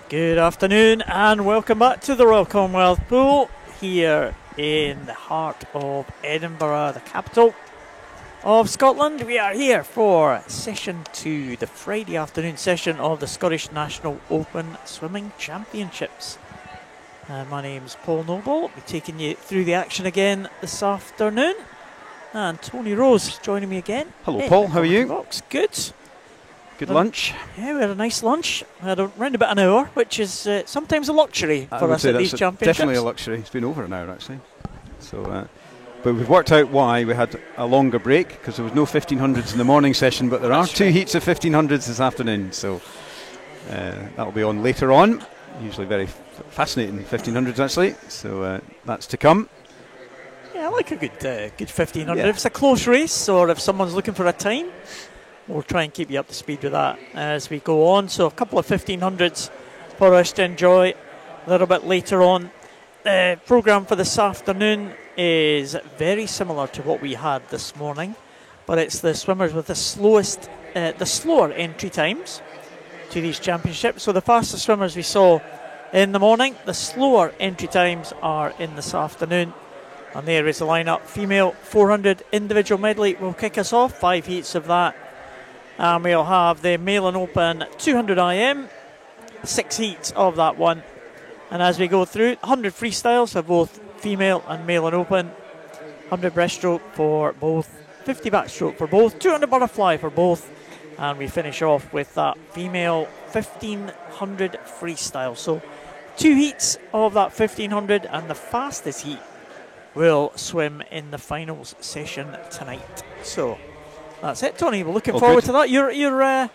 Good afternoon and welcome back to the Royal Commonwealth Pool here in the heart of Edinburgh, the capital of Scotland. We are here for session 2, the Friday afternoon session of the Scottish National Open Swimming Championships. My name's Paul Noble. I'll be taking you through the action again this afternoon. And Tony Rose joining me again. Hello Paul, how are you? Box. Good. Good lunch? Yeah, we had a nice lunch. We had around about an hour, which is sometimes a luxury for us at these championships. Definitely a luxury. It's been over an hour actually. So, but we've worked out why we had a longer break, because there was no 1500s in the morning session, but there are two heats of 1500s this afternoon. So that'll be on later on. Usually very fascinating 1500s actually. So that's to come. Yeah, I like a good 1500. Yeah. If it's a close race or if someone's looking for a time, we'll try and keep you up to speed with that as we go on. So a couple of 1500s for us to enjoy a little bit later on. The programme for this afternoon is very similar to what we had this morning, but it's the swimmers with the slower entry times to these championships. So the fastest swimmers we saw in the morning, the slower entry times are in this afternoon. And there is the lineup. Female 400 individual medley will kick us off, 5 heats of that. And we'll have the Male and Open 200 IM, 6 heats of that one. And as we go through, 100 freestyles for both female and male and open, 100 breaststroke for both, 50 backstroke for both, 200 butterfly for both. And we finish off with that female 1500 freestyle. So 2 heats of that 1500, and the fastest heat will swim in the finals session tonight. So that's it, Tony. We're looking forward to that. You're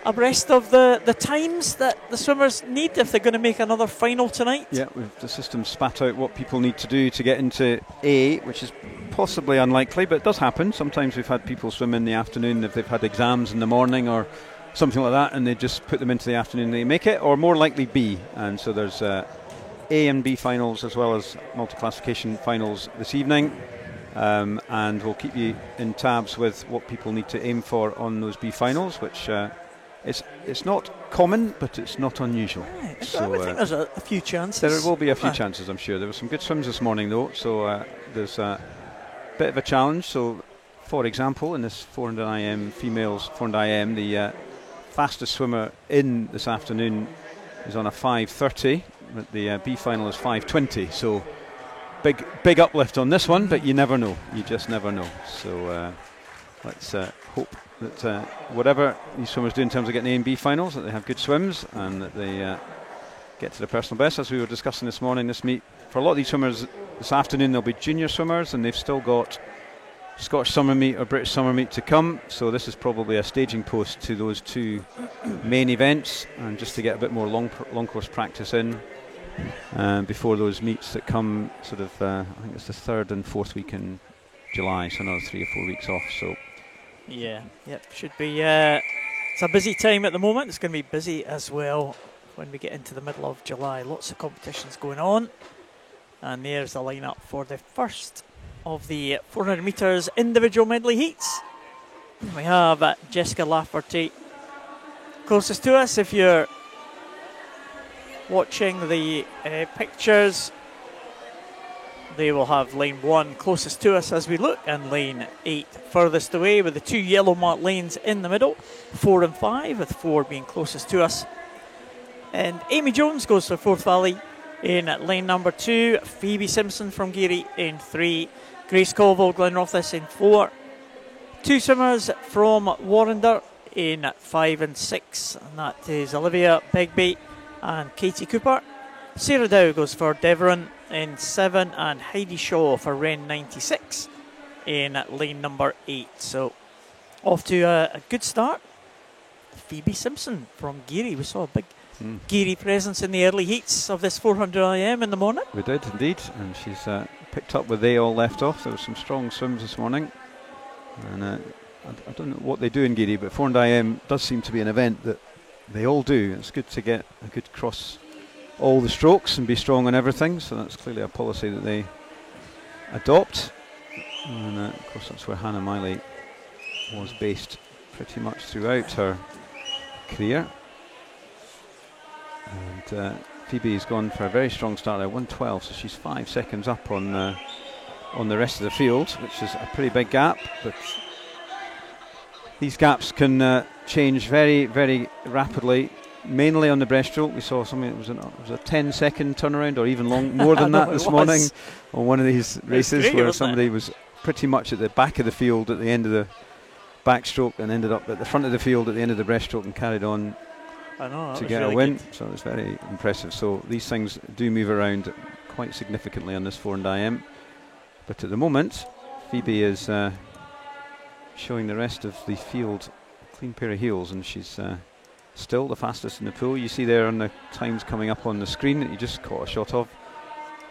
abreast of the times that the swimmers need if they're going to make another final tonight. Yeah, the system spat out what people need to do to get into A, which is possibly unlikely, but it does happen. Sometimes we've had people swim in the afternoon if they've had exams in the morning or something like that, and they just put them into the afternoon and they make it, or more likely B. And so there's A and B finals as well as multi-classification finals this evening. And we'll keep you in tabs with what people need to aim for on those B finals, which it's not common, but it's not unusual. Right. So, I think there's a few chances. There will be a few chances, I'm sure. There were some good swims this morning, though, so there's a bit of a challenge. So, for example, in this 400 IM, females 400 IM, the fastest swimmer in this afternoon is on a 5:30, but the B final is 5:20, so big uplift on this one, but you never know. You just never know. So let's hope that whatever these swimmers do in terms of getting A and B finals, that they have good swims and that they get to the personal best. As we were discussing this morning, this meet, for a lot of these swimmers this afternoon, they'll be junior swimmers and they've still got Scottish Summer Meet or British Summer Meet to come. So this is probably a staging post to those two main events, and just to get a bit more long course practice in before those meets that come sort of, I think it's the 3rd and 4th week in July, so another 3 or 4 weeks off. So should be. It's a busy time at the moment. It's going to be busy as well when we get into the middle of July. Lots of competitions going on, and there's the lineup for the first of the 400 metres individual medley heats. We have Jessica Lafferty closest to us. If you're watching the pictures, they will have lane 1 closest to us as we look, and lane 8 furthest away, with the 2 yellow marked lanes in the middle, 4 and 5, with 4 being closest to us. And Amy Jones goes for Forth Valley in lane number 2, Phoebe Simpson from Geary in 3, Grace Colville, Glenrothes in 4, 2 swimmers from Warrender in 5 and 6, and that is Olivia Begbie and Katie Cooper. Sarah Dow goes for Deveron in 7, and Heidi Shaw for Wren 96 in lane number 8. So off to a good start. Phoebe Simpson from Geary. We saw a big Geary presence in the early heats of this 400 IM in the morning. we did indeed, and she's picked up where they all left off. There were some strong swims this morning, and I don't know what they do in Geary, but 400 IM does seem to be an event that they all do. It's good to get a good cross all the strokes and be strong on everything, so that's clearly a policy that they adopt. And of course that's where Hannah Miley was based pretty much throughout her career. And Phoebe's gone for a very strong start there, 1:12, so she's 5 seconds up on the rest of the field, which is a pretty big gap. But these gaps can change very, very rapidly. Mainly on the breaststroke, we saw something. It was a 10-second turnaround, or even more than that this morning on one of these races, great, where somebody was pretty much at the back of the field at the end of the backstroke and ended up at the front of the field at the end of the breaststroke and carried on to get a win. So it was very impressive. So these things do move around quite significantly on this 400 but at the moment Phoebe is showing the rest of the field a clean pair of heels, and she's still the fastest in the pool. You see there on the times coming up on the screen that you just caught a shot of.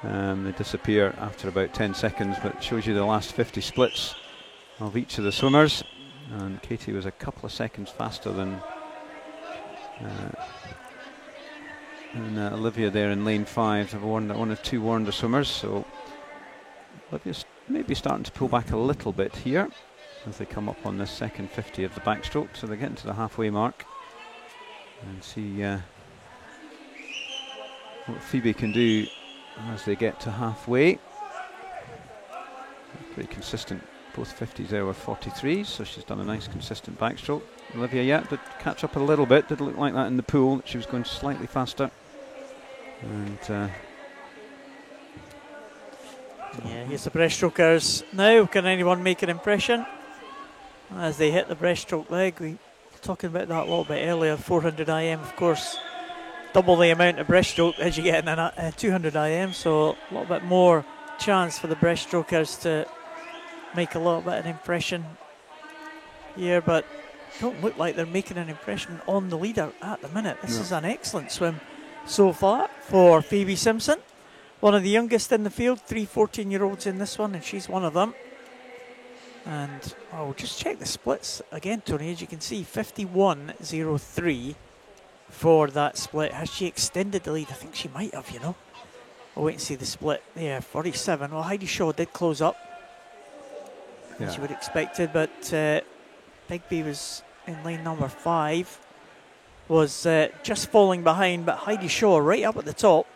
They disappear after about 10 seconds, but it shows you the last 50 splits of each of the swimmers. And Katie was a couple of seconds faster than Olivia there in lane 5. They've one or two warned the swimmers, so Olivia's maybe starting to pull back a little bit here as they come up on this second 50 of the backstroke. So they're getting to the halfway mark. And see what Phoebe can do as they get to halfway. Pretty consistent. Both 50s there were 43s, so she's done a nice consistent backstroke. Olivia did catch up a little bit. Did look like that in the pool. She was going slightly faster. And here's the breaststrokers now. Can anyone make an impression as they hit the breaststroke leg? We talking about that a little bit earlier. 400 IM, of course, double the amount of breaststroke as you get in a 200 IM, so a little bit more chance for the breaststrokers to make a little bit of an impression here, but don't look like they're making an impression on the leader at the minute. This is an excellent swim so far for Phoebe Simpson, one of the youngest in the field. 3 14-year-olds in this one, and she's one of them. And I'll just check the splits again, Tony. As you can see, 51.03 for that split. Has she extended the lead? I think she might have, you know. We'll wait and see the split. Yeah, 47. Well, Heidi Shaw did close up, as you would have expected, but Bigby was in lane number 5, was just falling behind, but Heidi Shaw right up at the top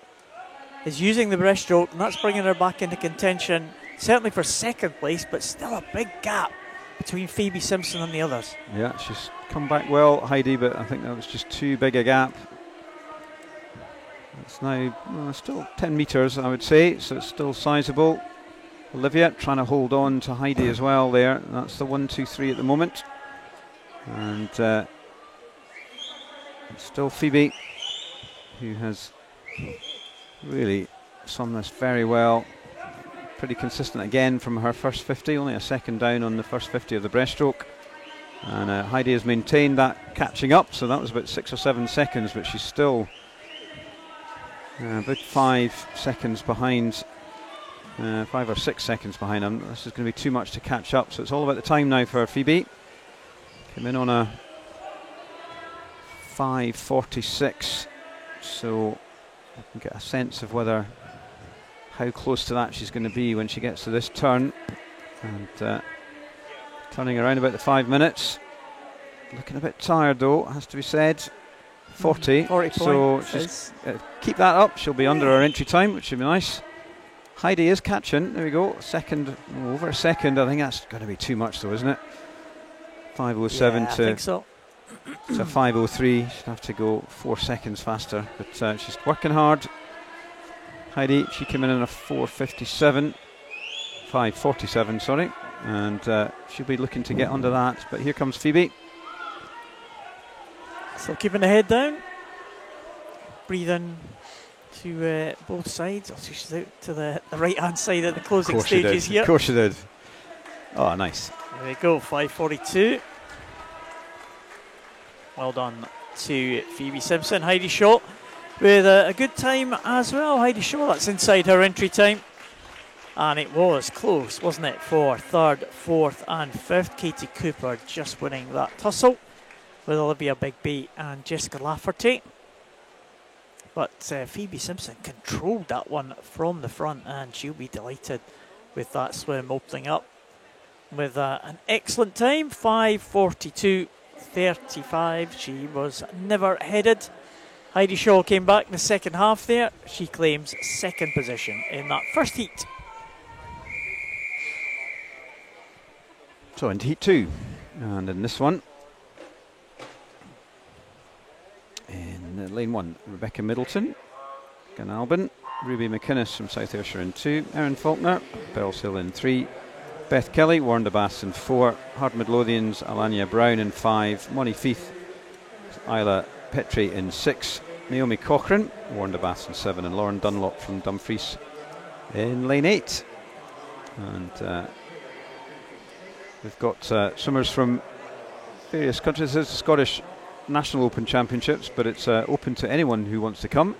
is using the breaststroke, and that's bringing her back into contention. Certainly for second place, but still a big gap between Phoebe Simpson and the others. Yeah, she's come back well, Heidi, but I think that was just too big a gap. It's now still 10 metres, I would say, so it's still sizable. Olivia trying to hold on to Heidi as well there. That's the 1, 2, 3 at the moment. And still Phoebe, who has really swum this very well. Pretty consistent again from her first 50, only a second down on the first 50 of the breaststroke. And Heidi has maintained that catching up, so that was about 6 or 7 seconds, but she's still about 5 seconds behind, 5 or 6 seconds behind. This is going to be too much to catch up, so it's all about the time now for Phoebe. Came in on a 5:46, so I can get a sense of how close to that she's going to be when she gets to this turn. And turning around about the 5 minutes. Looking a bit tired though, has to be said. 40 so she's keep that up. She'll be under her entry time, which should be nice. Heidi is catching. There we go. Over a second. I think that's going to be too much though, isn't it? 5:07 I think so. To 5:03. She'd have to go 4 seconds faster, but she's working hard. Heidi, she came in a 4:57, 5:47, sorry, and she'll be looking to get under that. But here comes Phoebe. Still keeping the head down. Breathe in to both sides. She's out to the right-hand side of the closing stages here. Of course she did. Oh, nice. There we go, 5:42. Well done to Phoebe Simpson. Heidi Shaw with a good time as well. Heidi Shaw, that's inside her entry time. And it was close, wasn't it, for third, fourth and fifth. Katie Cooper just winning that tussle with Olivia Bigby and Jessica Lafferty. But Phoebe Simpson controlled that one from the front, and she'll be delighted with that swim opening up with an excellent time, 5:42.35. She was never headed Heidi Shaw came back in the second half there. She claims second position in that first heat. So into heat 2, and in this one, in lane 1, Rebecca Middleton, Ganalban, Ruby McInnes from South Ayrshire in 2, Erin Faulkner, Bellshill in 3, Beth Kelly, Warren de Bass in 4, Hard Midlothians, Alanya Brown in 5, Moni Feith, Isla Petrie in 6, Naomi Cochrane, Warren de Bass in 7, and Lauren Dunlop from Dumfries in lane 8. And we've got swimmers from various countries. This is the Scottish National Open Championships, but it's open to anyone who wants to come.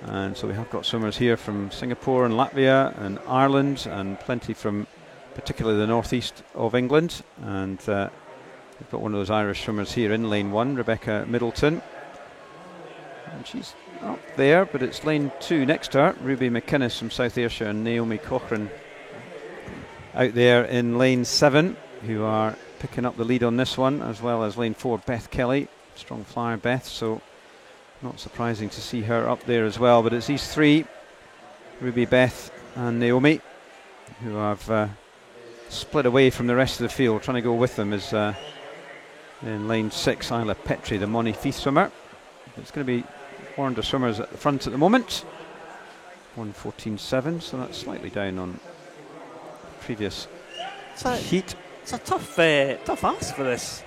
And so we have got swimmers here from Singapore and Latvia and Ireland, and plenty from particularly the northeast of England. And we've got one of those Irish swimmers here in lane 1, Rebecca Middleton. And she's up there, but it's lane 2 next to her, Ruby McInnes from South Ayrshire and Naomi Cochrane out there in lane 7, who are picking up the lead on this one, as well as lane 4, Beth Kelly, strong flyer Beth, so not surprising to see her up there as well. But it's these three, Ruby, Beth and Naomi, who have split away from the rest of the field. Trying to go with them is in lane 6, Isla Petrie, the Moni Feith swimmer. It's going to be Warrender swimmers at the front at the moment, 1:14.7, so that's slightly down on previous heat. It's a tough ask for this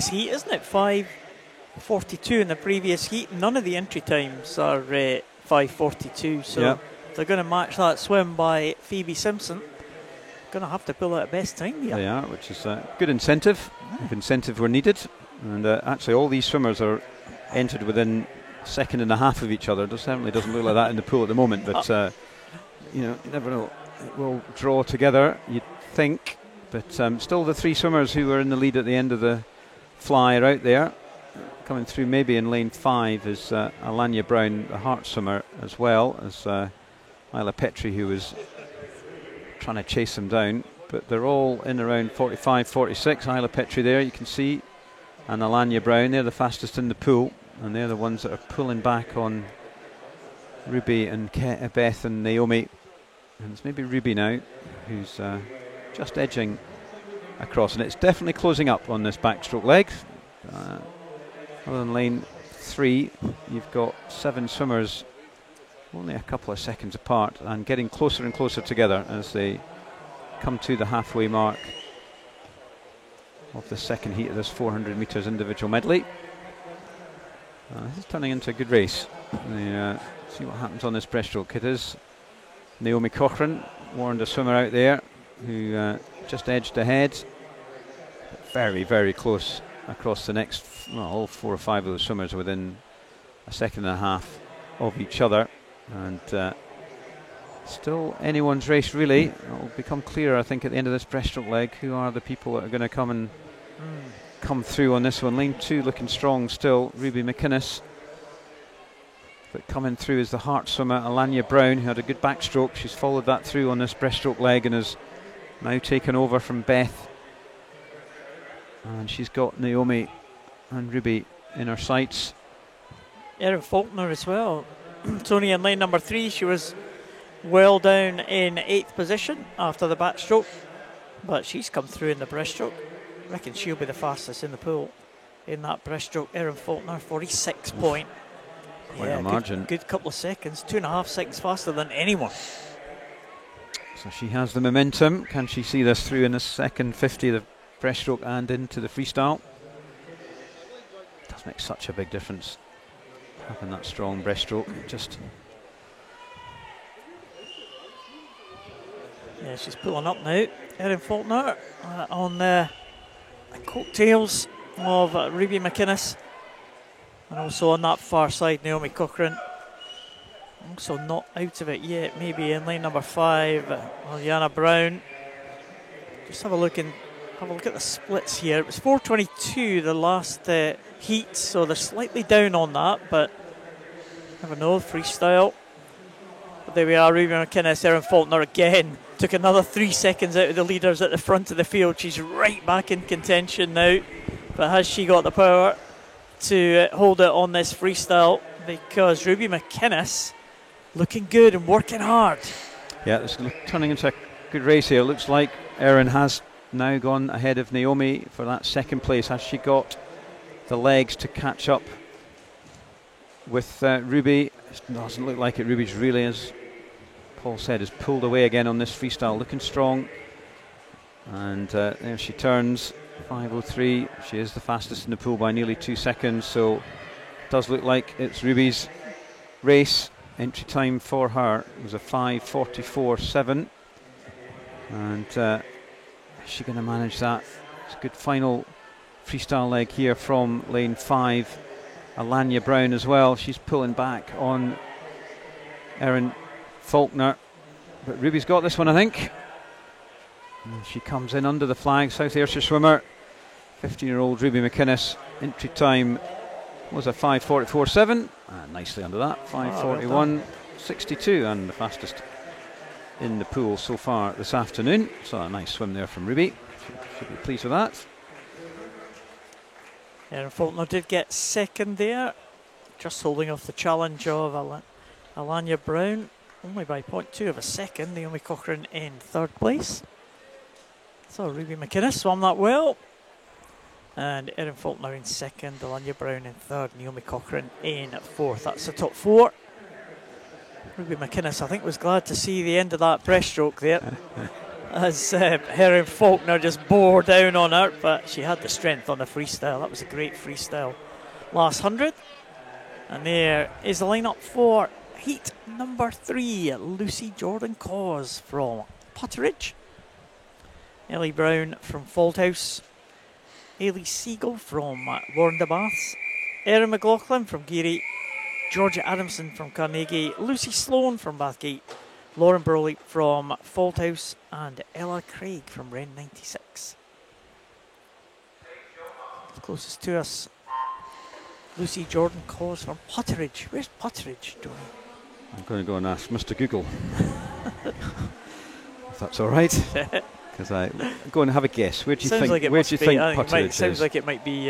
heat, isn't it? 5:42 in the previous heat. None of the entry times are 5:42, so yep. They're going to match that swim by Phoebe Simpson. Going to have to pull out a best time here. They are, which is good incentive. If incentive were needed, and actually all these swimmers are entered within a second and a half of each other. It certainly doesn't look like that in the pool at the moment, but you never know. It will draw together, you'd think, but still the three swimmers who were in the lead at the end of the fly are out there. Coming through maybe in lane 5 is Alanya Brown, the Hart swimmer, as well as Isla Petrie, who was trying to chase them down, but they're all in around 45, 46. Isla Petrie there, you can see, and Alanya Brown, they're the fastest in the pool, and they're the ones that are pulling back on Ruby and Beth and Naomi. And it's maybe Ruby now who's just edging across, and it's definitely closing up on this backstroke leg. Other than lane 3, you've got 7 swimmers only a couple of seconds apart and getting closer and closer together as they come to the halfway mark of the second heat of this 400 metres individual medley. This is turning into a good race. See what happens on this breaststroke. It is Naomi Cochrane, warned a swimmer out there who just edged ahead. Very, very close across the next, all 4 or 5 of those swimmers within a second and a half of each other. And still anyone's race, really. It will become clearer, I think, at the end of this breaststroke leg, who are the people that are going to come through on this one. Lane 2 looking strong still, Ruby McInnes. But coming through is the Hart swimmer, Alanya Brown, who had a good backstroke. She's followed that through on this breaststroke leg and has now taken over from Beth. And she's got Naomi and Ruby in her sights. Erin Faulkner as well. Tony in lane number 3. She was well down in 8th position after the backstroke, but she's come through in the breaststroke. I reckon she'll be the fastest in the pool in that breaststroke. Erin Faulkner, 46 point. Quite a margin. Good couple of seconds, 2.5 seconds faster than anyone. So she has the momentum. Can she see this through in the second 50 of the breaststroke and into the freestyle? It does make such a big difference having that strong breaststroke. Yeah, she's pulling up now. Erin Faulkner on the coattails of Ruby McInnes. And also on that far side, Naomi Cochrane. Also not out of it yet, maybe in lane number 5, Alanya Brown. Just have a look at the splits here. It was 4:22 the last heat, so they're slightly down on that, but never know, freestyle. But there we are, Ruby McInnes. Erin Faulkner again took another 3 seconds out of the leaders at the front of the field. She's right back in contention now, but has she got the power to hold it on this freestyle? because Ruby McInnes looking good and working hard. Yeah, it's turning into a good race here. Looks like Erin has now gone ahead of Naomi for that second place. Has she got the legs to catch up with Ruby? It doesn't look like it. Ruby's really, as Paul said, has pulled away again on this freestyle, looking strong. And there she turns, 5:03. She is the fastest in the pool by nearly 2 seconds, so it does look like it's Ruby's race. Entry time for her was a 5:44.7. And is she going to manage that? It's a good final freestyle leg here from lane 5. Alanya Brown as well. She's pulling back on Erin Faulkner. But Ruby's got this one, I think. And she comes in under the flag. South Ayrshire swimmer, 15-year-old Ruby McInnes. Entry time was a 5:44.7. Nicely under that. 5:41.62. And the fastest in the pool so far this afternoon. So a nice swim there from Ruby. Should be pleased with that. Erin Faulkner did get second there, just holding off the challenge of Alanya Brown, only by 0.2 of a second. Naomi Cochrane in third place. So Ruby McInnes swam that well. And Erin Faulkner in second, Alanya Brown in third, Naomi Cochrane in fourth. That's the top four. Ruby McInnes, I think, was glad to see the end of that breaststroke there. As Erin Faulkner just bore down on her, but she had the strength on the freestyle. That was a great freestyle last 100. And there is the lineup for heat number 3. Lucy Jordan-Cause from Potteridge, Ellie Brown from Fauldhouse, Ailey Siegel from Warren Baths, Erin McLaughlin from Geary, Georgia Adamson from Carnegie, Lucy Sloan from Bathgate, Lauren Burley from Fauldhouse, and Ella Craig from Wren 96. Closest to us, Lucy Jordan-Cause from Potteridge. Where's Potteridge, Johnny? I'm going to go and ask Mr. Google. If that's all right. Because I go and have a guess. Where do you think? Like where do you think Potteridge is? Sounds like it might be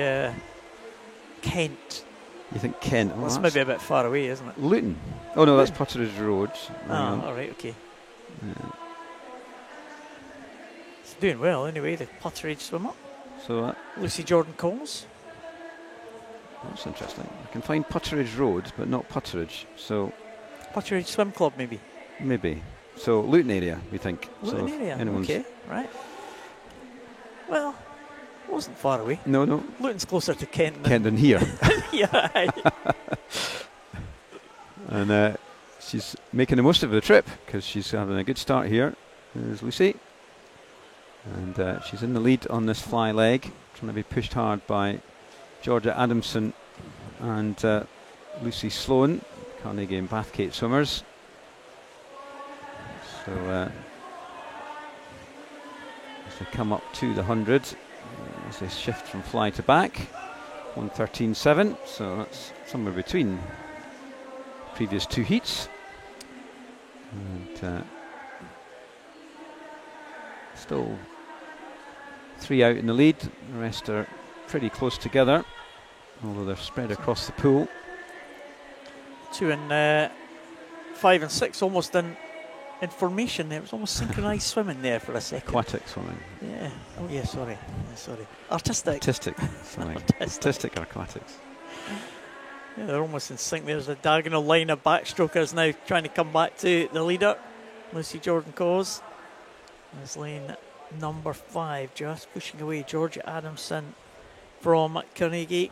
Kent. You think Kent? Well, that's maybe a bit far away, isn't it? Luton. Oh no, that's Potteridge Road. All right, okay. Yeah. It's doing well anyway, the Potteridge swimmer. So Lucy Jordan-Cause. That's interesting. I can find Potteridge Road, but not Potteridge. So Potteridge Swim Club, maybe. Maybe. So Luton area, we think. Luton so area. Okay, right. Well, it wasn't far away. No. Luton's closer to Kent than here. Yeah. And she's making the most of the trip because she's having a good start here. There's Lucy. And she's in the lead on this fly leg, trying to be pushed hard by Georgia Adamson and Lucy Sloan, Carnegie and Bathgate swimmers. So as they come up to the 100, as they shift from fly to back, 1:13.7, so that's somewhere between previous two heats. And still 3 out in the lead, the rest are pretty close together, although they're spread across the pool. 2 and 5 and 6 almost in formation there. It was almost synchronised swimming there for a second. Aquatic swimming. Yeah. Oh yeah, sorry. Artistic swimming. Artistic aquatics. Yeah, they're almost in sync. There's a diagonal line of backstrokers now trying to come back to the leader, Lucy Jordan-Cause. There's lane number 5 just pushing away Georgia Adamson from Carnegie.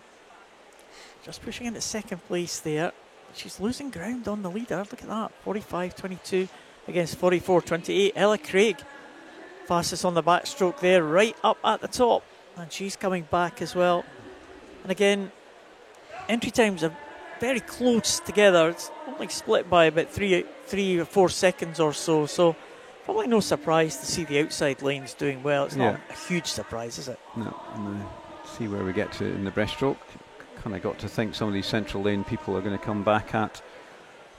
Just pushing into second place there. She's losing ground on the leader. Look at that. 45.22 against 44.28. Ella Craig, fastest on the backstroke there, right up at the top. And she's coming back as well. And again, entry times are very close together. It's only split by about 3 or 4 seconds or so. So probably no surprise to see the outside lanes doing well. It's not a huge surprise, is it? No. See where we get to in the breaststroke. Kind of got to think some of these central lane people are going to come back at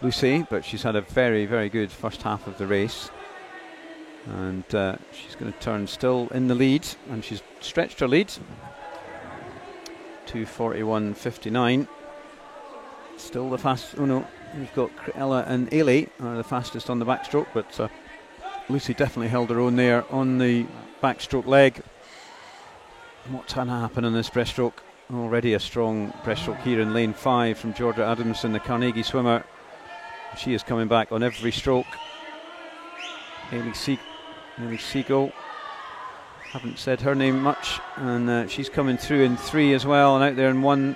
Lucy, but she's had a very, very good first half of the race. And she's going to turn still in the lead, and she's stretched her lead. 2:41.59. still the fast. Oh no, we've got Ella and Ailey are the fastest on the backstroke, but Lucy definitely held her own there on the backstroke leg. What's going to happen in this breaststroke? Already a strong breaststroke here in lane 5 from Georgia Adamson, the Carnegie swimmer. She is coming back on every stroke. Ailey Seagull, haven't said her name much, and she's coming through in 3 as well, and out there in 1.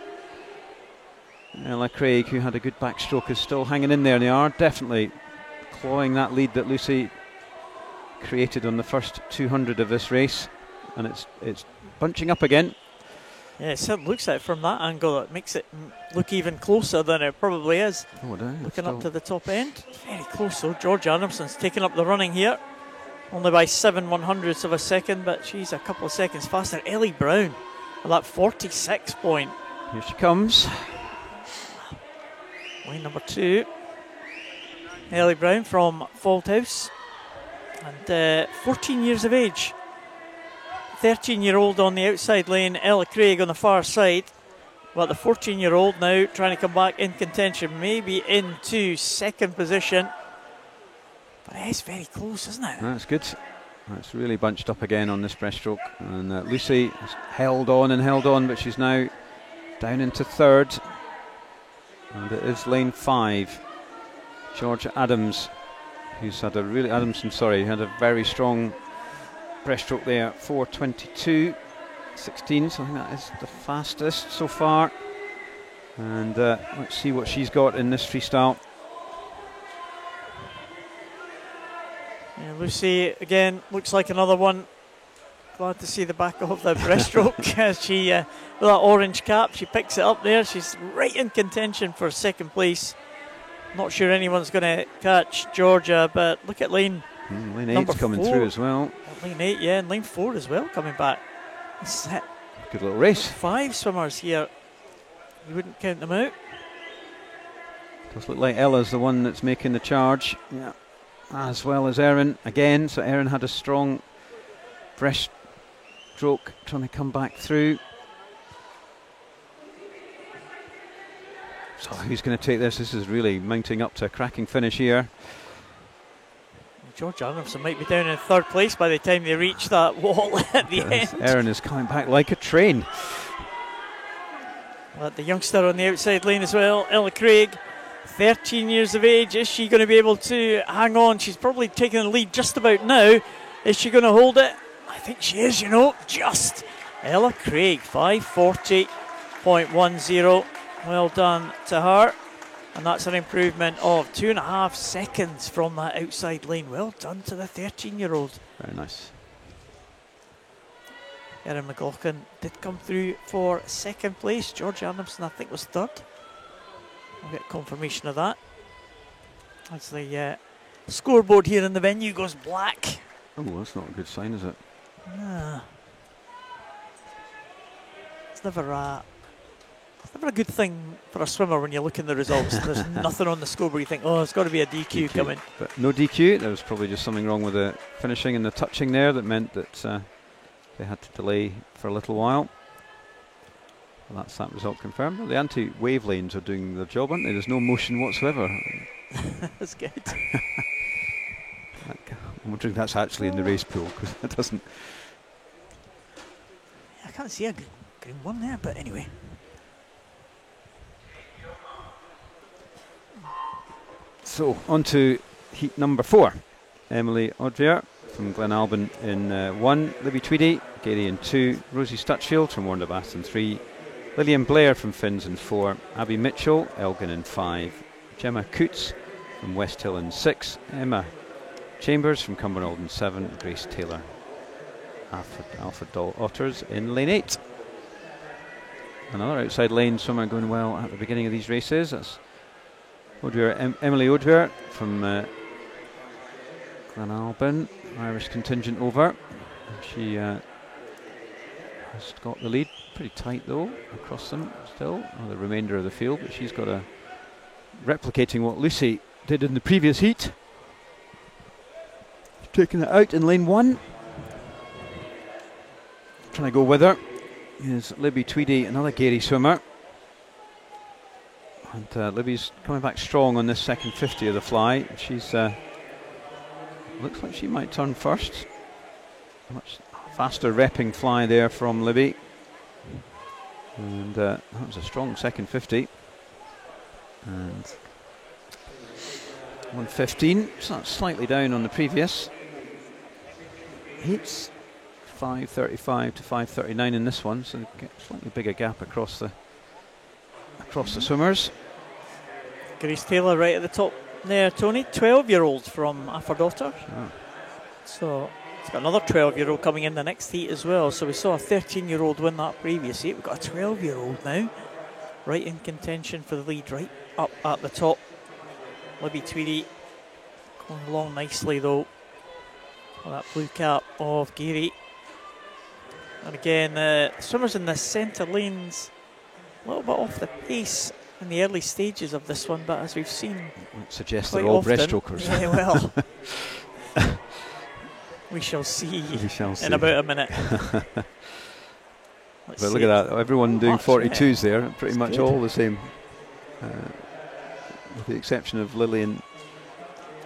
Ella Craig, who had a good backstroke, is still hanging in there, and they are definitely clawing that lead that Lucy created on the first 200 of this race, and it's bunching up again. Yeah, it certainly looks like from that angle it makes it look even closer than it probably is. Oh, looking up to the top end. Very close though. Georgia Adamson's taking up the running here. Only by 7/100ths of a second, but she's a couple of seconds faster. Ellie Brown at that 46 point. Here she comes. Lane number 2. Ellie Brown from Fauldhouse. And 14 years of age. 13-year-old on the outside lane, Ella Craig on the far side. But the 14-year-old now trying to come back in contention, maybe into second position. But it is very close, isn't it? That's good. It's really bunched up again on this breaststroke. And Lucy has held on, but she's now down into 3rd. And it is lane 5. Georgia Adams, who's had a really... had a very strong breaststroke there, 4:22.16, so I think that is the fastest so far. And let's see what she's got in this freestyle. Yeah, Lucy again looks like another one. Glad to see the back of the breaststroke as she, with that orange cap, she picks it up there. She's right in contention for second place. Not sure anyone's going to catch Georgia, but look at lane 8's coming 4. through as well. Lane 8, yeah, and lane 4 as well coming back. Good little race. 5 swimmers here. You wouldn't count them out. Does look like Ella's the one that's making the charge. Yeah. As well as Erin again. So Erin had a strong breaststroke trying to come back through. So who's going to take this? This is really mounting up to a cracking finish here. George Adamson might be down in 3rd place by the time they reach that wall at the end. Erin is coming back like a train. The youngster on the outside lane as well, Ella Craig, 13 years of age. Is she going to be able to hang on? She's probably taking the lead just about now. Is she going to hold it? I think she is, just. Ella Craig, 5:40.10. Well done to her. And that's an improvement of 2.5 seconds from that outside lane. Well done to the 13-year-old. Very nice. Erin McLaughlin did come through for second place. George Adamson, I think, was 3rd. I'll get confirmation of that. As the scoreboard here in the venue goes black. Oh, that's not a good sign, is it? Nah. It's never a good thing for a swimmer when you look in the results. There's nothing on the scoreboard. You think, it's got to be a DQ coming. But no DQ. There was probably just something wrong with the finishing and the touching there that meant that they had to delay for a little while. Well, that's that result confirmed. Well, the anti-wave lanes are doing their job, aren't they? There's no motion whatsoever. That's good. I'm wondering if that's actually in the race pool, because it doesn't. I can't see a green one there, but anyway. So, on to heat number 4. Emily Odvier from Glenalbyn in 1, Libby Tweedy, Gary in 2, Rosie Stutchfield from Warnerbath in 3, Lillian Blair from Finns in 4, Abby Mitchell, Elgin in 5, Gemma Coots from West Hill in 6, Emma Chambers from Cumbernauld in 7, Grace Taylor, Alfred Doll Otters in lane 8. Another outside lane swimmer going well at the beginning of these races. That's Emily Odvier from Glenalbyn, Irish contingent over. She has got the lead pretty tight though across them still, or the remainder of the field, but she's got replicating what Lucy did in the previous heat. Taking it out in lane 1. Trying to go with her is Libby Tweedy, another Gary swimmer. And Libby's coming back strong on this second 50 of the fly. She's looks like she might turn first. Much faster repping fly there from Libby. And that was a strong second 50. And 115, so that's slightly down on the previous. Heats 5:35 to 5:39 in this one, so slightly bigger gap across the swimmers. Grace Taylor right at the top there, Tony. 12-year-old from Affordaughter. Sure. So it's got another 12-year-old coming in the next heat as well. So we saw a 13-year-old win that previous heat. We've got a 12-year-old now, right in contention for the lead, right up at the top. Libby Tweedy going along nicely though. That blue cap of Geary. And again, swimmers in the centre lanes a little bit off the pace in the early stages of this one, but as we've seen, suggests they're all breaststrokers. Yeah, well, we shall see in about a minute. But look at that, everyone doing 42s there, pretty much all the same. With the exception of Lillian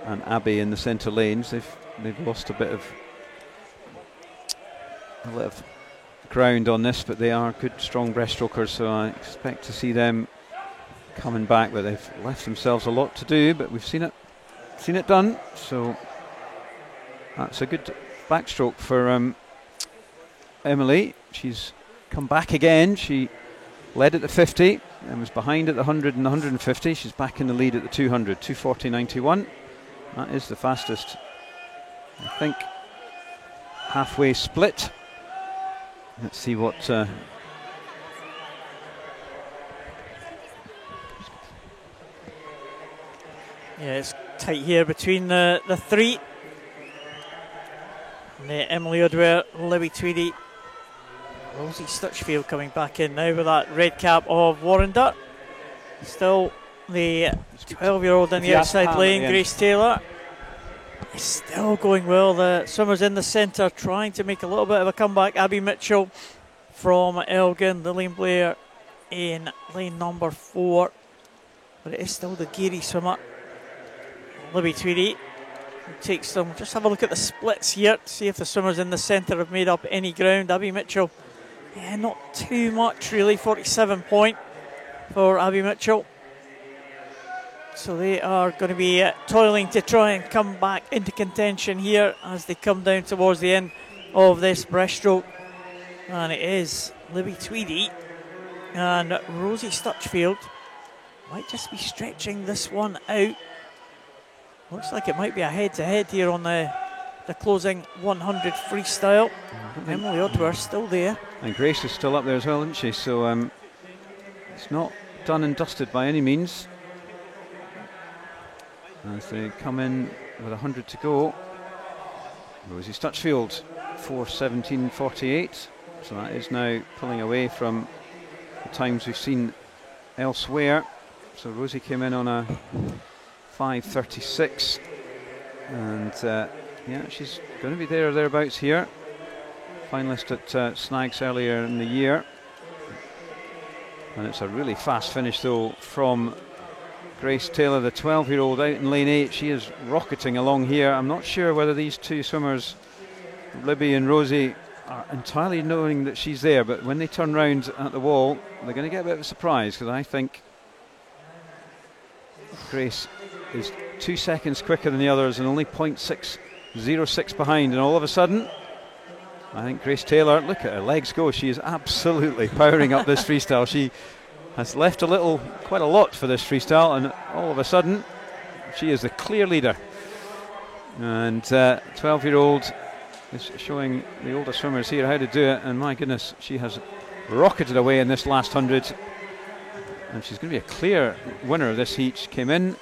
and Abby in the centre lanes, they've lost a bit of ground on this, but they are good, strong breaststrokers, so I expect to see them coming back. But they've left themselves a lot to do, but we've seen it done. So that's a good backstroke for Emily. She's come back again. She led at the 50 and was behind at the 100 and the 150. She's back in the lead at the 200, 2:40.91. That is the fastest, I think, halfway split. Let's see what yeah, it's tight here between the three. And Emily Udware, Libby Tweedy, Rosie Stutchfield coming back in now with that red cap of Warren Dutt. Still the 12-year-old in the outside lane, Grace Taylor. It's still going well. The swimmers in the centre trying to make a little bit of a comeback. Abby Mitchell from Elgin, Lillian Blair in lane number 4. But it is still the Geary swimmer, Libby Tweedy, who takes them. Just have a look at the splits here, see if the swimmers in the centre have made up any ground. Abby Mitchell, yeah, not too much really, 47 point for Abby Mitchell. So they are going to be toiling to try and come back into contention here as they come down towards the end of this breaststroke. And it is Libby Tweedy and Rosie Stutchfield. Might just be stretching this one out. Looks like it might be a head-to-head here on the closing 100 freestyle. Emily Udware still there. And Grace is still up there as well, isn't she? So it's not done and dusted by any means. As they come in with 100 to go. Rosie Stutchfield, 4:17.48. So that is now pulling away from the times we've seen elsewhere. So Rosie came in on a 5:36. And yeah, she's going to be there or thereabouts here. Finalist at Snags earlier in the year. And it's a really fast finish though from Grace Taylor, the 12-year-old out in lane 8. She is rocketing along here. I'm not sure whether these two swimmers, Libby and Rosie, are entirely knowing that she's there, but when they turn round at the wall, they're going to get a bit of a surprise, because I think Grace is 2 seconds quicker than the others and only 0.606 behind, and all of a sudden I think Grace Taylor, look at her legs go, she is absolutely powering up this freestyle. She has left quite a lot for this freestyle, and all of a sudden she is the clear leader. And 12-year-old is showing the older swimmers here how to do it, and my goodness, she has rocketed away in this last 100, and she's going to be a clear winner of this heat. She came in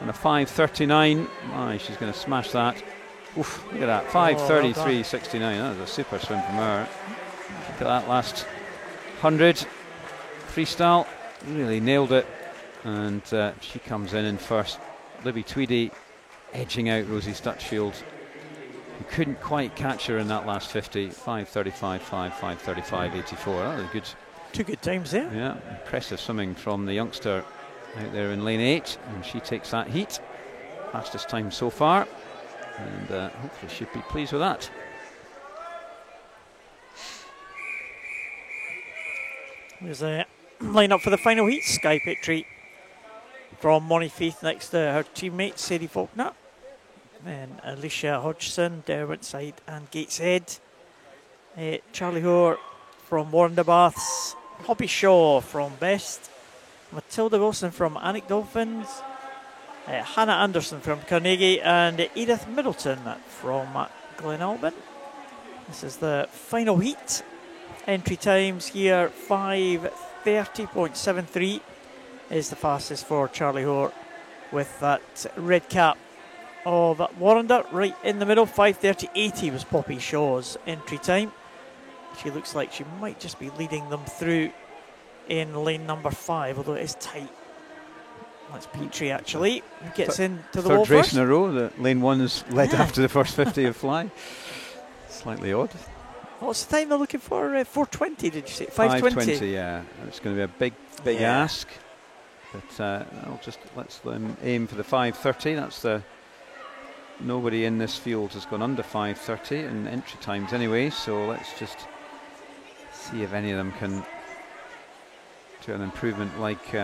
on a 5:39. My, she's going to smash that. Oof, look at that, 5:33.69. That was a super swim from her. Look at that last 100 freestyle, really nailed it, and she comes in first. Libby Tweedy edging out Rosie Stutchfield, who couldn't quite catch her in that last 50. 5:35.5, 5:35.84. That was good. Two good times there. Yeah, impressive swimming from the youngster out there in lane 8, and she takes that heat. Fastest time so far, and hopefully she'll be pleased with that. There's a line-up for the final heat. Sky Petrie from Monifaith next to her teammate Sadie Faulkner. Then Alicia Hodgson, Derwentside and Gateshead. Charlie Hoare from Warrender Baths. Poppy Shaw from Best. Matilda Wilson from Alnwick Dolphins. Hannah Anderson from Carnegie. And Edith Middleton from Glenalbin. This is the final heat. Entry times here, 5:30.73 is the fastest for Charlie Hoare with that red cap of Warrender right in the middle. 5:30.80 was Poppy Shaw's entry time. She looks like she might just be leading them through in lane number 5, although it is tight. That's Petrie actually, who gets into the wall first. Third race first. in a row that lane 1 is led after the first 50 of fly. Slightly odd. What's the time they're looking for? 4:20, did you say? 5:20, yeah. It's going to be a big ask. But let's them aim for the 5:30. That's nobody in this field has gone under 5:30 in entry times anyway. So let's just see if any of them can do an improvement like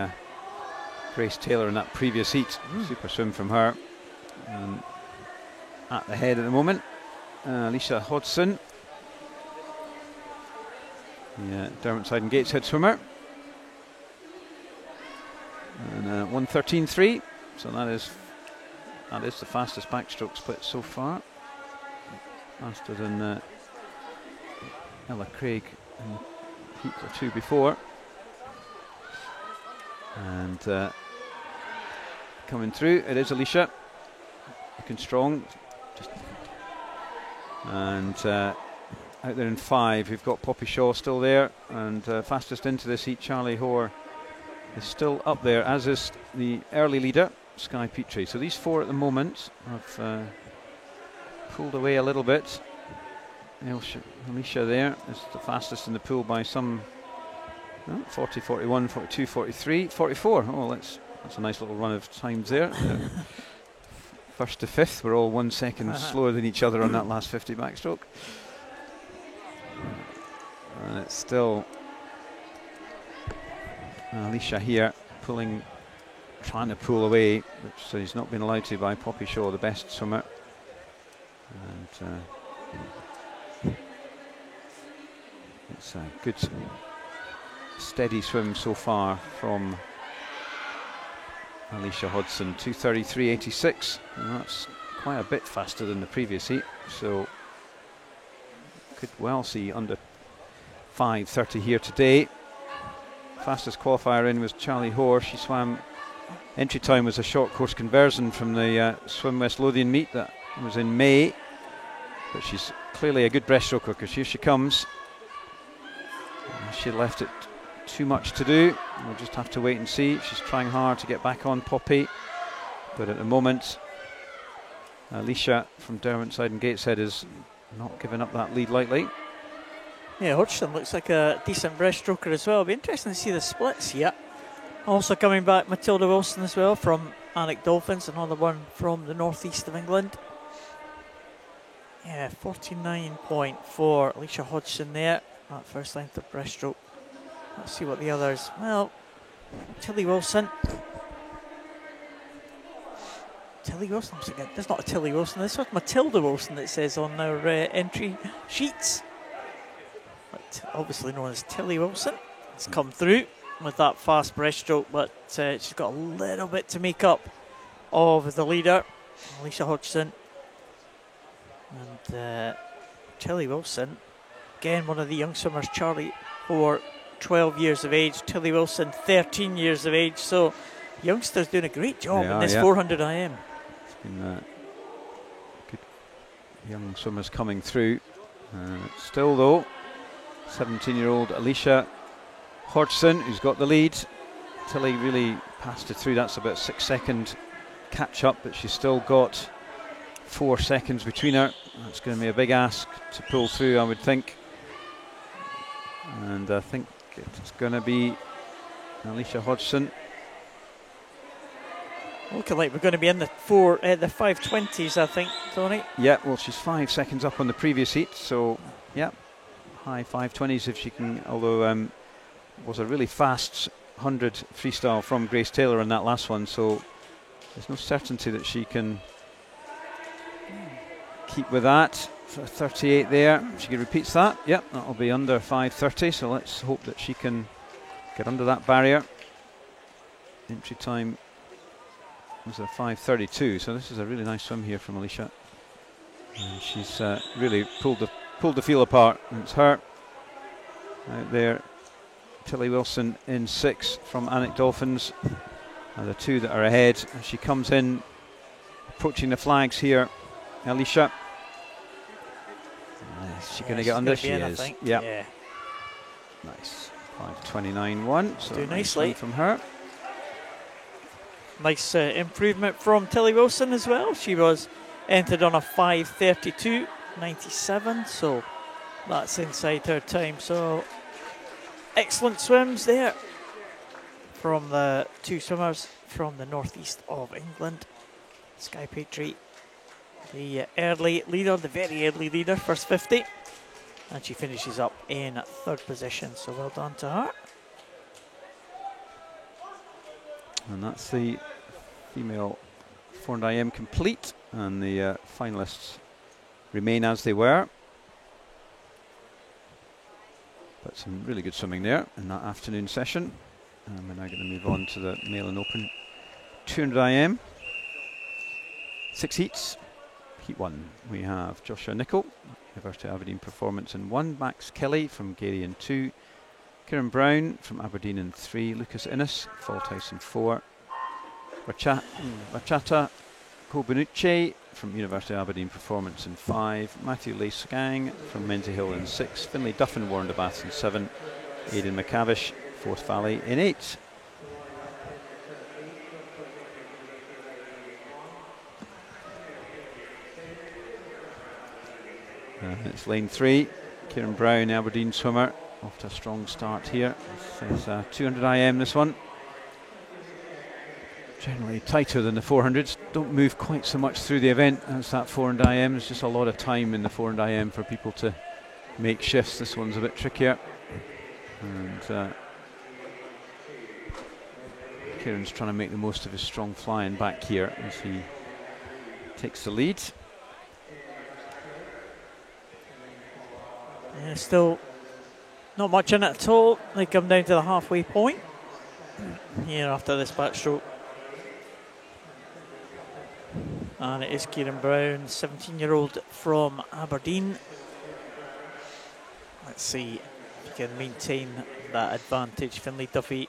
Grace Taylor in that previous heat. Super swim from her. At the head at the moment, Alicia Hodgson. Yeah, Derwentside and Gateshead swimmer. And 1:13.3, so that is the fastest backstroke split so far. Faster than Ella Craig in heat or 2 before. And coming through, it is Alicia, looking strong. Out there in 5, we've got Poppy Shaw still there, and fastest into this heat, Charlie Hoare, is still up there, as is the early leader, Sky Petrie. So these 4 at the moment have pulled away a little bit. Alicia there is the fastest in the pool by some 40, 41, 42, 43, 44. Oh, that's a nice little run of times there. First to 5th, we're all 1 second slower than each other on that last 50 backstroke. And it's still Alicia here trying to pull away, which he's not been allowed to by Poppy Shaw, the best swimmer. And it's a good steady swim so far from Alicia Hodgson. 2:33.86, and that's quite a bit faster than the previous heat, so could well see under 5:30 here today. Fastest qualifier in was Charlie Hoare. She swam, entry time was a short course conversion from the Swim West Lothian meet that was in May, but she's clearly a good breaststroker, because here she comes. She left it too much to do. We'll just have to wait and see. She's trying hard to get back on Poppy, but at the moment Alicia from Derwentside and Gateshead is not giving up that lead lightly. Yeah, Hodgson looks like a decent breaststroker as well. It'll be interesting to see the splits here. Also coming back, Matilda Wilson as well from Alnwick Dolphins, another one from the northeast of England. Yeah, 49.4. Alicia Hodgson there, that first length of breaststroke. Let's see what the others. Well, Tilly Wilson. Tilly Wilson, there's not a Tilly Wilson, this was Matilda Wilson, it says on their entry sheets. But obviously known as Tilly Wilson. It's come through with that fast breaststroke, but she's got a little bit to make up of the leader, Alicia Hodgson. And Tilly Wilson, again one of the young swimmers. Charlie Hoare, 12 years of age, Tilly Wilson 13 years of age, so youngsters doing a great job in this 400 IM. It's been good young swimmers coming through. Still though, 17-year-old Alicia Hodgson who's got the lead. Tilly really passed it through. That's about 6-second catch up, but she's still got 4 seconds between her. That's going to be a big ask to pull through, I would think. And I think it's going to be Alicia Hodgson Looking like we're going to be in the 5:20s, I think, Tony. Yeah, well, she's 5 seconds up on the previous heat, so yeah, high 5:20s if she can. Although was a really fast 100 freestyle from Grace Taylor in that last one, so there's no certainty that she can keep with that. So 38 there. If she repeats that, yep, that'll be under 5:30. So let's hope that she can get under that barrier. Entry time was a 5:32, so this is a really nice swim here from Alicia. And she's really pulled the field apart. And it's her out there, Tilly Wilson in 6 from Anik Dolphins, and the 2 that are ahead. As she comes in, approaching the flags here, Alicia. Is she going to get under? She is. Yeah. Nice. 5:29.1. So do nice nicely from her. Nice improvement from Tilly Wilson as well. She was entered on a 5:32.97, so that's inside her time. So excellent swims there from the 2 swimmers from the northeast of England. Sky Petrie, the early leader, the very early leader, first 50, and she finishes up in 3rd position. So well done to her. And that's the female 400 IM complete, and the finalists remain as they were. But some really good swimming there in that afternoon session. And we're now going to move on to the male and open 200 IM. 6 heats. Heat 1, we have Joshua Nicol, University of Aberdeen Performance in 1, Max Kelly from Gary in 2, Kieran Brown from Aberdeen in 3, Lucas Innes, Falthouse in 4, Rachata Kobenuche from University of Aberdeen Performance in 5, Matthew Leisgang from Menzies Hill in 6, Finlay Duffin, Warren de Bath in 7, Aidan McCavish, Forth Valley in 8. It's lane 3, Kieran Brown, Aberdeen swimmer, off to a strong start here. It's 200 IM this one. Generally tighter than the 400s, don't move quite so much through the event as that 400 IM. There's just a lot of time in the 400 IM for people to make shifts. This one's a bit trickier. And Kieran's trying to make the most of his strong flying back here as he takes the lead. Yeah, still not much in it at all. They come down to the halfway point here after this backstroke. And it is Kieran Brown, 17-year-old from Aberdeen. Let's see if he can maintain that advantage. Finlay Duffy,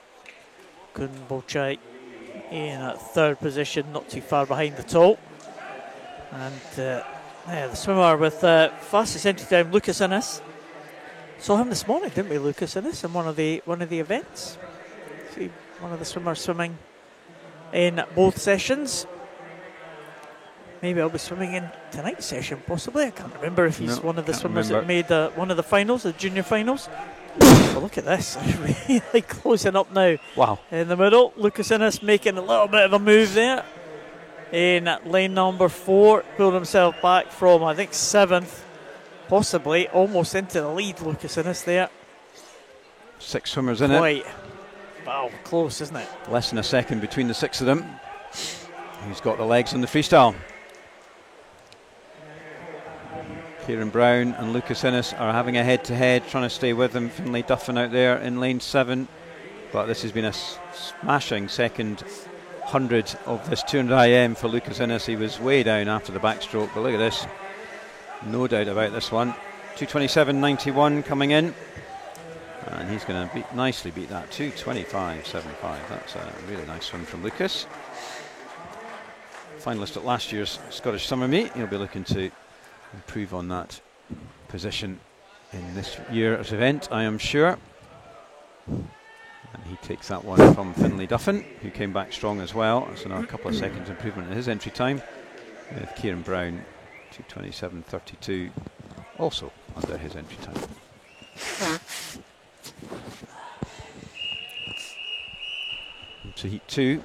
Kun Bolchai in 3rd position, not too far behind the top. And the swimmer with fastest entry time, Lucas Innes. Saw him this morning, didn't we, Lucas Innes, in one of the events. See one of the swimmers swimming in both sessions. Maybe I'll be swimming in tonight's session, possibly. I can't remember if he's one of the swimmers that made one of the finals, the junior finals. Well, look at this, really closing up now. Wow. In the middle, Lucas Innes making a little bit of a move there in lane number 4, pulled himself back from, I think, 7th, possibly almost into the lead. Lucas Innes there. 6 swimmers in it. Wow, close, isn't it? Less than a second between the 6 of them. Who's got the legs on the freestyle? Kieran Brown and Lucas Innes are having a head-to-head, trying to stay with him. Finlay Duffin out there in lane 7. But this has been a smashing second 100 of this 200 IM for Lucas Innes. He was way down after the backstroke, but look at this. No doubt about this one. 227.91 coming in. And he's going to nicely beat that. 225.75. That's a really nice swim from Lucas. Finalist at last year's Scottish Summer Meet. He'll be looking to improve on that position in this year's event, I am sure. And he takes that one from Finlay Duffin, who came back strong as well. That's another couple of seconds improvement in his entry time. With Kieran Brown, 227.32, also under his entry time. To heat 2,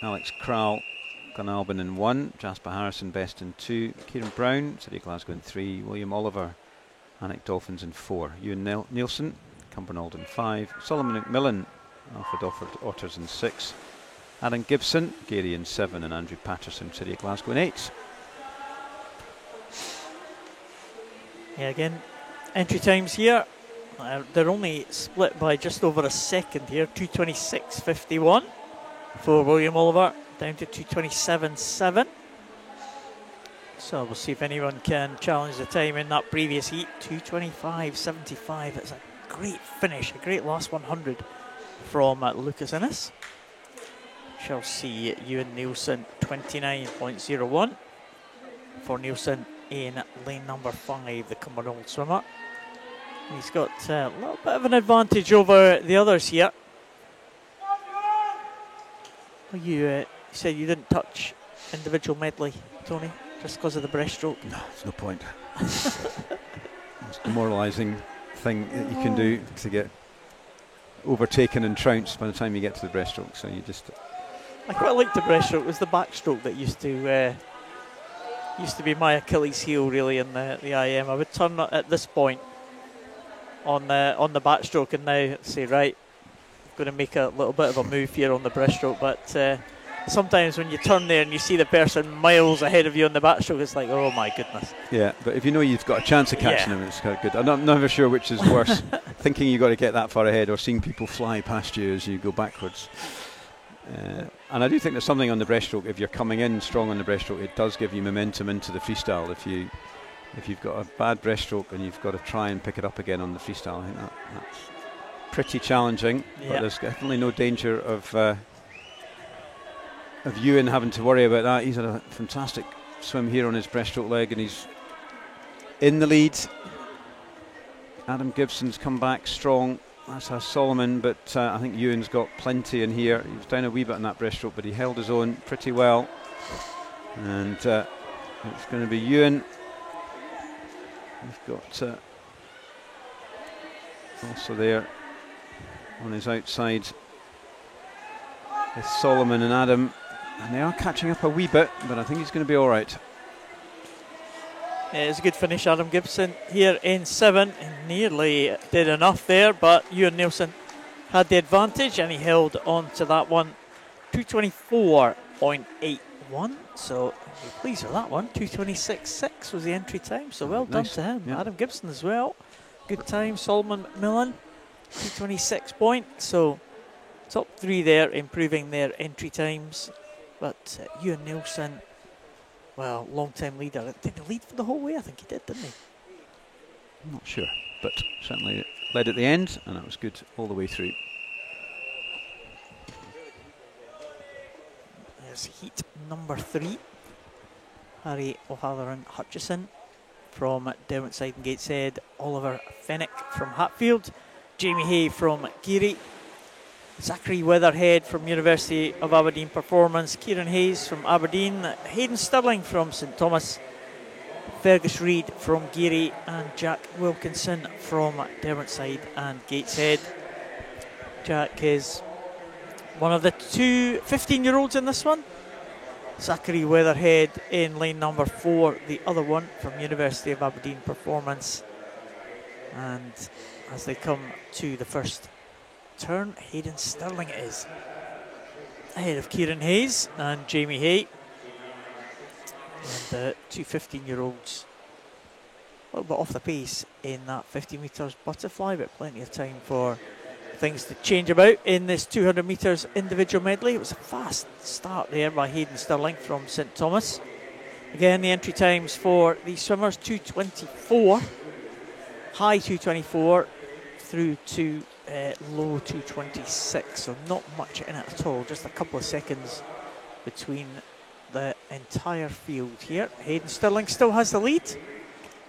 Alex Crowell Glenalbyn in 1, Jasper Harrison best in 2, Kieran Brown, City of Glasgow in 3, William Oliver, Alec Dolphins in 4, Ewan Nielsen, Cumbernauld in 5, Solomon McMillan, Alfred Otters in 6, Adam Gibson, Gary in 7, and Andrew Patterson, City of Glasgow in 8. Yeah, again, entry times here, they're only split by just over a second here, 2:26.51 for William Oliver, down to 2:27.7. So we'll see if anyone can challenge the time in that previous heat, 2:25.75. It's a great finish, a great last 100 from Lucas Innes. Shall see Ewan Nielsen 29.01 for Nielsen in lane number 5, the Cumbernauld swimmer. He's got a little bit of an advantage over the others here. You said you didn't touch individual medley, Tony, just because of the breaststroke? No, there's no point. It's a demoralising thing that you can do to get overtaken and trounced by the time you get to the breaststroke. So you just... I quite liked the breaststroke. It was the backstroke that used to be my Achilles heel, really, in the IM. I would turn at this point on the backstroke and now say, right, I'm going to make a little bit of a move here on the breaststroke. But sometimes when you turn there and you see the person miles ahead of you on the backstroke, it's like, oh my goodness. Yeah, but if you know you've got a chance of catching them, it's quite good. I'm never sure which is worse, thinking you've got to get that far ahead or seeing people fly past you as you go backwards. And I do think there's something on the breaststroke. If you're coming in strong on the breaststroke, it does give you momentum into the freestyle. If you've got a bad breaststroke and you've got to try and pick it up again on the freestyle, I think that's pretty challenging. Yeah. But there's definitely no danger of Ewan having to worry about that. He's had a fantastic swim here on his breaststroke leg, and he's in the lead. Adam Gibson's come back strong. That's how Solomon, but I think Ewan's got plenty in here. He was down a wee bit on that breaststroke, but he held his own pretty well. And it's going to be Ewan. We've got also there on his outside with Solomon and Adam. And they are catching up a wee bit, but I think he's going to be all right. Yeah, it's a good finish, Adam Gibson here in 7. He nearly did enough there, but Ewan Nielsen had the advantage and he held on to that one. 2:24.81, so I'm pleased with that one. 2:26.6 was the entry time, so well done to him. Yeah. Adam Gibson as well, good time. Solomon McMillan, 2:26 point, so top 3 there improving their entry times, but Ewan Nielsen, well, long-time leader. Did he lead for the whole way? I think he did, didn't he? I'm not sure, but certainly led at the end, and that was good all the way through. There's heat number 3. Harry O'Halloran Hutchison from Derwentside and Gateshead, Oliver Fennick from Hatfield, Jamie Hay from Geary, Zachary Weatherhead from University of Aberdeen Performance, Kieran Hayes from Aberdeen, Hayden Stirling from St Thomas, Fergus Reid from Geary, and Jack Wilkinson from Derwentside and Gateshead. Jack is one of the 2 15-year-olds in this one. Zachary Weatherhead in lane number 4, the other one from University of Aberdeen Performance. And as they come to the first turn, Hayden Stirling is ahead of Kieran Hayes and Jamie Hay. And the 2 15-year-olds a little bit off the pace in that 50 metres butterfly, but plenty of time for things to change about in this 200 metres individual medley. It was a fast start there by Hayden Stirling from St Thomas. Again, the entry times for these swimmers, 2:24, high 2:24 through to low 2:26, so not much in it at all, just a couple of seconds between the entire field here. Hayden Stirling still has the lead.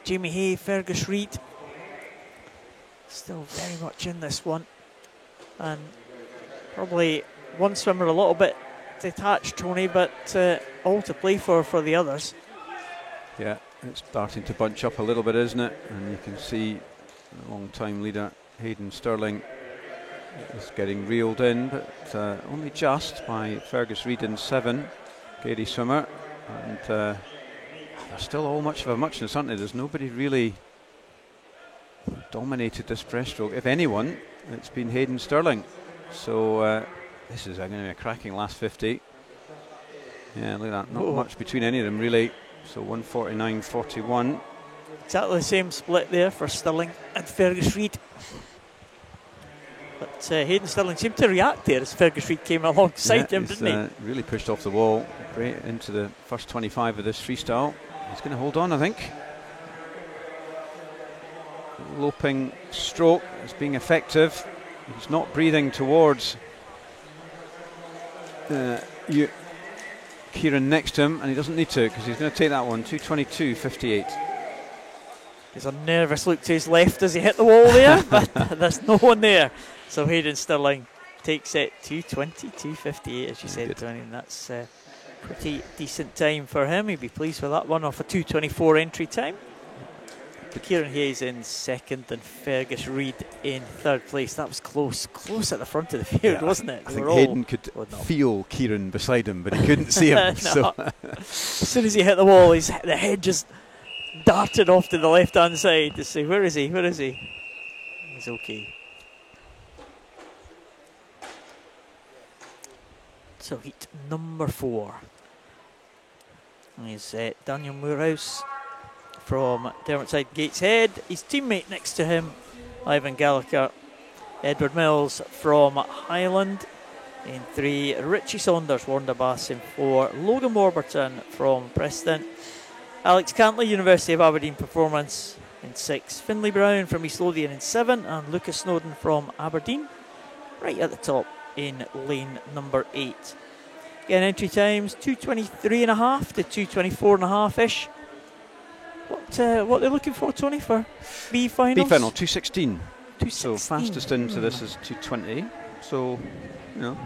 Jamie Hay, Fergus Reid still very much in this one, and probably one swimmer a little bit detached, Tony, but all to play for the others. Yeah, it's starting to bunch up a little bit, isn't it? And you can see the long-time leader Hayden Stirling is getting reeled in, but only just by Fergus Reid in 7. Gary swimmer, and they're still all much of a muchness, aren't they? There's nobody really dominated this breaststroke. If anyone, it's been Hayden Sterling. So this is going to be a cracking last 50. Yeah, look at that. Not much between any of them, really. So 149.41. Exactly the same split there for Stirling and Fergus Reid. But Hayden Sterling seemed to react there as Fergus Reid came alongside him, didn't he? Really pushed off the wall, right into the first 25 of this freestyle. He's going to hold on, I think. Loping stroke is being effective. He's not breathing towards Kieran next to him, and he doesn't need to because he's going to take that one. 222.58. There's a nervous look to his left as he hit the wall there, but there's no one there. So Hayden Sterling takes it 222.58, as you said, Tony, and that's a pretty decent time for him. He'd be pleased with that one off a 2:24 entry time. Kieran Hayes in second and Fergus Reid in third place. That was close at the front of the field, wasn't it? I think Hayden could feel Kieran beside him, but he couldn't see him. So. As soon as he hit the wall, the head just darted off to the left-hand side to say, where is he? Where is he? He's okay. So heat number 4 is Daniel Moorhouse from Derwentside Gateshead. His teammate next to him, Ivan Gallagher. Edward Mills from Highland in 3. Richie Saunders, Warrenderbass in 4. Logan Warburton from Preston. Alex Cantley, University of Aberdeen Performance in 6. Finlay Brown from East Lothian in 7. And Lucas Snowden from Aberdeen right at the top in lane number 8. Again, entry times 2:23.5 to 2:24.5-ish. What are they looking for, Tony, for B finals? B final 2:16. So fastest into this is 2:20. So, you know,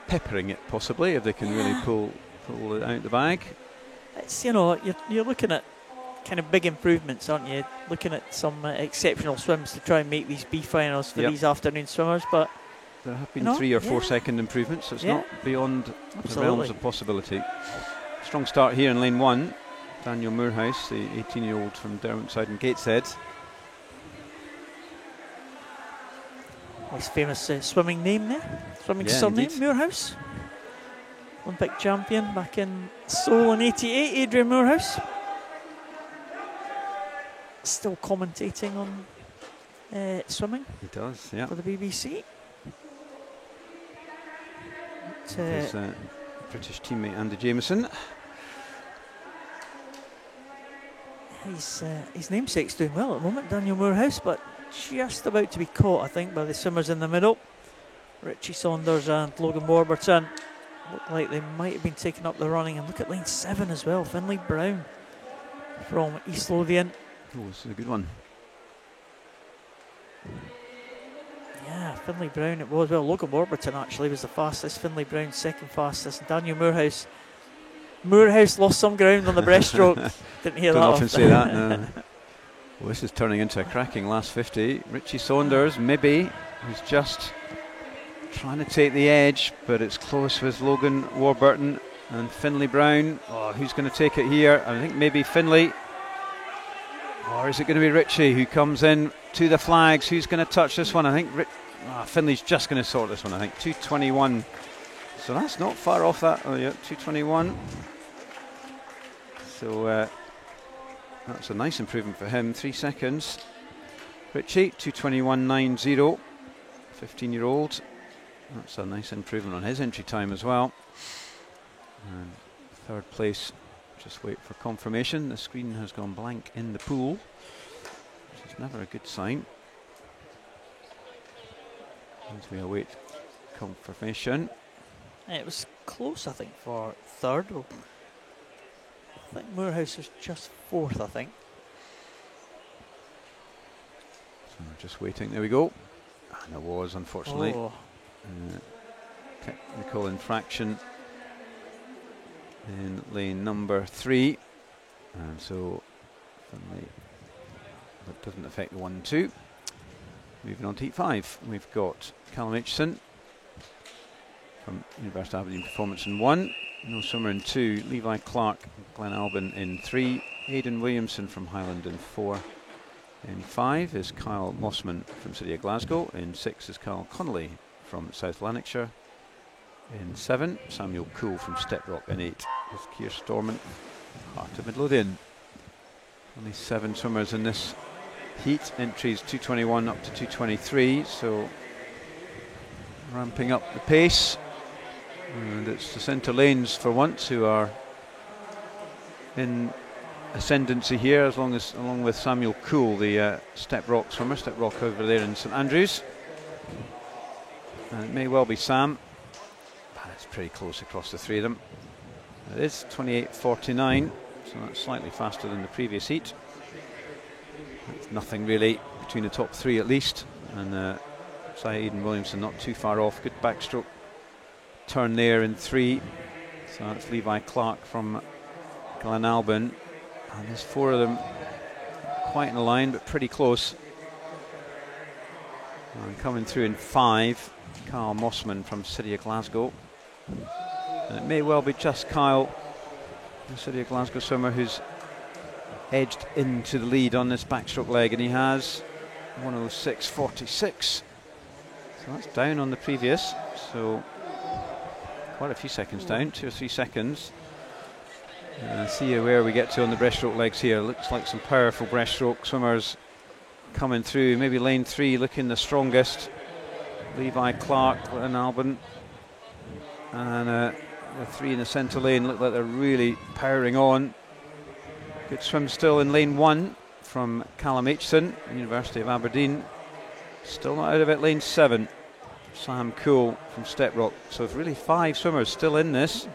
peppering it possibly if they can really pull it out the bag. It's, you know, you're looking at kind of big improvements, aren't you? Looking at some exceptional swims to try and make these B finals for these afternoon swimmers, but there have been 3 or 4 second improvements, so it's not beyond the realms of possibility. Strong start here in lane 1. Daniel Moorhouse, the 18-year-old from Derwentside and Gateshead. His famous swimming name there, swimming surname, indeed. Moorhouse. Olympic champion back in Seoul in '88, Adrian Moorhouse. Still commentating on swimming. He does, yeah. For the BBC. His British teammate Andy Jameson. His namesake's doing well at the moment, Daniel Moorhouse, but just about to be caught, I think, by the swimmers in the middle. Richie Saunders and Logan Warburton look like they might have been taking up the running. And look at lane 7 as well, Finlay Brown from East Lothian. Oh, this is a good one. Yeah, Finlay Brown it was. Well, Logan Warburton actually was the fastest. Finlay Brown second fastest. Daniel Moorhouse. Moorhouse lost some ground on the breaststroke. Didn't hear that. Don't often say that. No. Well, this is turning into a cracking last 50. Richie Saunders, maybe, who's just trying to take the edge, but it's close with Logan Warburton and Finlay Brown. Oh, who's going to take it here? I think maybe Finlay. Or is it going to be Richie who comes in to the flags? Who's going to touch this one? I think Finlay's just going to sort this one, I think. 2:21. So that's not far off that. Oh, yeah, 2:21. So that's a nice improvement for him. 3 seconds. Richie, 2:21.90. 15-year-old. That's a nice improvement on his entry time as well. And third place. Just wait for confirmation. The screen has gone blank in the pool, which is never a good sign. As we await confirmation. It was close, I think, for third. Well, I think Moorhouse was just fourth, I think. So we're just waiting. There we go. And it was, unfortunately. Technical infraction in lane number 3, and so Finlay, that doesn't affect the 1-2. Moving on to heat 5, we've got Callum Aitchison from University of Aberdeen performance in 1. No Swimmer in 2. Levi Clark, Glenalbyn in 3. Aidan Williamson from Highland in 4. In 5 is Kyle Mossman from City of Glasgow. In 6 is Kyle Connolly from South Lanarkshire. In 7, Samuel Coole from Steprock. In 8 is Keir Stormont, Heart of Midlothian. Only 7 swimmers in this heat. Entries 2:21 up to 2:23, so ramping up the pace. And it's the centre lanes for once who are in ascendancy here, along with Samuel Coole, the Steprock swimmer. Steprock over there in St Andrews. And it may well be Sam, but it's pretty close across the 3 of them. It is 28:49, so that's slightly faster than the previous heat. That's nothing really between the top 3 at least, and Aidan Williamson not too far off. Good backstroke turn there in 3. So that's Levi Clark from Glenalbyn, and there's 4 of them quite in a line but pretty close. And coming through in 5, Kyle Mossman from City of Glasgow, and it may well be just Kyle, the City of Glasgow swimmer, who's edged into the lead on this backstroke leg, and he has 1:06.46. So that's down on the previous, so quite a few seconds down, 2 or 3 seconds. See where we get to on the breaststroke legs here. Looks like some powerful breaststroke swimmers coming through. Maybe lane 3 looking the strongest. Levi Clark, Glenalbyn, and the 3 in the centre lane look like they're really powering on. Good swim still in lane 1 from Callum Aitchison, University of Aberdeen. Still not out of it, lane 7. Sam Coole from Steprock. So it's really 5 swimmers still in this.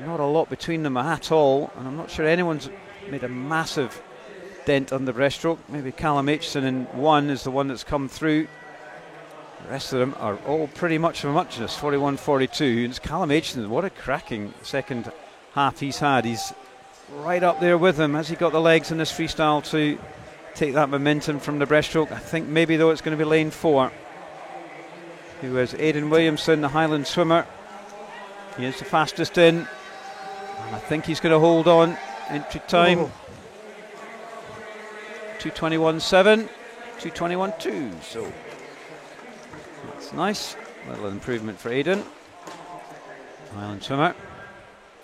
Not a lot between them at all, and I'm not sure anyone's made a massive dent on the breaststroke. Maybe Callum Aitchison in 1 is the one that's come through. The rest of them are all pretty much of a muchness. 41.42. And it's Callum Aitchison. What a cracking second half he's had. He's right up there with him. Has he got the legs in this freestyle to take that momentum from the breaststroke? I think maybe, though, it's going to be lane 4. Who is Aidan Williamson, the Highland swimmer. He is the fastest in, and I think he's going to hold on. Entry time 2:21.7, 2:21.2. So that's nice. Little improvement for Aidan, Highland swimmer.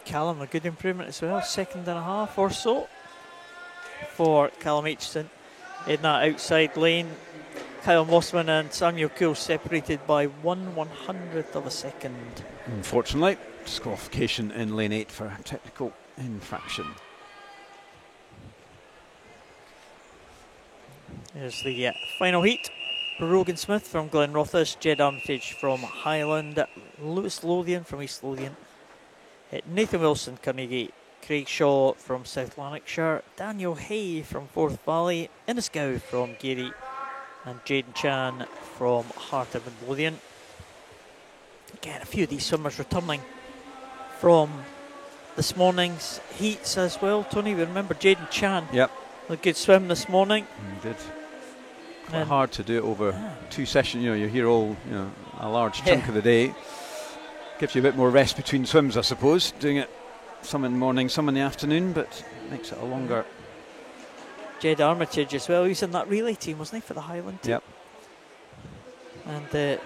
Callum, a good improvement as well, 2.5 or so for Callum Aitchison in that outside lane. Kyle Mossman and Samuel Coole separated by 1/100th of a second. Unfortunately, disqualification in lane 8 for a technical infraction. There's the final heat. Brogan Smith from Glenrothes, Jed Armitage from Highland, Lewis Lothian from East Lothian, Nathan Wilson, Carnegie, Craig Shaw from South Lanarkshire, Daniel Hay from Forth Valley, Innisgow from Gary, and Jaden Chan from Heart of Midlothian. Again, a few of these swimmers returning from this morning's heats as well. Tony, we remember Jaden Chan. Yep. A good swim this morning. He did. Quite hard to do it over 2 sessions. You're here all, a large chunk of the day. Gives you a bit more rest between swims, I suppose. Doing it some in the morning, some in the afternoon, but makes it a longer. Jed Armitage as well. He was in that relay team, wasn't he, for the Highland team? Yep. And the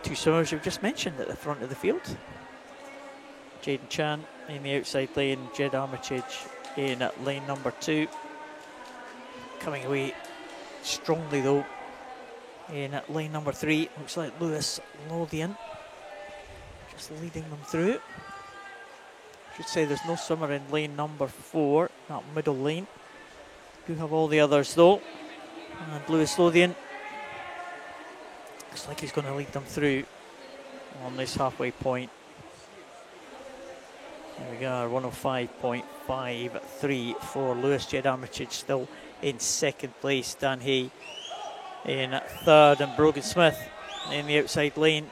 2 swimmers you've just mentioned at the front of the field. Jaden Chan in the outside lane, Jed Armitage in lane number 2. Coming away strongly though in lane number 3. Looks like Lewis Lothian just leading them through. Should say there's no swimmer in lane number 4, that middle lane. Do have all the others though. And Lewis Lothian looks like he's going to lead them through on this halfway point. There we go, 105.53 for Lewis. Jed Armitage still in second place. Dan Hay in third, and Brogan Smith in the outside lane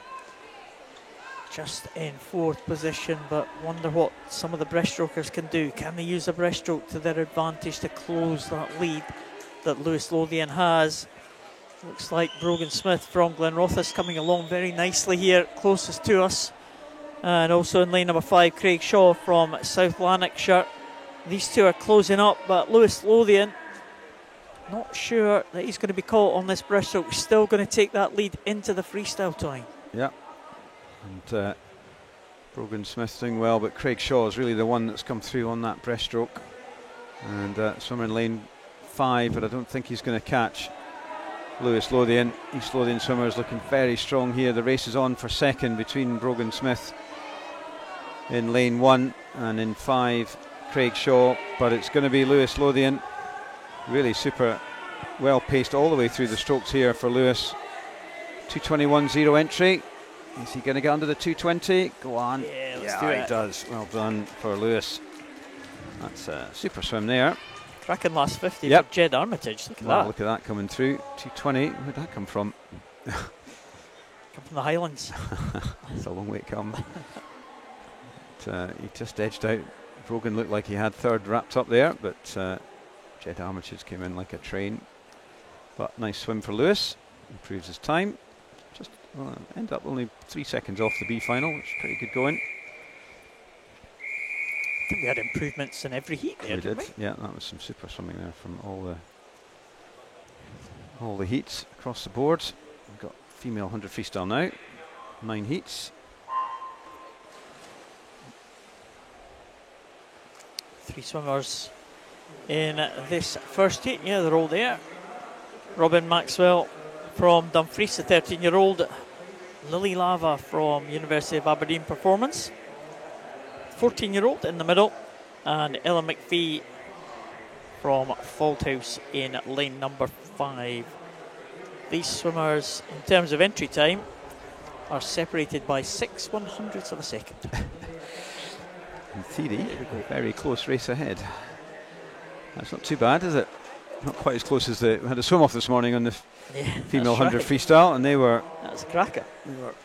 just in 4th position. But wonder what some of the breaststrokers can do. Can they use the breaststroke to their advantage to close that lead that Lewis Lothian has? Looks like Brogan Smith from Glenrothes coming along very nicely here, closest to us. And also in lane number 5, Craig Shaw from South Lanarkshire. These two are closing up, but Lewis Lothian, not sure that he's going to be caught on this breaststroke. He's still going to take that lead into the freestyle time. Yeah. And Brogan Smith doing well, but Craig Shaw is really the one that's come through on that breaststroke. And swimmer in lane 5, but I don't think he's going to catch Lewis Lothian. East Lothian swimmer is looking very strong here. The race is on for second between Brogan Smith in lane 1 and in 5 Craig Shaw, but it's going to be Lewis Lothian. Really super well paced all the way through the strokes here for Lewis. 2:21.0 entry. Is he going to get under the 2:20? Go on. Yeah, let's do it. He does. Well done for Lewis. That's a super swim there. Cracking last 50 Yep. for Jed Armitage. Look at that. Look at that coming through. 2:20. Where'd that come from? Come from the Highlands. It's a long way to come. But, he just edged out. Brogan looked like he had third wrapped up there, but Jed Armitage came in like a train. But nice swim for Lewis. Improves his time. Just end up only 3 seconds off the B final, which is pretty good going. I think we had improvements in every heat there, didn't we? Yeah, that was some super swimming there from all the heats across the board. We've got female 100 freestyle now. 9 heats. 3 swimmers in this first heat. Yeah, they're all there. Robin Maxwell from Dumfries, the 13-year-old. Lily Lava from University of Aberdeen Performance. 14-year-old in the middle. And Ella McPhee from Fauldhouse in lane number 5. These swimmers, in terms of entry time, are separated by 6/100ths of a second. In theory, a very close race ahead. That's not too bad, is it? Not quite as close as we had a swim off this morning on the female 100 freestyle, and that's a cracker. They were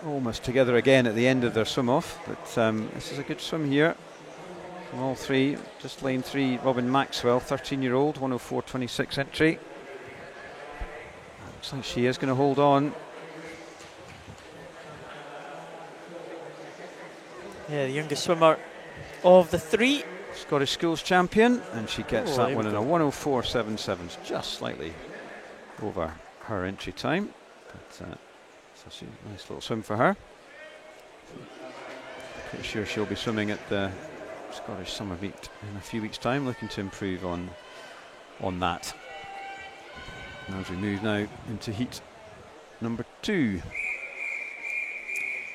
almost together again at the end of their swim off. But this is a good swim here from all 3. Just lane 3, Robin Maxwell, 13-year-old, 104.26 entry. Looks like she is going to hold on. Yeah, the youngest swimmer of the 3. Scottish Schools champion, and she gets that one in a 104.77, just slightly over her entry time. But so it's a nice little swim for her. Pretty sure she'll be swimming at the Scottish Summer Meet in a few weeks' time, looking to improve on that. And as we move now into heat number 2.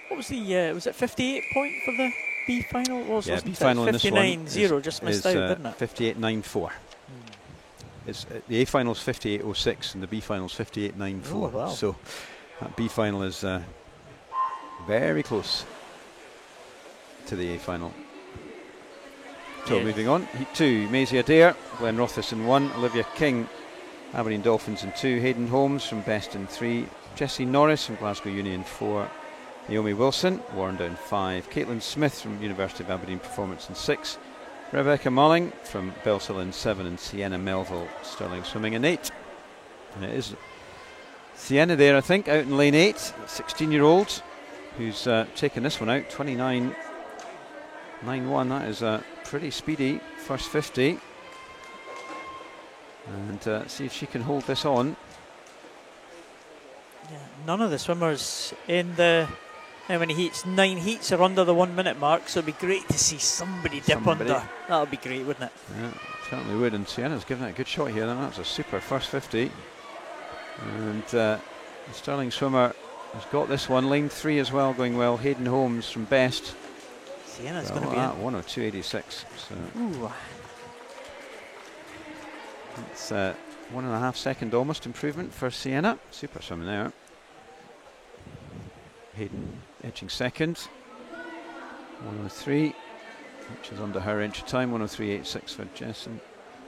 What was the, was it 58 point for the B final? It was, yeah, wasn't B final in this one 59.0, just missed out, didn't it? 58.94. It's the A final's 58.06 and the B final's 58.94. Oh, wow. So that B final is very close to the A final. So moving on, heat 2, Maisie Adair, Glenn Rothis in 1, Olivia King, Aberdeen Dolphins in 2, Hayden Holmes from Best in 3, Jessie Norris from Glasgow Uni in 4, Naomi Wilson, Warrendown 5, Caitlin Smith from University of Aberdeen Performance in 6, Rebecca Malling from Bellsill in 7, and Sienna Melville, Stirling Swimming in 8. And it is Sienna there, I think, out in lane 8, 16-year-old, who's taken this one out, 29.91. That is a pretty speedy first 50. And see if she can hold this on. Yeah, none of the swimmers in the, how many heats? 9 heats are under the 1 minute mark, so it'd be great to see somebody dip under. That would be great, wouldn't it? Yeah, certainly would. And Sienna's given it a good shot here. That was a super first 50. And the Stirling swimmer has got this one. Lane 3 as well, going well. Hayden Holmes from Best. Sienna's going to be at 102.86. So it's 1.5 second almost improvement for Sienna. Super swimming there. Hayden edging second. 103, which is under her entry time. 103.86 for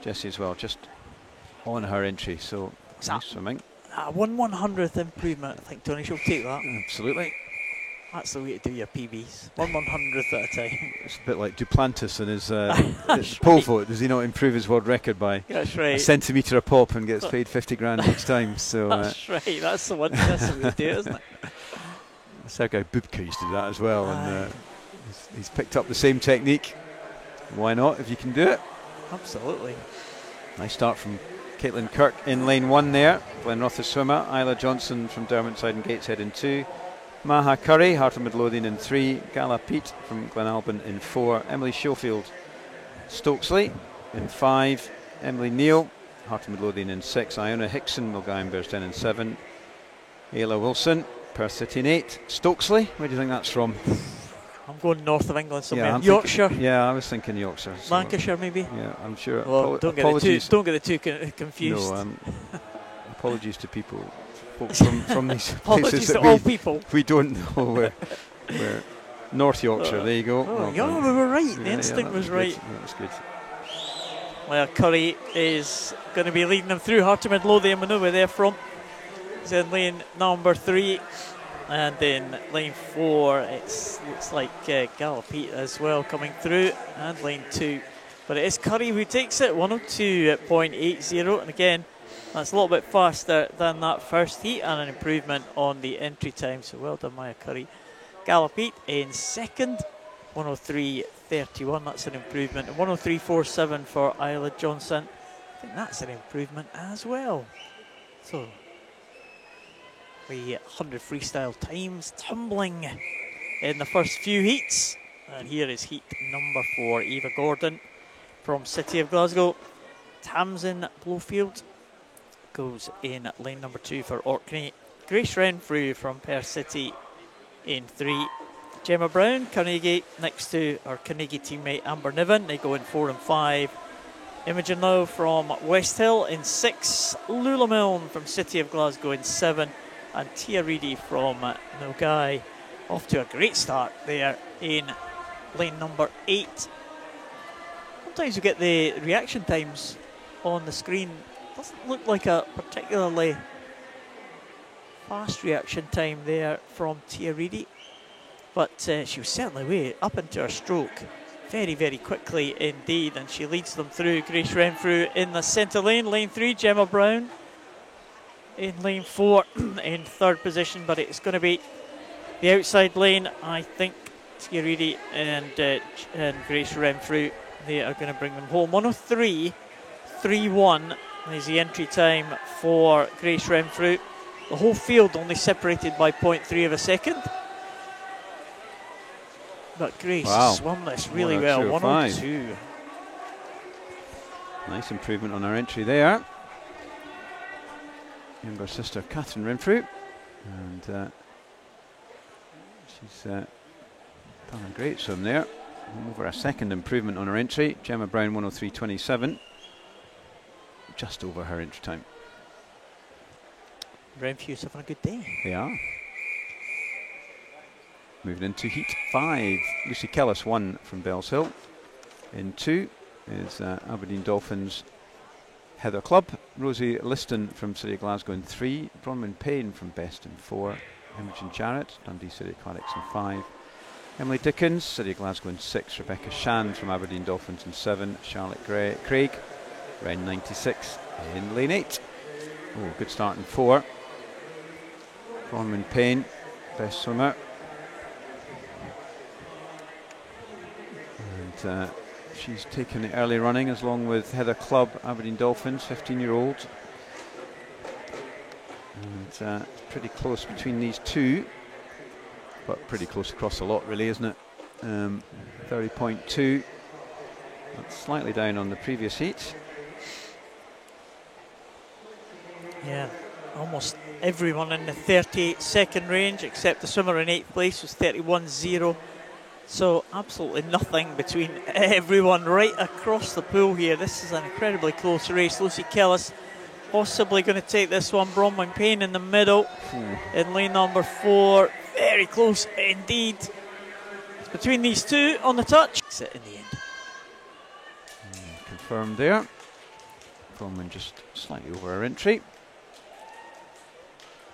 Jessie as well, just on her entry. So nice swimming. 1/100th improvement. I think Tony she'll take that. Absolutely. That's the way to do your PBs. 1/100th at a time. It's a bit like Duplantis and his pole vault. Does he not improve his world record by a centimetre a pop and gets paid 50 grand each time? So that's right. That's the one. That's the way to do it, isn't it? Sergei Bubka used to do that as well, and he's picked up the same technique. Why not, if you can do it? Absolutely. Nice start from Caitlin Kirk in lane 1 there. Glenrothes swimmer. Isla Johnson from Derwentside and Gateshead in 2. Maha Curry, Heart of Midlothian in 3. Gala Pete from Glenalbyn in 4. Emily Schofield Stokesley in 5. Emily Neal, Heart of Midlothian in 6. Iona Hickson, Milngavie Bearsden in 7. Ayla Wilson, Perth City in 8. Stokesley, where do you think that's from? I'm going north of England somewhere. Yeah, Yorkshire. I was thinking Yorkshire. So Lancashire, maybe. Yeah, I'm sure. Well, don't get the two confused. No, apologies to people from these places that all people. we don't know where North Yorkshire. There you go. Oh, yeah, we were right. The instinct was right. That was good. Well, Curry is going to be leading them through. Heart of Midlothian maneuver there from. He's in lane number 3. And in lane 4, it looks like Gala Pete as well coming through, and lane 2. But it is Curry who takes it, 102.80. And again, that's a little bit faster than that first heat and an improvement on the entry time. So well done, Maya Curry. Gala Pete in second, 103.31. That's an improvement. And 103.47 for Isla Johnson. I think that's an improvement as well. So the 100 freestyle times tumbling in the first few heats. And here is heat number 4. Eva Gordon from City of Glasgow. Tamsin Blofield goes in lane number 2 for Orkney. Grace Renfrew from Perth City in 3. Gemma Brown, Carnegie, next to her Carnegie teammate Amber Niven. They go in 4 and 5. Imogen Lau from West Hill in 6. Lula Milne from City of Glasgow in 7. And Tia Reedy from Milngavie off to a great start there in lane number 8. Sometimes you get the reaction times on the screen. Doesn't look like a particularly fast reaction time there from Tia Reedy, but she was certainly way up into her stroke very, very quickly indeed, and she leads them through. Grace Renfrew in the centre lane, lane 3, Gemma Brown in lane 4 in 3rd position, but it's going to be the outside lane. I think Tia Reedy and Grace Renfrew, they are going to bring them home. 103.31 is the entry time for Grace Renfrew. The whole field only separated by 0.3 of a second. But Grace swum this really well. 102. Nice improvement on our entry there. Younger sister Catherine Renfrew, and she's done a great swim there. Over a second improvement on her entry. Gemma Brown 103.27, just over her entry time. Renfrew's having a good day. They are. Moving into heat 5. Lucy Kellis won from Bellshill. In 2 is Aberdeen Dolphins Heather Clubb. Rosie Liston from City of Glasgow in 3. Bronwyn Payne from Best in 4. Imogen Jarrett, Dundee City Athletics in 5. Emily Dickens, City of Glasgow in 6. Rebecca Shand from Aberdeen Dolphins in 7. Charlotte Craig, Ren 96 in lane 8. Oh, good start in 4. Bronwyn Payne, best swimmer. And she's taken the early running as long with Heather Clubb, Aberdeen Dolphins, 15-year-old. And pretty close between these two, but pretty close across the lot really, isn't it? 30.2. That's slightly down on the previous heat. Yeah, almost everyone in the 30-second range except the swimmer in 8th place was 31.0. So absolutely nothing between everyone right across the pool here. This is an incredibly close race. Lucy Kellis possibly going to take this one. Bronwyn Payne in the middle in lane number 4. Very close indeed. It's between these two on the touch. Sit in the end. Confirmed there. Bronwyn just slightly over her entry.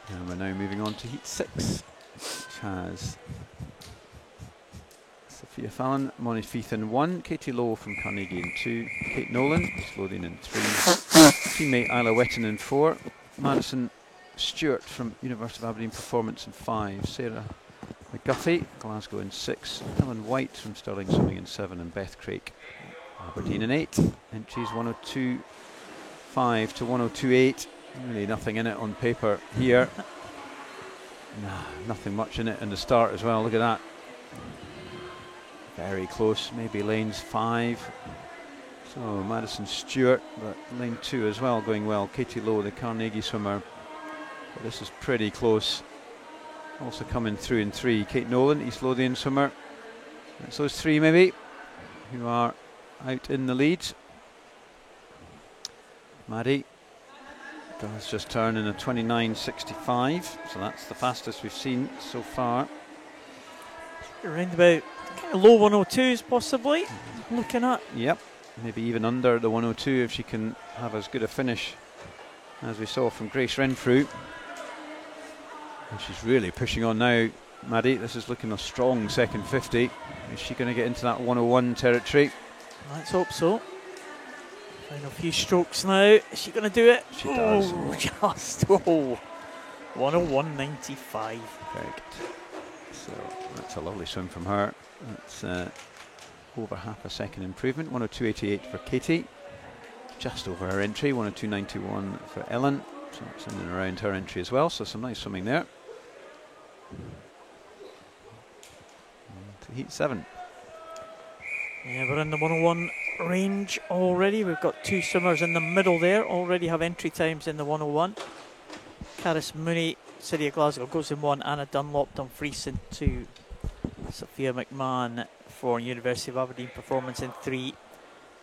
And we're now moving on to heat 6, which has Sophia Fallon, Moni Feith in 1, Katie Lowe from Carnegie in 2, Kate Nolan, Lothian in 3, teammate Isla Wetton in 4, Madison Stewart from University of Aberdeen Performance in 5, Sarah McGuffey, Glasgow in 6. Helen White from Stirling Swimming in 7. And Beth Craik, Aberdeen in 8. Entries 102.5 to 102.8. Really nothing in it on paper here. Nah, nothing much in it in the start as well. Look at that. Very close. Maybe lanes 5. So Madison Stewart, but lane 2 as well going well. Katie Lowe, the Carnegie swimmer. But this is pretty close. Also coming through in 3. Kate Nolan, East Lothian swimmer. It's those 3 maybe who are out in the lead. Maddie does just turn in a 29.65, so that's the fastest we've seen so far. Around about kind of low 102s possibly, looking at. Yep, maybe even under the 102 if she can have as good a finish as we saw from Grace Renfrew. And she's really pushing on now, Maddie. This is looking a strong second 50. Is she going to get into that 101 territory? Let's hope so. Final few strokes now. Is she going to do it? She does. Just 101.95. Correct. So that's a lovely swim from her. That's over half a second improvement. 102.88 for Katie. Just over her entry. 102.91 for Ellen. So it's in and around her entry as well. So some nice swimming there. To heat 7. Yeah, we're in the 101 range already. We've got 2 swimmers in the middle there. Already have entry times in the 101. Caris Mooney, City of Glasgow, goes in 1. Anna Dunlop, Dumfries in 2. Sophia McMahon for University of Aberdeen Performance in 3.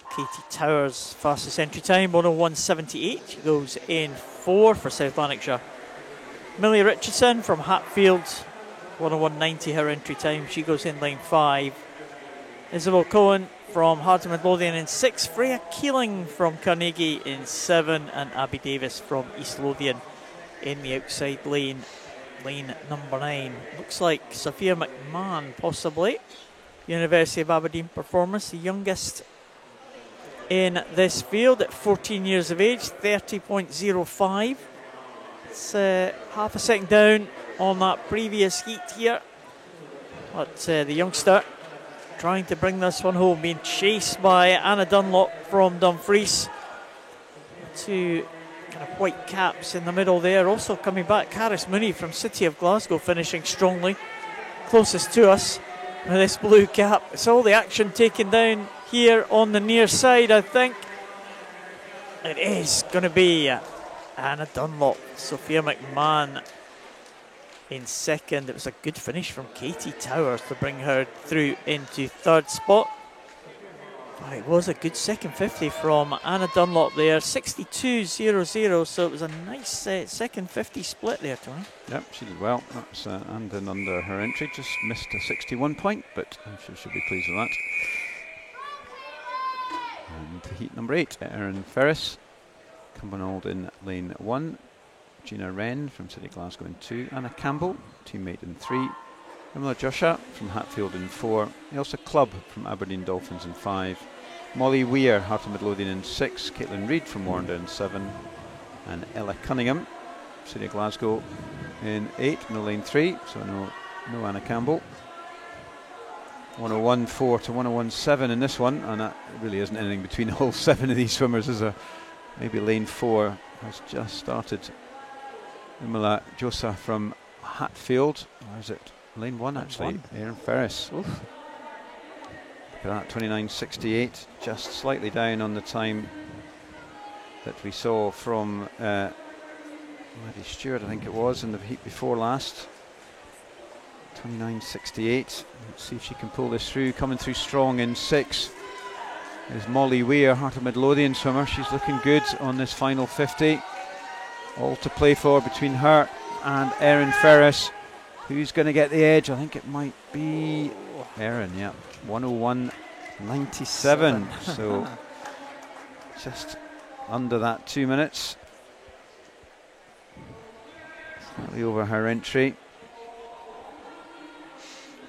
Katie Towers, fastest entry time, 101.78. She goes in 4 for South Lanarkshire. Millie Richardson from Hatfield, 101.90 her entry time. She goes in lane 5. Isabel Cohen from Heart of Midlothian in 6. Freya Keeling from Carnegie in 7. And Abby Davis from East Lothian in the outside lane, lane number 9. Looks like Sophia McMahon possibly. University of Aberdeen Performance, the youngest in this field at 14 years of age, 30.05. It's half a second down on that previous heat here. But the youngster trying to bring this one home, being chased by Anna Dunlop from Dumfries. 2 kind of white caps in the middle there. Also coming back, Caris Mooney from City of Glasgow finishing strongly. Closest to us with this blue cap. It's all the action taken down here on the near side, I think. It is going to be Anna Dunlop. Sophia McMahon in second. It was a good finish from Katie Towers to bring her through into 3rd spot. But it was a good second 50 from Anna Dunlop there, 62.00, so it was a nice second 50 split there, Tony. Yep, she did well. That's and then under her entry, just missed a 61 point, but I'm sure she'll be pleased with that. And to heat number 8, Erin Ferris, Cumbernauld in lane 1. Gina Wren from City Glasgow in 2. Anna Campbell, teammate in 3. Imola Joshua from Hatfield in 4. Ailsa Clubb from Aberdeen Dolphins in 5. Molly Weir, Heart of Midlothian in 6. Caitlin Reid from Warrender in 7. And Ella Cunningham, City of Glasgow in 8, middle lane 3. So no Anna Campbell. 101.4 to 101.7 in this one, and that really isn't anything between all 7 of these swimmers, is there? Maybe lane 4 has just started. Imola Josa from Hatfield, or is it lane 1 actually? Erin Ferris. Oof. Look at that, 29.68, just slightly down on the time that we saw from Maddie Stewart, I think it was, in the heat before last. 29.68. Let's see if she can pull this through. Coming through strong in 6 is Molly Weir, Heart of Midlothian swimmer. She's looking good on this final 50. All to play for between her and Erin Ferris. Who's going to get the edge? I think it might be Erin, yeah. 101.97. So just under that 2 minutes. Slightly over her entry.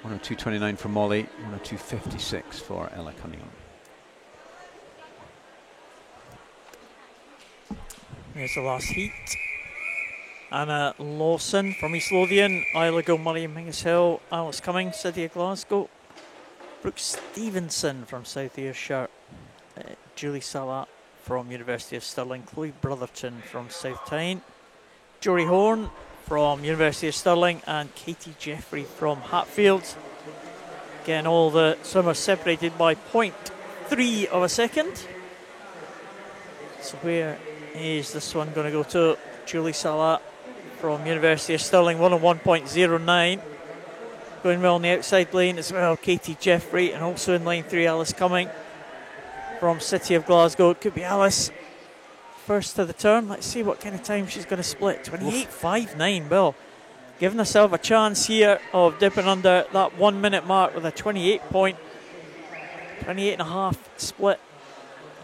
102.29 for Molly, 102.56 for Ella Cunningham. There's the last heat. Anna Lawson from East Lothian, Isla Gilmurray, Mingus Hill, Alice Cummings, City of Glasgow, Brooke Stevenson from South Ayrshire, Julie Salat from University of Stirling, Chloe Brotherton from South Tyne, Jory Horn from University of Stirling, and Katie Jeffrey from Hatfield. Again, all the swimmers separated by 0.3 of a second. So where is this one going to go to? Julie Salat from University of Stirling, 101.09. Going well on the outside lane as well, Katie Jeffrey, and also in line 3, Alice Cumming from City of Glasgow. It could be Alice first to the turn. Let's see what kind of time she's going to split. 28.59. Well, giving herself a chance here of dipping under that 1 minute mark with a 28.5 split.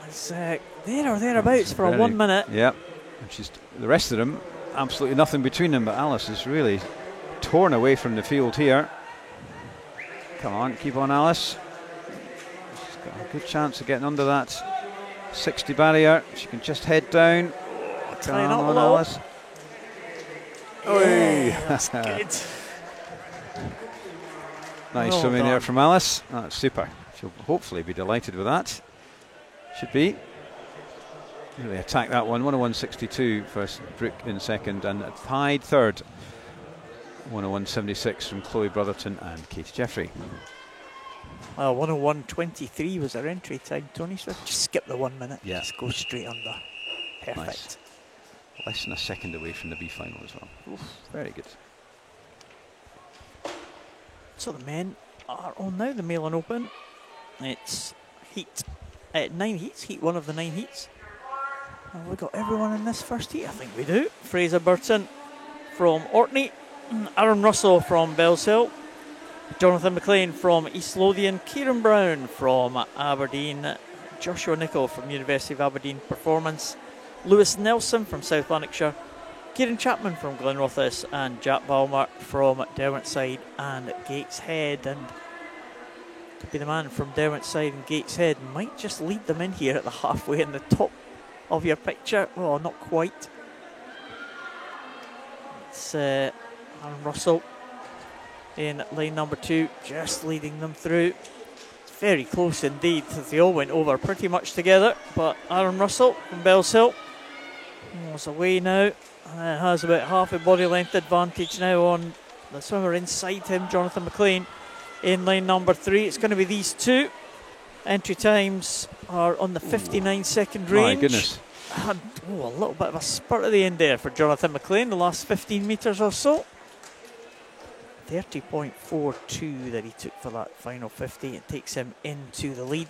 It's there or thereabouts for a 1 minute. Yeah, and she's the rest of them, absolutely nothing between them, but Alice is really torn away from the field here. Come on, keep on, Alice. She's got a good chance of getting under that 60 barrier. She can just head down. Come on, Alice. Yeah, that's good. Nice swimming there from Alice. That's super. She'll hopefully be delighted with that. Should be. Really attack that one. 101.62 for Brooke in second, and tied third. 101.76 from Chloe Brotherton and Katie Jeffrey. Well, 101.23 was her entry time, Tony, so just skip the 1 minute. Yeah. Just go straight under. Perfect. Nice. Less than a second away from the B final as well. Oof, very good. So the men are on now, the Milan Open. It's heat 9 heats, heat 1 of the 9 heats. Have we got everyone in this first heat? I think we do. Fraser Burton from Orkney, Aaron Russell from Bellshill, Jonathan McLean from East Lothian, Kieran Brown from Aberdeen, Joshua Nichol from University of Aberdeen Performance, Lewis Nelson from South Lanarkshire, Kieran Chapman from Glenrothes, and Jack Balmer from Derwentside and Gateshead. And could be the man from Derwentside and Gateshead might just lead them in here at the halfway in the top of your picture. Well, not quite. It's Aaron Russell in lane number 2, just leading them through. It's very close indeed. They all went over pretty much together, but Aaron Russell from Bellshill was away now, and has about half a body length advantage now on the swimmer inside him, Jonathan McLean, in lane number 3. It's going to be these two. Entry times are on the 59-second range. My goodness. And, a little bit of a spurt at the end there for Jonathan McLean, the last 15 metres or so. 30.42 that he took for that final 50. It takes him into the lead.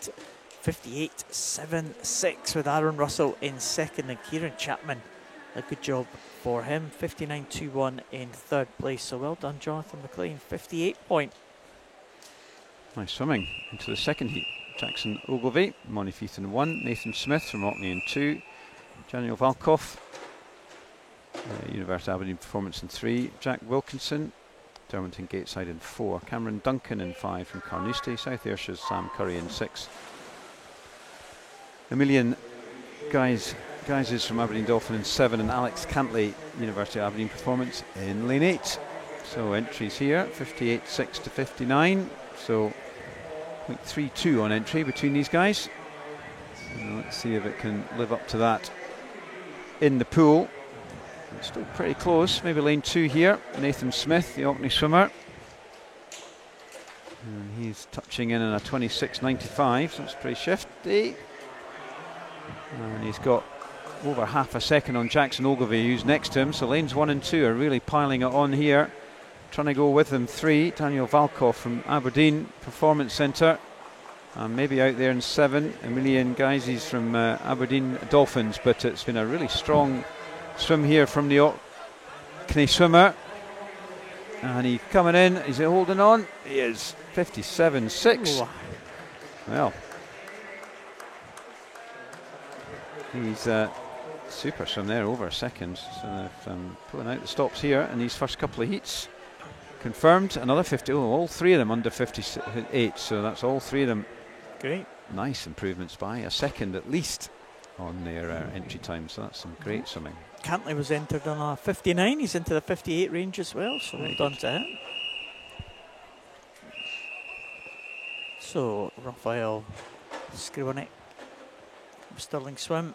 58.76 with Aaron Russell in second, and Kieran Chapman, a good job for him. 59.21 in third place. So well done, Jonathan McLean. 58 point. Nice swimming into the second heat. Jackson Ogilvie, Monifieth in 1, Nathan Smith from Orkney in 2, Daniel Valkov, University of Aberdeen Performance in 3, Jack Wilkinson, Derwentton Gateside in 4, Cameron Duncan in 5 from Carnoustie, South Ayrshire's Sam Curry in 6, Emilian Guyses from Aberdeen Dolphin in 7, and Alex Cantley, University of Aberdeen Performance in lane 8. So entries here, 58.6 to 59. So 0.32 on entry between these guys. So let's see if it can live up to that in the pool. It's still pretty close. Maybe lane 2 here. Nathan Smith, the Orkney swimmer. And he's touching in on a 26.95, so it's pretty shifty. And he's got over half a second on Jackson Ogilvie, who's next to him. So lanes 1 and 2 are really piling it on here. Trying to go with them 3, Daniel Valkov from Aberdeen Performance Centre. Maybe out there in 7, Emilian Guyses from Aberdeen Dolphins. But it's been a really strong swim here from the Orkney swimmer. And he's coming in. Is he holding on? He is. 57.6. Well, he's super swim there, over a second. So they're pulling out the stops here in these first couple of heats. Confirmed another 50. Oh, all 3 of them under 58. So that's all 3 of them. Great. Nice improvements by a second at least on their entry time. So that's some great swimming. Cantley was entered on a 59. He's into the 58 range as well, so well done to him. So, Raphael Skrivonek from Stirling Swim,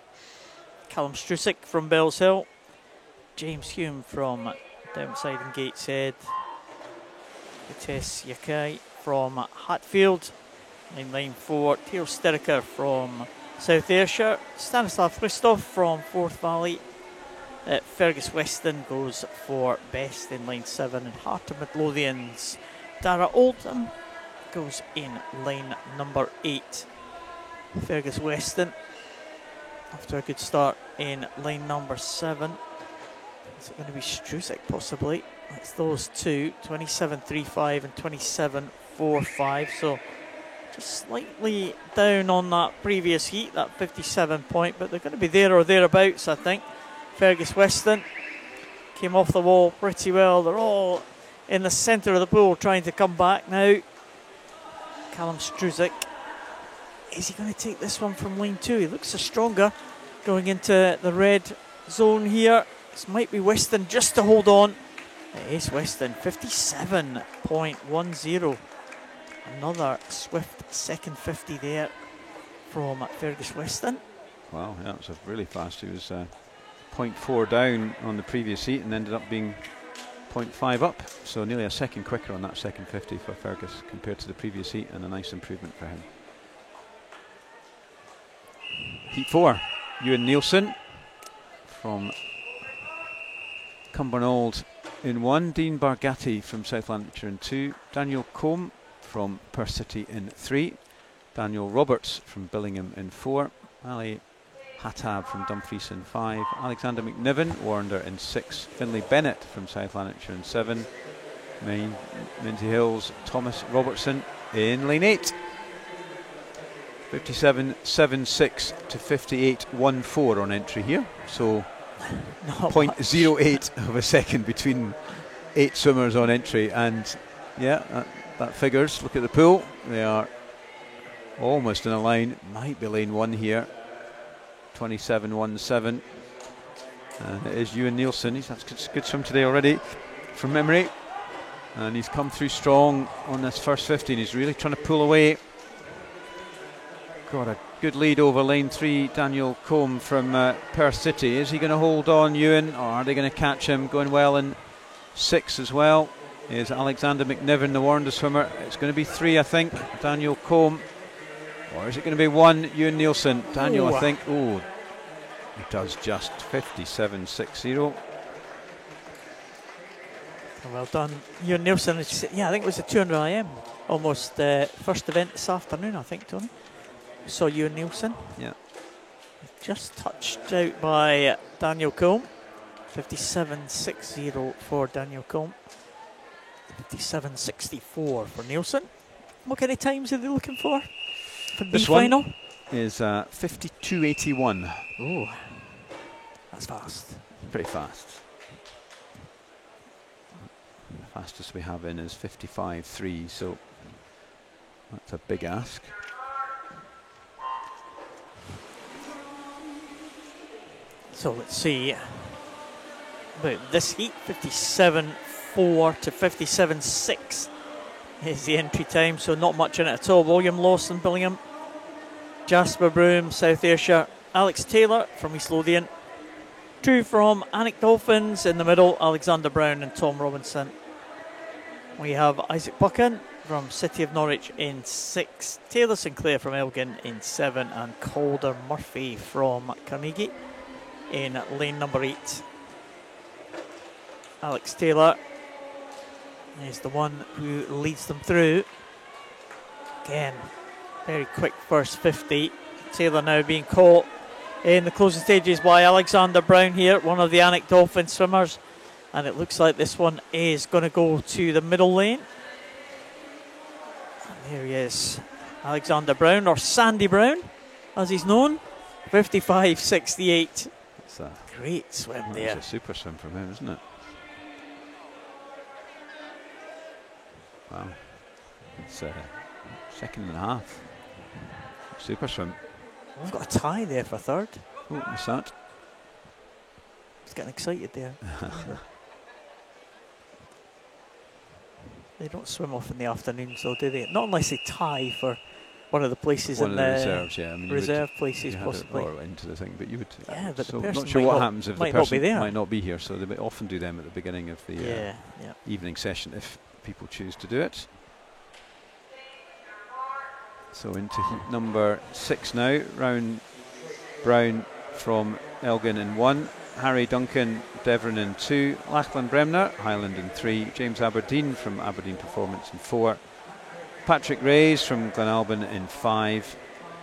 Callum Strusick from Bells Hill, James Hume from Downside and Gateshead, Vitesse Yakai from Hatfield, line 4, Theo Stirker from South Ayrshire, Stanislav Christoph from Forth Valley, Fergus Weston goes for best in line 7, and Heart of Midlothian's Dara Oldham goes in line number 8. Fergus Weston after a good start in line number 7. Is it going to be Strusick possibly? It's those two, 27.35 and 27.45, so just slightly down on that previous heat, that 57 point, but they're going to be there or thereabouts, I think. Fergus Weston came off the wall pretty well. They're all in the centre of the pool trying to come back now. Callum Strusick, is he going to take this one from lane 2? He looks stronger going into the red zone here. This might be Weston just to hold on. It is Weston, 57.10. Another swift second 50 there from Fergus Weston. Wow, yeah, it was really fast. He was 0.4 down on the previous heat and ended up being 0.5 up. So nearly a second quicker on that second 50 for Fergus compared to the previous heat, and a nice improvement for him. Heat 4, Ewan Nielsen from Cumbernauld in 1, Dean Bargatti from South Lanarkshire in 2, Daniel Combe from Perth City in 3, Daniel Roberts from Billingham in 4, Ali Hattab from Dumfries in 5, Alexander McNiven, Warrender in 6, Finlay Bennett from South Lanarkshire in 7, Minty Hills, Thomas Robertson in lane 8. 57.76 to 58.14 on entry here, so 0.08 of a second between 8 swimmers on entry, and yeah, that figures. Look at the pool, they are almost in a line, might be lane 1 here. 27.17, and it is Ewan Nielsen. He's had a good swim today already from memory, and he's come through strong on this first 50, and he's really trying to pull away. Got a good lead over lane 3, Daniel Combe from Perth City. Is he going to hold on, Ewan, or are they going to catch him? Going well in 6 as well is Alexander McNiven, the Warrender swimmer. It's going to be 3, I think, Daniel Combe. Or is it going to be 1, Ewan Nielsen? Daniel, I think. Oh, he does just 57.60. Well done, Ewan Nielsen. Yeah, I think it was a 200 IM. Almost first event this afternoon, I think, Tony. Saw Ewan Nielsen. Yeah. Just touched out by Daniel Combe. 57.60 for Daniel Combe. 57.64 for Nielsen. What kind of times are they looking for? This final one is 52.81. Oh, that's fast. Pretty fast. The fastest we have in is 55.3, so that's a big ask. So let's see about this heat. 57.4 to 57.6 is the entry time, so not much in it at all. William Lawson, Billingham, Jasper Broom, South Ayrshire, Alex Taylor from East Lothian, 2 from Alnwick Dolphins in the middle, Alexander Brown and Tom Robinson. We have Isaac Buchan from City of Norwich in 6, Taylor Sinclair from Elgin in 7, and Calder Murphy from Carnegie in lane number 8. Alex Taylor is the one who leads them through. Again, very quick first 50. Taylor now being caught in the closing stages by Alexander Brown here, one of the Alnwick Dolphin swimmers. And it looks like this one is going to go to the middle lane. And there he is, Alexander Brown, or Sandy Brown, as he's known. 55.68. It's a great swim there. It's a super swim from him, isn't it? Wow. It's a second and a half. Super swim. We've got a tie there for third. Oh, what's that? He's getting excited there. They don't swim off in the afternoons, though, do they? Not unless they tie for one of the places One in of the reserves, yeah. I mean, reserve places, possibly. Or into the thing, but you would. Yeah, but so the person not sure what happens if the person might not be here. So they often do them at the beginning of the evening session if people choose to do it. So into heat number 6 now. Round Brown from Elgin in 1. Harry Duncan, Devon in 2. Lachlan Bremner, Highland in 3. James Aberdeen from Aberdeen Performance in 4. Patrick Reyes from Glenalbyn in 5.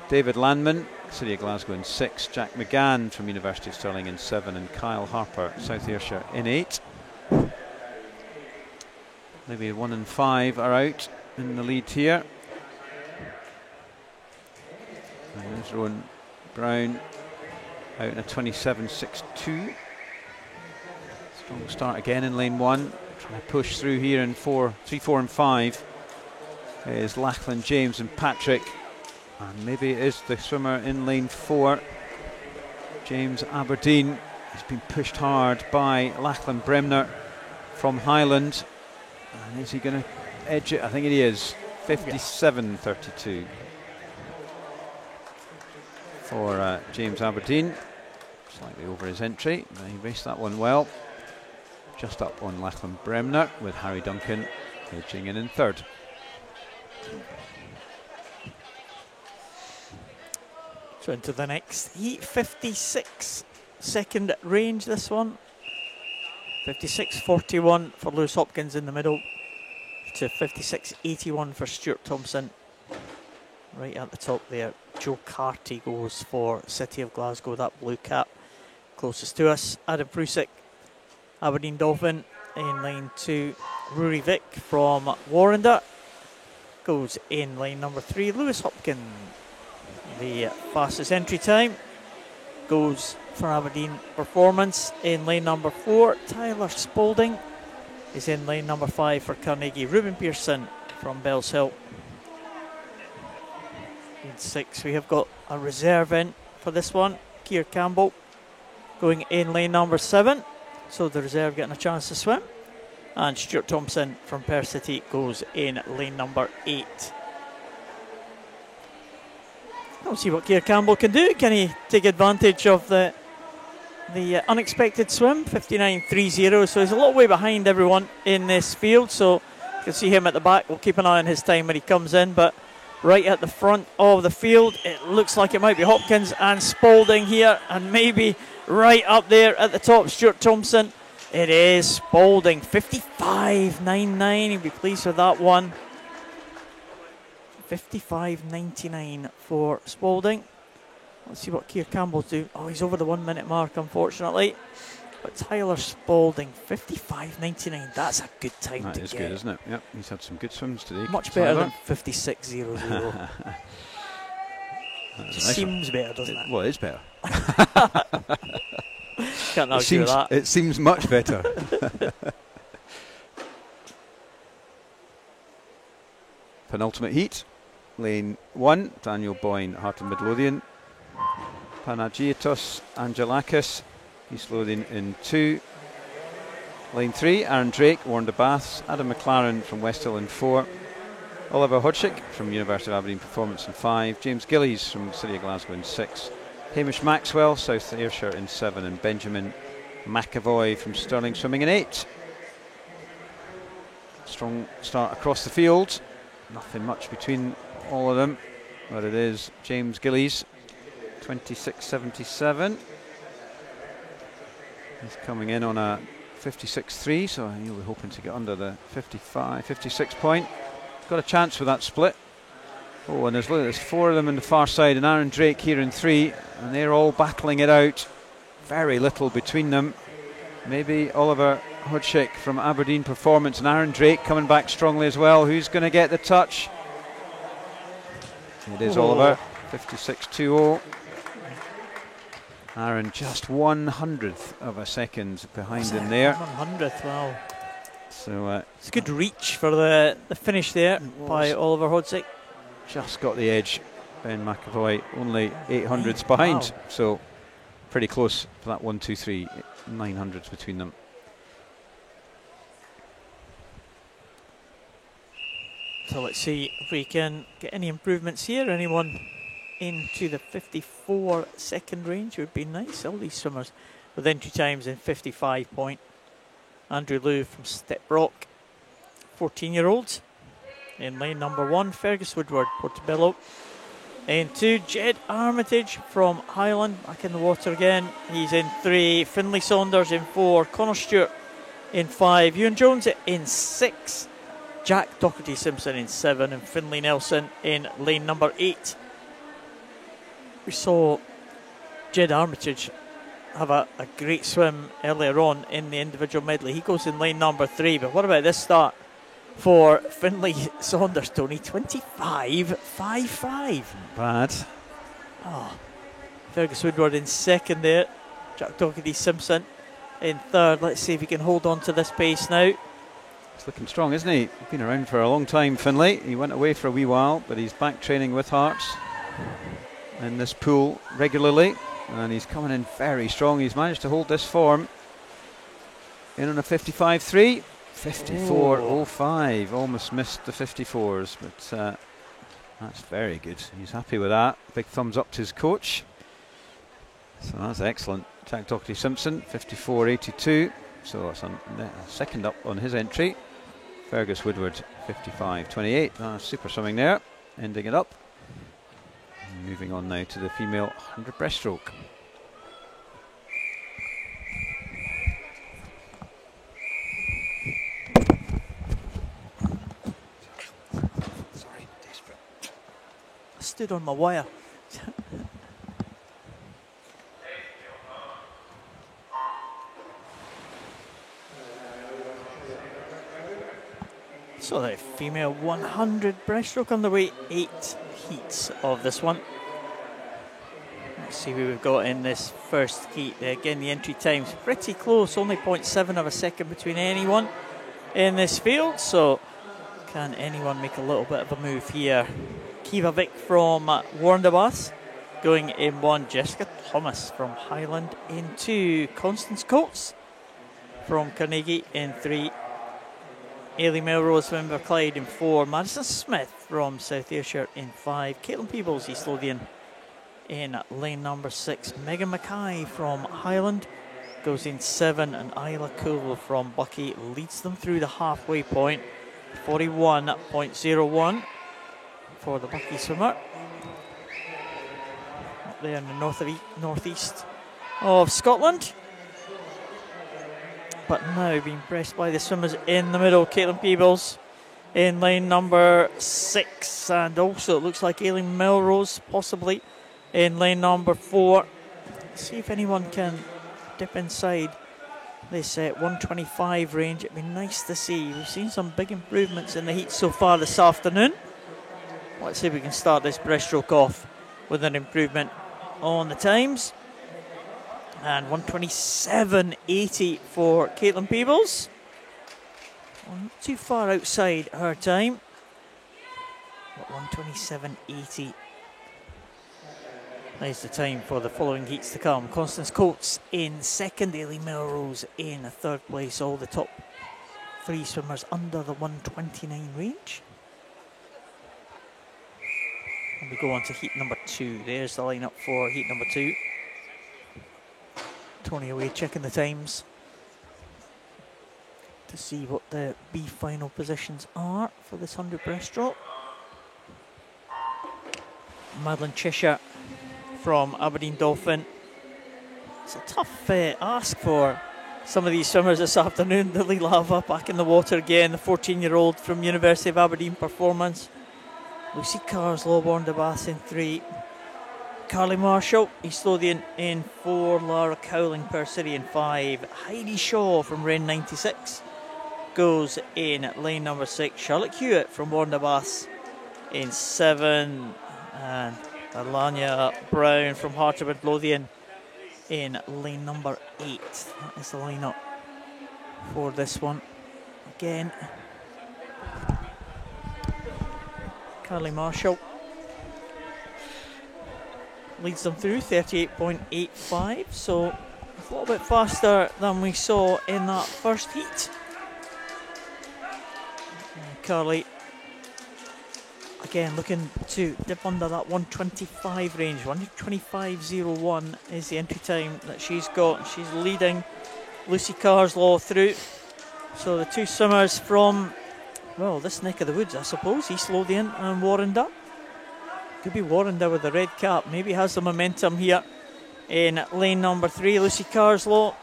David Landman, City of Glasgow in 6. Jack McGann from University of Stirling in 7. And Kyle Harper, South Ayrshire in 8. Maybe 1 and 5 are out in the lead here. And there's Rowan Brown out in a 27.62. Strong start again in lane 1. Trying to push through here in 3, 4 and 5 is Lachlan James and Patrick. And maybe it is the swimmer in lane 4, James Aberdeen. He's been pushed hard by Lachlan Bremner from Highland. And is he going to edge it? I think he is. 57.32 for James Aberdeen. Slightly over his entry. He raced that one well. Just up on Lachlan Bremner with Harry Duncan edging in 3rd. So into the next heat, 56 second range this one. 56.41 for Lewis Hopkins in the middle to 56.81 for Stuart Thompson. Right at the top there, Joe Carty goes for City of Glasgow, that blue cap. Closest to us, Adam Prusik, Aberdeen Dolphin in lane 2. Rory Vick from Warrender goes in lane number 3. Lewis Hopkins, the fastest entry time, goes for Aberdeen Performance in lane number 4. Tyler Spalding is in lane number 5 for Carnegie. Ruben Pearson from Bells Hill. In 6 we have got a reserve in for this one. Keir Campbell going in lane number 7. So the reserve getting a chance to swim. And Stuart Thompson from Perth City goes in lane number 8. We'll see what Keir Campbell can do. Can he take advantage of the unexpected swim? 59.30, so he's a little way behind everyone in this field, so you can see him at the back. We'll keep an eye on his time when he comes in, but right at the front of the field it looks like it might be Hopkins and Spalding here, and maybe right up there at the top Stuart Thompson. It is Spalding. 55.99, he'll be pleased with that one. 55.99 for Spalding. Let's see what Keir Campbell's doing. Oh, he's over the 1 minute mark, unfortunately. But Tyler Spalding, 55.99. That's a good time to get. That is good, isn't it? Yep, he's had some good swims today. Much better than 56.00. Just seems better, doesn't it? Well, it is better. Can't argue with that. It seems much better. Penultimate heat. Lane 1, Daniel Boyne, Heart of Midlothian. Panagiotis Angelakis, East Lothian in 2. Lane 3, Aaron Drake, Warrender Baths. Adam McLaren from West Hill in 4. Oliver Hodgkick from University of Aberdeen Performance in 5. James Gillies from City of Glasgow in 6. Hamish Maxwell, South Ayrshire in 7. And Benjamin McAvoy from Stirling Swimming in 8. Strong start across the field. Nothing much between all of them, but it is James Gillies, 26.77. He's coming in on a 56.3, so he'll be hoping to get under the 56 point. Got a chance with that split. Oh, and there's 4 of them on the far side, and Aaron Drake here in 3, and they're all battling it out. Very little between them. Maybe Oliver Hodgkick from Aberdeen Performance and Aaron Drake coming back strongly as well. Who's going to get the touch? It is Oliver, 56.20. Aaron just 1/100th of a second behind him there. 1/100th, wow. So it's a good reach for the finish there by Oliver Hodgkick. Just got the edge. Ben McAvoy only 800ths behind. Wow. So pretty close for that 1, 2, 3, 900s between them. So let's see if we can get any improvements here. Anyone into the 54 second range would be nice. All these swimmers with entry times in 55 point. Andrew Liu from Stepbrook, 14-year-olds. In lane number 1, Fergus Woodward, Portobello. In 2, Jed Armitage from Highland, back in the water again. He's in 3, Finlay Saunders in 4, Connor Stewart in 5, Ewan Jones in 6, Jack Doherty Simpson in 7, and Finlay Nelson in lane number 8. We saw Jed Armitage have a great swim earlier on in the individual medley. He goes in lane number 3, but what about this start for Finlay Saunders, Tony? 25.55. Bad. Oh, Fergus Woodward in second there. Jack Doherty Simpson in third. Let's see if he can hold on to this pace now. He's looking strong, isn't he? He's been around for a long time, Finlay. He went away for a wee while, but he's back training with Hearts in this pool regularly, and he's coming in very strong. He's managed to hold this form in on a 55.3. 54.05, almost missed the 54s, but that's very good. He's happy with that. Big thumbs up to his coach. So that's excellent. Jack Doherty Simpson, 54.82, so that's a second up on his entry. Fergus Woodward, 55.28. Super swimming there, ending it up. Moving on now to the female 100 breaststroke. Stood on my wire. So the female 100 breaststroke underway, 8 heats of this one. Let's see who we've got in this first heat. Again, the entry time's pretty close, only 0.7 of a second between anyone in this field. So can anyone make a little bit of a move here? Kiva Vick from Warrendabass going in 1, Jessica Thomas from Highland in 2, Constance Coates from Carnegie in 3, Ailey Melrose from Inverclyde in 4, Madison Smith from South Ayrshire in 5, Caitlin Peebles, East Lothian in lane number 6, Megan Mackay from Highland goes in 7, and Isla Cool from Bucky leads them through the halfway point, 41.01. for the Bucky swimmer. Up there in the northeast of Scotland. But now being pressed by the swimmers in the middle. Caitlin Peebles in lane number 6. And also it looks like Aileen Melrose possibly in lane number 4. Let's see if anyone can dip inside this 125 range. It'd be nice to see. We've seen some big improvements in the heat so far this afternoon. Let's see if we can start this breaststroke off with an improvement on the times. And 127.80 for Caitlin Peebles. Well, not too far outside her time. But 127.80 is the time for the following heats to come. Constance Coates in second, Ailey Melrose in third place. All the top 3 swimmers under the 129 range. And we go on to heat number 2. There's the lineup for heat number 2. Tony away checking the times to see what the B final positions are for this 100 breaststroke. Madeline Cheshire from Aberdeen Dolphin. It's a tough ask for some of these swimmers this afternoon. Lily Lava back in the water again, the 14-year-old from University of Aberdeen Performance. Lucy Carsley, Warrendabass in 3. Carly Marshall, East Lothian in 4. Lara Cowling, Per City in 5. Heidi Shaw from Wren 96 goes in lane number 6. Charlotte Hewitt from Warrendabass in 7. And Alanya Brown from Hartlewood Lothian in lane number 8. That is the lineup for this one. Again, Carly Marshall leads them through 38.85, so a little bit faster than we saw in that first heat. And Carly again looking to dip under that 125 range. 125.01 is the entry time that she's got. She's leading Lucy Carslaw through. So the two swimmers from, well, this neck of the woods, I suppose, East Lothian and Warrender. Could be Warrender with the red cap. Maybe has the momentum here in lane number 3. Lucy Carslaw,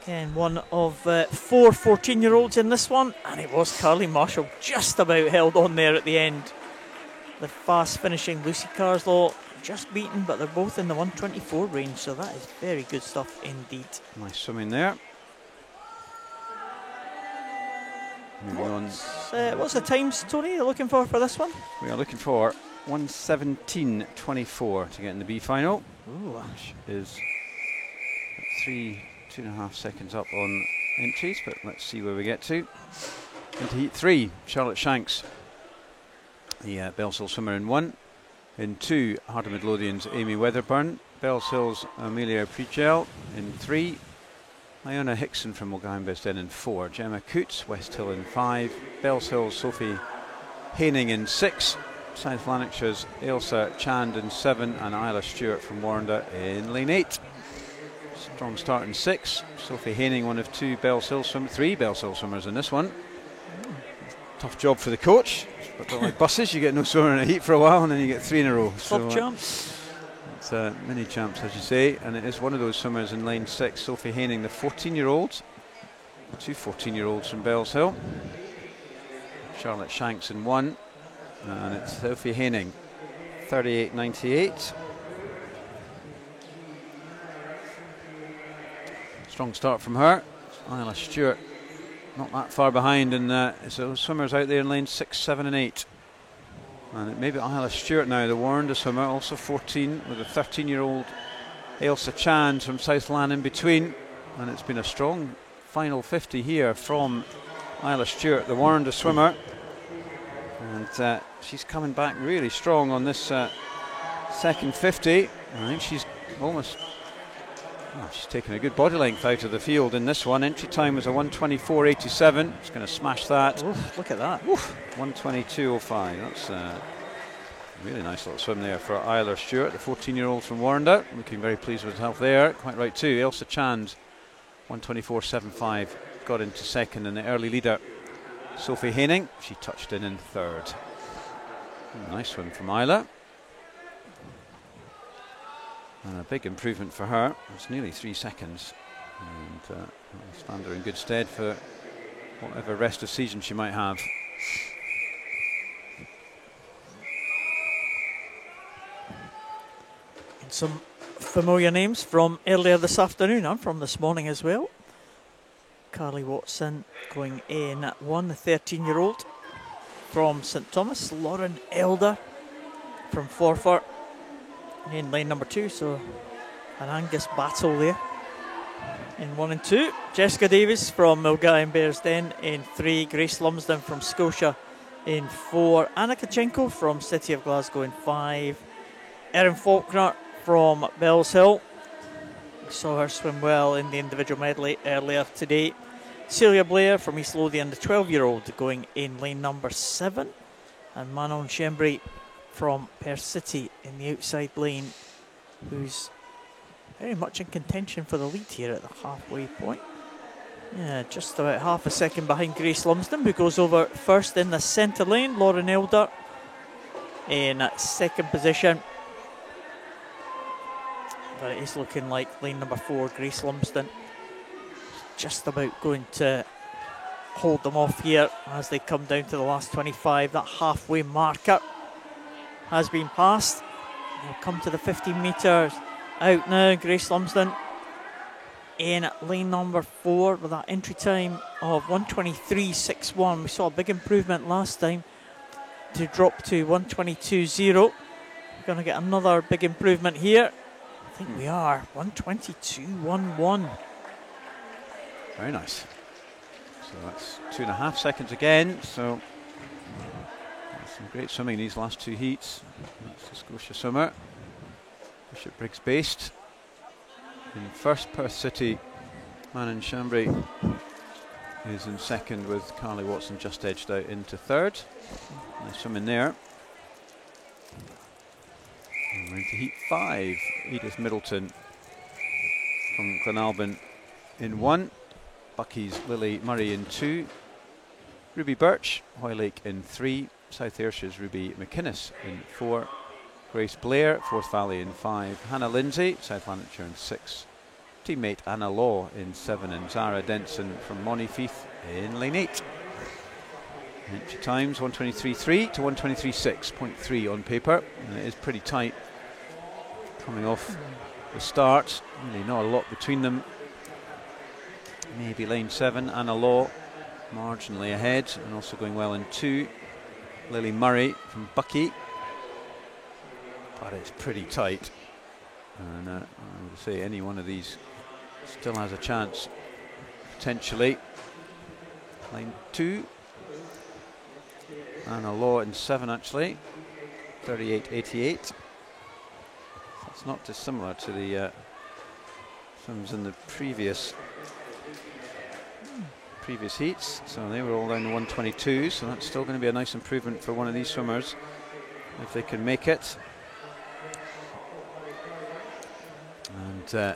again, one of 4 14-year-olds in this one. And it was Carly Marshall just about held on there at the end. The fast finishing Lucy Carslaw just beaten, but they're both in the 124 range. So that is very good stuff indeed. Nice swimming there. What's the times, Tony, you're looking for this one? We are looking for 1:17.24 to get in the B final. Ooh. Which is 2.5 seconds up on entries, but let's see where we get to. Into heat 3, Charlotte Shanks, the Bellshill swimmer, in 1. In 2, Heart of Midlothian's Amy Weatherburn. Bellshill's Amelia Pritchell in 3. Iona Hickson from Mulgine Best End in 4. Gemma Coots, West Hill in 5. Bellshill's Sophie Haining in 6. South Lanarkshire's Ailsa Chand in 7. And Isla Stewart from Warrender in lane 8. Strong start in 6. Sophie Haining, one of 3 Bellshill swimmers in this one. Tough job for the coach, but like buses, you get no swimmer in a heat for a while and then you get 3 in a row. Club champs. It's mini champs, as you say, and it is one of those swimmers in lane 6. Sophie Haining, the 14-year-old. 2 14-year-olds from Bellshill. Charlotte Shanks in 1, and it's Sophie Haining, 38.98. Strong start from her. Isla Stewart not that far behind, and so swimmers out there in lane 6, 7 and 8. And it may be Isla Stewart now, the Warrender swimmer, also 14, with a 13-year-old Ailsa Chand from South Lan in between. And it's been a strong final 50 here from Isla Stewart, the Warrender swimmer. And she's coming back really strong on this second 50. I think she's almost... she's taken a good body length out of the field in this one. Entry time was a 1:24.87. She's going to smash that. Oof, look at that. 1:22.05. That's a really nice little swim there for Isla Stewart, the 14-year-old from Warrender. Looking very pleased with herself there. Quite right too. Ailsa Chand, 1:24.75. Got into second, and the early leader, Sophie Haining, she touched in third. Nice swim from Isla. And a big improvement for her. It's nearly 3 seconds, and will stand her in good stead for whatever rest of season she might have. And some familiar names from earlier this afternoon and from this morning as well. Carly Watson going in at 1, the 13-year-old from St Thomas. Lauren Elder from Forfar in lane number 2, so an Angus battle there in 1 and 2. Jessica Davis from Milngavie and Bearsden in 3. Grace Lumsden from Scotia in 4. Anna Kachenko from City of Glasgow in 5. Erin Faulkner from Bellshill. We saw her swim well in the individual medley earlier today. Celia Blair from East Lothian, the 12-year-old, going in lane number 7. And Manon Shembry from Perth City in the outside lane, who's very much in contention for the lead here at the halfway point. Yeah, just about half a second behind Grace Lumsden, who goes over first in the centre lane. Lauren Elder in second position. But it is looking like lane number 4, Grace Lumsden, just about going to hold them off here as they come down to the last 25. That halfway marker has been passed. We'll come to the 15 metres out now. Grace Lumsden in lane number 4 with that entry time of 1:23.61. We saw a big improvement last time to drop to 1:22.0. We're going to get another big improvement here. I think we are. 1:22.11. Very nice. So that's 2.5 seconds again. So some great swimming in these last 2 heats. That's the Scotia swimmer. Bishopbriggs based. In first, Perth City, Manon Chambry is in second, with Carly Watson just edged out into third. Nice swim in there. And we're into heat 5. Edith Middleton from Glenalbyn in 1. Bucky's Lily Murray in 2. Ruby Birch, Hoylake in 3. South Ayrshires Ruby McInnes in 4. Grace Blair, Forth Valley in 5. Hannah Lindsay, South Lanarkshire in 6. Teammate Anna Law in 7. And Zara Denson from Monifieth in lane 8. Entry times 1:23.3 to 1:23.6.3 on paper, and it is pretty tight coming off the start. Really not a lot between them. Maybe lane 7, Anna Law marginally ahead, and also going well in 2. Lily Murray from Bucky, but it's pretty tight, and I would say any one of these still has a chance potentially. Lane 2, Anna Law in 7 actually, 38.88. That's not dissimilar to the swims in the previous heats, so they were all down to 1:22, so that's still going to be a nice improvement for one of these swimmers if they can make it. And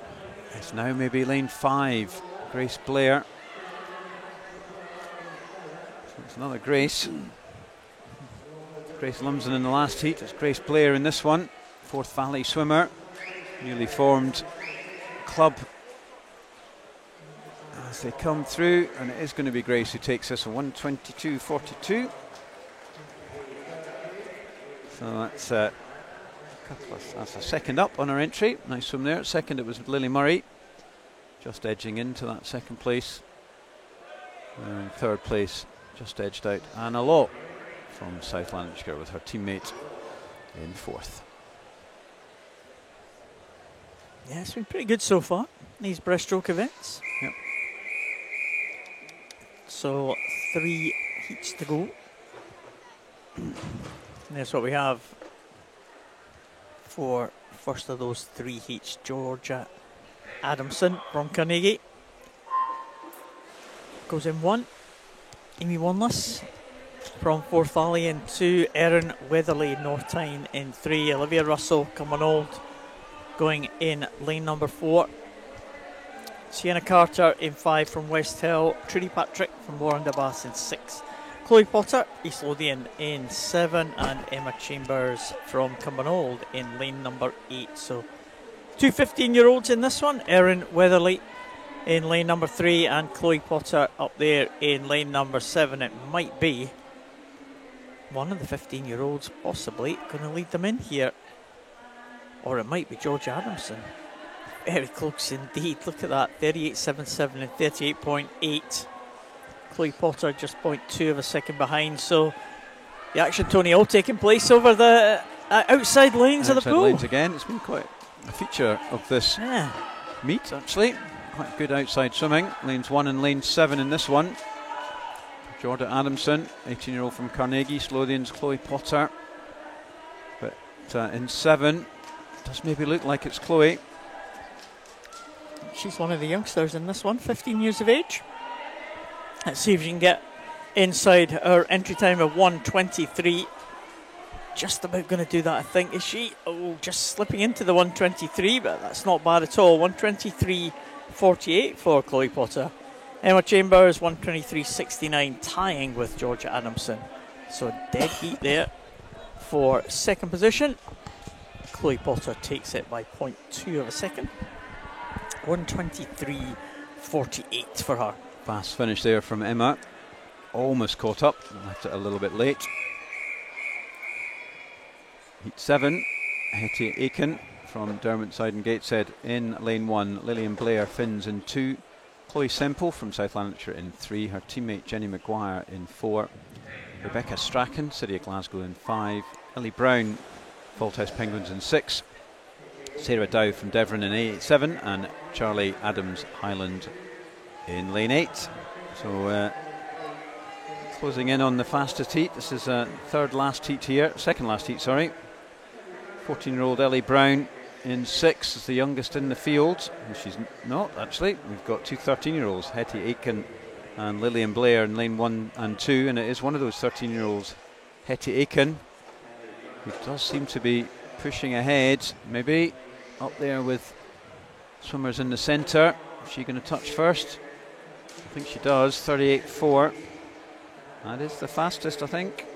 it's now maybe lane 5, Grace Blair. So it's another Grace. Grace Lumsden in the last heat. It's Grace Blair in this one. Forth Valley swimmer, newly formed club as they come through, and it is going to be Grace who takes this one, 1:22.42. So that's that's a second up on her entry. Nice swim there. Second it was Lily Murray, just edging into that second place. And third place, just edged out, Anna Law from South Lanarkshire with her teammate in 4th. Yeah, it's been pretty good so far, these breaststroke events. Yep. So 3 heats to go. And that's what we have for first of those 3 heats. Georgia Adamson from Carnegie goes in 1. Amy Wanless from Forth Valley in 2. Erin Weatherly, North Tyne in 3. Olivia Russell, Cumbernauld, going in lane number 4. Sienna Carter in 5 from West Hill. Trudy Patrick from Warren-de-Bass in 6. Chloe Potter, East Lothian in 7. And Emma Chambers from Cumbernauld in lane number 8. So 2 15-year-olds in this one. Erin Weatherly in lane number 3 and Chloe Potter up there in lane number 7. It might be one of the 15-year-olds possibly going to lead them in here. Or it might be Georgia Adamson. Very close indeed. Look at that, 38.77 and 38.8. Chloe Potter just 0.2 of a second behind. So the action, Tony, all taking place over the outside lanes of the pool. Lanes again. It's been quite a feature of this meet, actually. Quite good outside swimming. Lanes 1 and lane 7 in this one. Georgia Adamson, 18-year-old from Carnegie. Lothian's Chloe Potter. But in 7, does maybe look like it's Chloe. She's one of the youngsters in this one, 15 years of age. Let's see if she can get inside her entry time of 1:23. Just about going to do that, I think. Is she? Oh, just slipping into the 1:23, but that's not bad at all. 1:23.48 for Chloe Potter. Emma Chambers, 1:23.69, tying with Georgia Adamson. So dead heat there for second position. Chloe Potter takes it by 0.2 of a second. 1:23.48 for her. Fast finish there from Emma. Almost caught up, left it a little bit late. Heat 7, Hetty Aiken from Derwentside and Gateshead in lane 1. Lillian Blair Finns in 2. Chloe Semple from South Lanarkshire in 3. Her teammate Jenny Maguire in 4. Rebecca Strachan, City of Glasgow in 5. Ellie Brown, Falthouse Penguins in 6. Sarah Dow from Devon in 7. And Charlie Adams Highland in lane 8. So closing in on the fastest heat. This is second last heat, sorry. 14-year-old Ellie Brown in 6 is the youngest in the field. And she's not, actually. We've got two 13-year-olds, Hetty Aiken and Lillian Blair in lane 1 and 2. And it is one of those 13-year-olds, Hetty Aiken, who does seem to be pushing ahead. Maybe up there with swimmers in the centre. Is she going to touch first? I think she does. 38.4. That is the fastest, I think.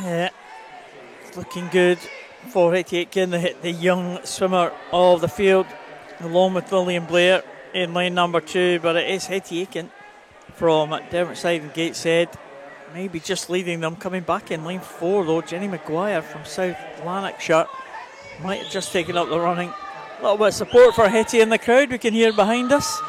Yeah, it's looking good for Hetty Aitken, the young swimmer of the field, along with Lillian Blair in lane number 2. But it is Hetty Aitken from Dermottside and Gateshead, maybe just leading them. Coming back in lane 4 though, Jenny Maguire from South Lanarkshire might have just taken up the running. A little bit of support for Hetty in the crowd, we can hear behind us.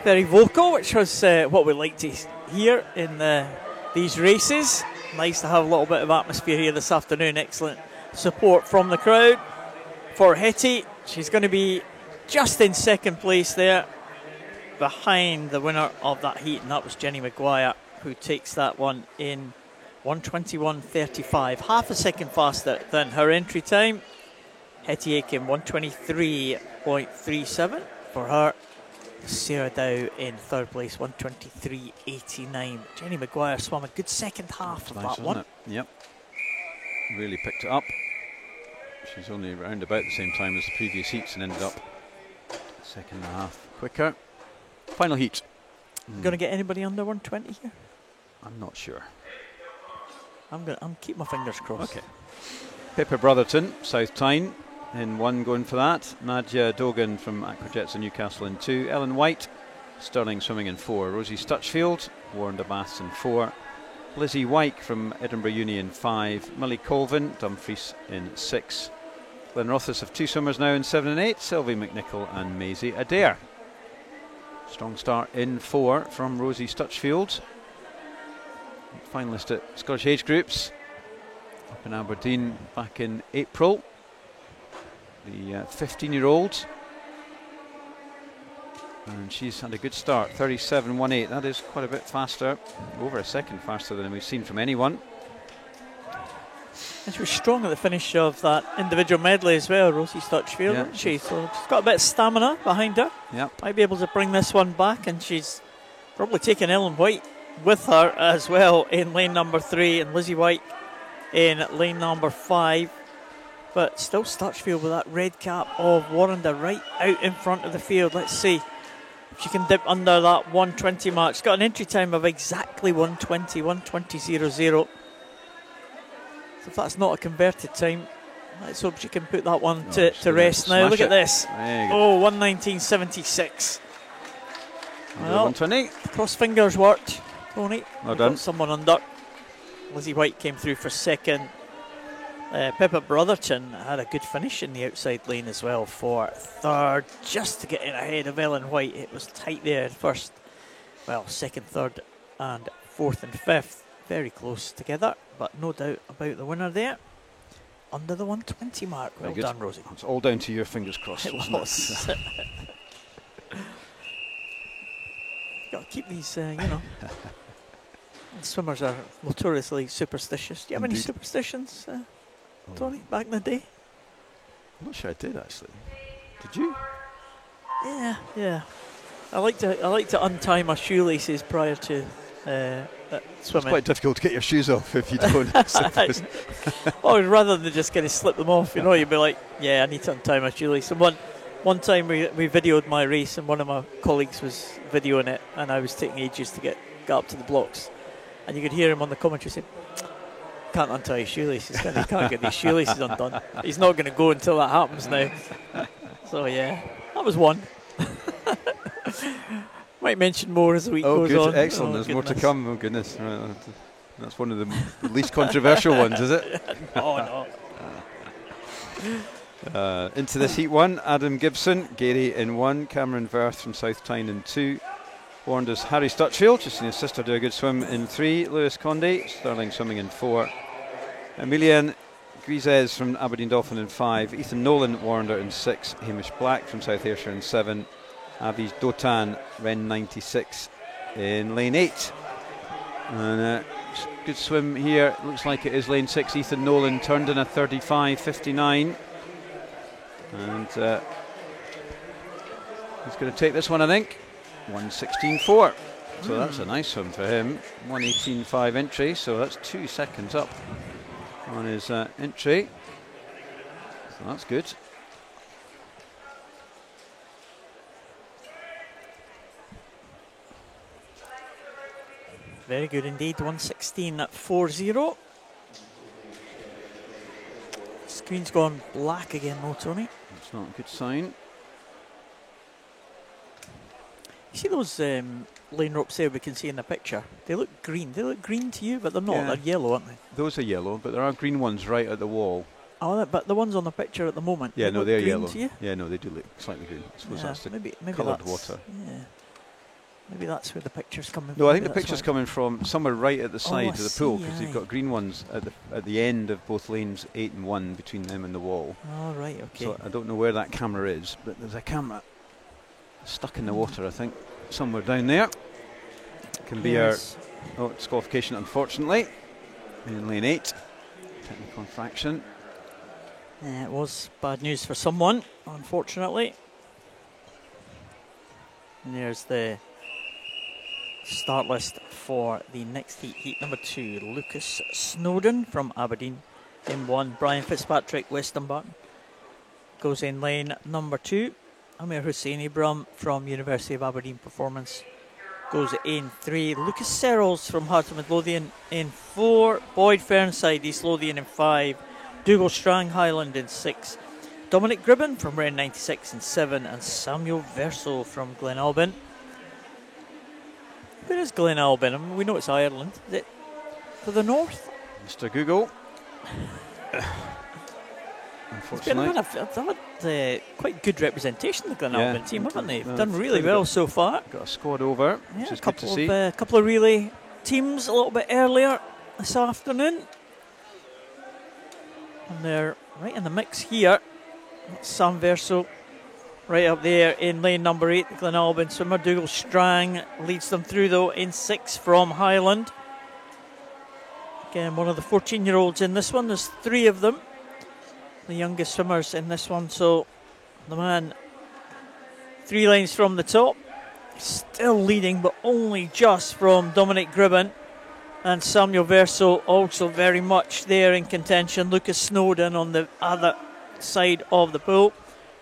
Very vocal, which was what we like to hear in these races. Nice to have a little bit of atmosphere here this afternoon. Excellent support from the crowd for Hetty. She's going to be just in second place there, behind the winner of that heat, and that was Jenny Maguire, who takes that one in 1:21.35, half a second faster than her entry time. Hetty Aiken 1:23.37 for her. Sarah Dow in third place, 1:23.89. Jenny Maguire swam a good second half of that one. Yep, really picked it up. She's only around about the same time as the previous heats and ended up a second and a half quicker. Final heat. Going to get anybody under 120 here? I'm not sure. I'm keep my fingers crossed. Okay. Pippa Brotherton, South Tyne in 1, going for that. Nadia Dogan from Aquajets in Newcastle in 2. Ellen White, Stirling swimming in 4. Rosie Stutchfield, Warren de Baths in 4. Lizzie Wyke from Edinburgh Uni in 5. Millie Colvin, Dumfries in 6. Glenrothes have 2 swimmers now in 7 and 8. Sylvie McNichol and Maisie Adair. Strong start in 4 from Rosie Stutchfield. Finalist at Scottish Age Groups up in Aberdeen back in April. The 15-year-old, and she's had a good start, 37.18. That is quite a bit faster, over a second faster than we've seen from anyone. And she was strong at the finish of that individual medley as well, Rosie Stutchfield, wasn't she? So she's got a bit of stamina behind her. Yeah, might be able to bring this one back, and she's probably taken Ellen White with her as well in lane number 3, and Lizzie White in lane number 5. But still Stutchfield with that red cap of Warrender right out in front of the field. Let's see if she can dip under that 120 mark. She's got an entry time of exactly 120, 120.00. So if that's not a converted time, let's hope she can put that one to rest now. Look at this. Oh, 119.76. Well, 120. Cross fingers worked, Tony. Well done. Got someone under. Lizzie White came through for second. Pippa Brotherton had a good finish in the outside lane as well for third, just to get in ahead of Ellen White. It was tight there first, well, second, third and fourth and fifth, very close together, but no doubt about the winner there, under the 120 mark. Well done, Rosie. It's all down to your fingers crossed. It was. Got to keep these, swimmers are notoriously superstitious. Do you have any superstitions, Tony, back in the day? I'm not sure I did, actually. Did you? Yeah. I like to untie my shoelaces prior to swimming. It's quite difficult to get your shoes off if you don't. Well, rather than just kind of slip them off, you'd be like, yeah, I need to untie my shoelace. And one time we videoed my race, and one of my colleagues was videoing it, and I was taking ages to get up to the blocks, and you could hear him on the commentary saying, can't untie his shoelaces, he can't get these shoelaces undone. He's not going to go until that happens now. So yeah, that was one. Might mention more as the week goes on. Excellent. There's more to come. Oh goodness, right. That's one of the least controversial ones, is it? Oh no. Into this heat 1, Adam Gibson, Gary in 1, Cameron Verth from South Tyne in 2, Warrender's Harry Stutchfield, just seen his sister do a good swim in 3, Lewis Conde, Stirling swimming in 4, Emilian Grisez from Aberdeen Dolphin in 5, Ethan Nolan, Warrender in 6, Hamish Black from South Ayrshire in 7, Avish Dotan, Ren 96 in lane 8. And good swim here. Looks like it is lane 6. Ethan Nolan turned in a 35.59. And he's going to take this one, I think. 1:16.4. So that's a nice swim for him. 1:18.5 entry, so that's 2 seconds up on his entry. So that's good. Very good indeed, 1:16.40. Screen's gone black again though, Tony. That's not a good sign. You see those lane ropes there we can see in the picture? They look green. They look green to you, but they're not. Yeah. They're yellow, aren't they? Those are yellow, but there are green ones right at the wall. Oh, but the ones on the picture at the moment. Yeah, they no, look they're green yellow. To you? Yeah, no, they do look slightly green. I suppose that's the maybe coloured that's, water. Yeah. Maybe that's where the picture's coming from. No, I think the Maybe picture's coming from somewhere right at the side of the pool, because aye. you've got green ones at the end of both lanes 8 and 1 between them and the wall. Oh, right, okay. So I don't know where that camera is, but there's a camera stuck in the water, I think, somewhere down there. Can be Yes. our disqualification, unfortunately, in lane 8. Technical infraction. It was bad news for someone, unfortunately. And there's the start list for the next heat. Heat number 2, Lucas Snowden from Aberdeen in 1. Brian Fitzpatrick, Weston Barton, goes in lane number 2. Amir Hussein Ibram from University of Aberdeen Performance goes in 3. Lucas Searles from Heart of Midlothian in 4. Boyd Fernside, East Lothian in 5. Dougal Strang, Highland in 6. Dominic Gribben from Ren 96 in 7. And Samuel Verso from Glenalbin. Where is Glenalbin? I mean, we know it's Ireland. Is it to the north? Mr. Google. Unfortunately. They've had quite good representation, the Glenalbin team, haven't they? They've done really they've well so far. Got a squad over, Yeah, which is good to see. A couple of relay teams a little bit earlier this afternoon. And they're right in the mix here. That's Sam Verso right up there in lane number 8. The Glenalbin swimmer Dougal Strang leads them through though in 6 from Highland. Again, one of the 14-year-olds in this one. There's 3 of them, the youngest swimmers in this one. So the man 3 lanes from the top, still leading, but only just from Dominic Gribben. And Samuel Verso also very much there in contention. Lucas Snowden on the other side of the pool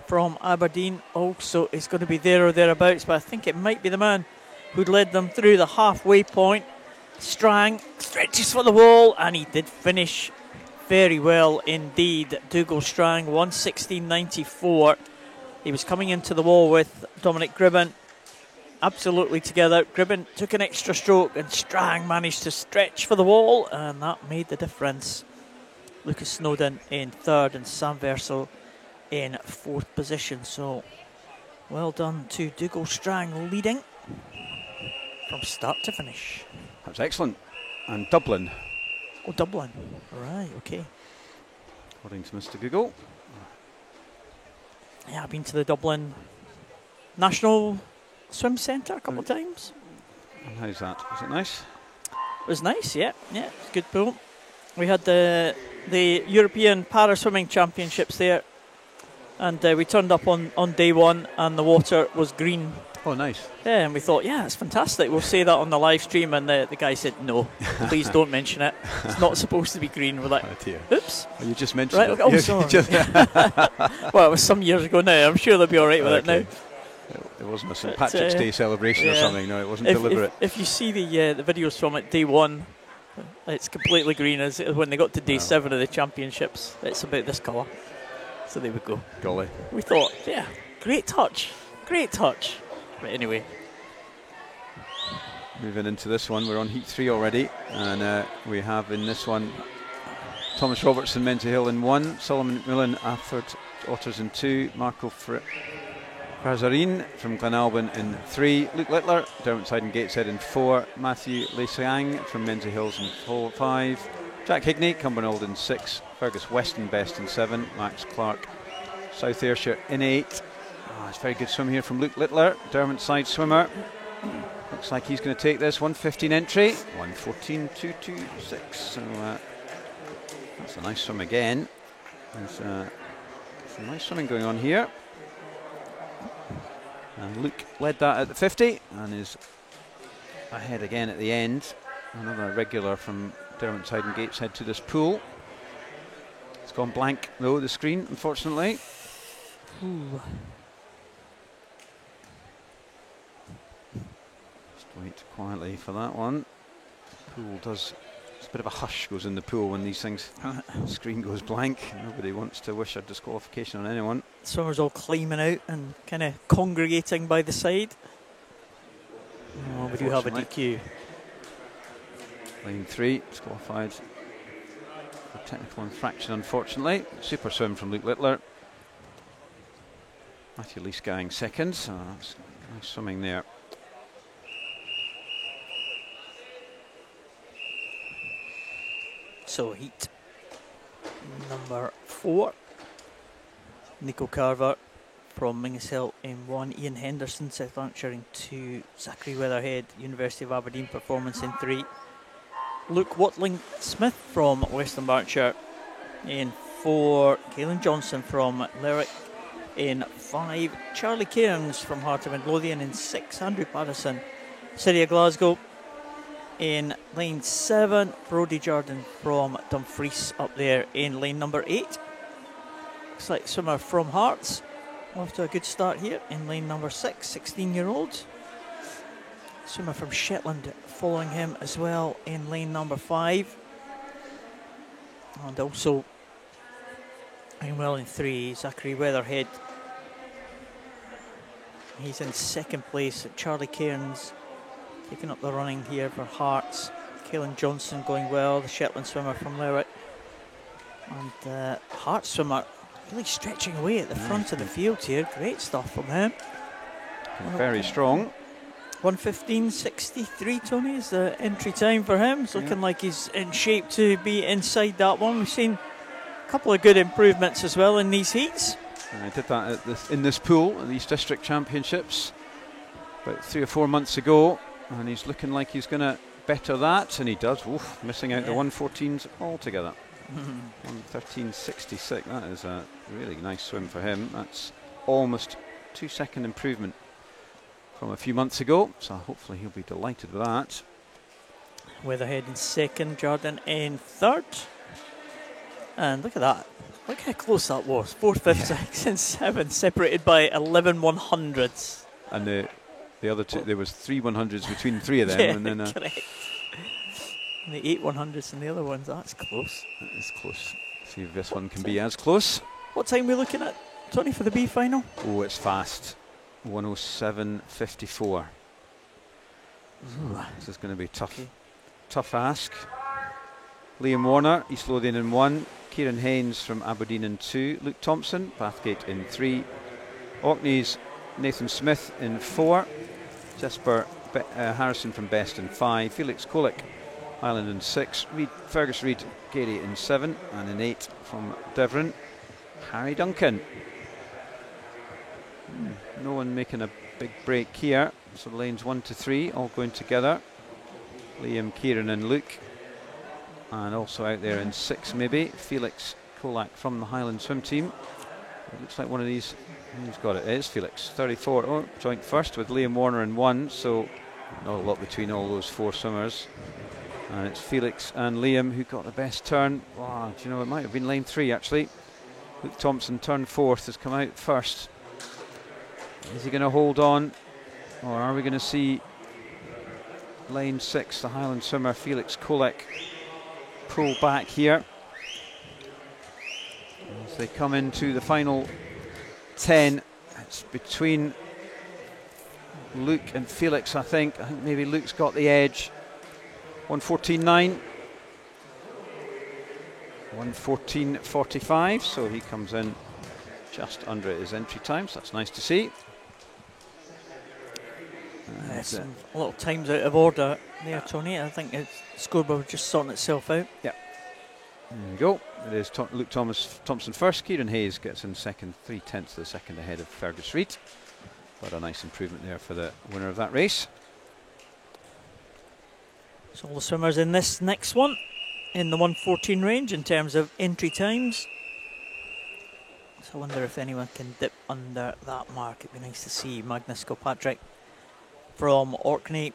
from Aberdeen also is going to be there or thereabouts, but I think it might be the man who led them through the halfway point. Strang stretches for the wall, and he did finish very well indeed. Dougal Strang, 1:16.94. He was coming into the wall with Dominic Gribben. Absolutely together. Gribben took an extra stroke and Strang managed to stretch for the wall, and that made the difference. Lucas Snowden in 3rd and Sam Verso in 4th position. So well done to Dougal Strang, leading from start to finish. That's excellent. And Dublin. Oh, Dublin. Right, okay. According to Mr. Google. Yeah, I've been to the Dublin National Swim Centre a couple of times. And how's that? Was it nice? It was nice, yeah. Yeah, it was a good pool. We had the European Para Swimming Championships there, and we turned up on day 1 and the water was green. Oh, nice. Yeah, and we thought, yeah, it's fantastic. We'll say that on the live stream, and the guy said, no, please don't mention it. It's not supposed to be green. We're like, Oh dear. oops. Oh, you just mentioned Right, it. okay. Oh, sorry. Well, it was some years ago now. I'm sure they'll be all right with it now. It wasn't a St. Patrick's Day celebration or yeah. something. No, it wasn't deliberate. If you see the videos from it, day 1, it's completely green. As when they got to day 7 of the championships, it's about this colour. So there we go. Golly. We thought, yeah, great touch. But anyway. Moving into this one, we're on Heat 3 already, and we have in this one Thomas Robertson, Menzies Hill in 1, Solomon McMillan, Athord Otters in 2, Marco Frazarin from Glenalbin in 3, Luke Littler, Derwentside and Gateshead in 4, Matthew Leisiang from Menzies Hills in 5, Jack Higney, Cumbernauld in 6, Fergus Weston Best in 7, Max Clark, South Ayrshire in 8. Oh, it's a very good swim here from Luke Littler, Derwentside swimmer. Looks like he's going to take this 1:15 entry. 1:14.226. So that's a nice swim again. There's some nice swimming going on here. And Luke led that at the 50 and is ahead again at the end. Another regular from Derwentide and Gateshead to this pool. It's gone blank though, the screen, unfortunately. Ooh. Just wait quietly for that one. Pool does, it's a bit of a hush goes in the pool when these things, the screen goes blank. Nobody wants to wish a disqualification on anyone. Swimmers all climbing out and kind of congregating by the side. Oh, we do have a DQ. Lane 3, disqualified for technical infraction, unfortunately. Super swim from Luke Littler. Matthew Leesgang second, so that's nice swimming there. So heat number 4. Nico Carver from Mingus Hill in 1. Ian Henderson, South Lanarkshire in 2. Zachary Weatherhead, University of Aberdeen Performance in 3. Luke Watling-Smith from Western Berkshire in 4. Caelan Johnson from Lerwick in 5. Charlie Cairns from Heart of Midlothian in 6. Andrew Patterson, City of Glasgow in lane 7. Brodie Jordan from Dumfries up there in lane number 8. Looks like swimmer from Hearts off to a good start here in lane number 6, 16-year-old. Swimmer from Shetland following him as well in lane number 5. And also in well in 3, Zachary Weatherhead. He's in second place. Charlie Cairns taking up the running here for Hearts. Caelan Johnson going well, the Shetland swimmer from Lerwick. And Hearts swimmer really stretching away at the front of the field here. Great stuff from him. Very strong. 1:15.63, Tony, is the entry time for him. It's looking like he's in shape to be inside that one. We've seen a couple of good improvements as well in these heats. I did that at in this pool at these district championships about 3 or 4 months ago, and he's looking like he's going to better that, and he does. Oof, missing out the 1:14s altogether. 1:13.66. That is a really nice swim for him. That's almost 2-second improvement from a few months ago, so hopefully he'll be delighted with that. Weatherhead in second, Jordan in third. And look at that. Look how close that was. 4th, 5th, 6th and 7th separated by 11 100ths. And the other two, there was 3 100s between 3 of them. Yeah, and then correct. And the 8 100ths and the other ones, that's close. That is close. See if this one can be as close. What time are we looking at, Tony, for the B final? Oh, it's fast. 1:07.54. This is going to be tough. Okay. Tough ask. Liam Warner, East Lothian in 1. Kieran Haynes from Aberdeen in 2. Luke Thompson, Bathgate in 3. Orkney's Nathan Smith in 4. Jesper Harrison from Best in 5. Felix Kolick, Highland in 6. Fergus Reid Gary in 7. And in 8 from Devon, Harry Duncan. No one making a big break here. So lanes 1 to 3 all going together. Liam, Kieran and Luke. And also out there in 6 maybe, Felix Kolak from the Highland swim team. It looks like one of these, who's got it? It is Felix, 34. Oh, joint first with Liam Warner in 1, so not a lot between all those 4 swimmers. And it's Felix and Liam who got the best turn. Wow, do you know, it might have been lane 3 actually. Luke Thompson turned 4th, has come out first. Is he going to hold on, or are we going to see lane 6, the Highland swimmer Felix Kolek, pull back here as they come into the final 10? It's between Luke and Felix, I think. I think maybe Luke's got the edge. 1:14.9. 1:14.45, so he comes in just under his entry time, so that's nice to see. Some little times out of order there, Tony. I think the scoreboard just sorting itself out. Yeah. There we go. It is Luke Thompson first. Kieran Hayes gets in second, 3/10 of the second ahead of Fergus Reid. But a nice improvement there for the winner of that race. So all the swimmers in this next one in the 1:14 range in terms of entry times. So I wonder if anyone can dip under that mark. It'd be nice to see. Magnus Kilpatrick from Orkney,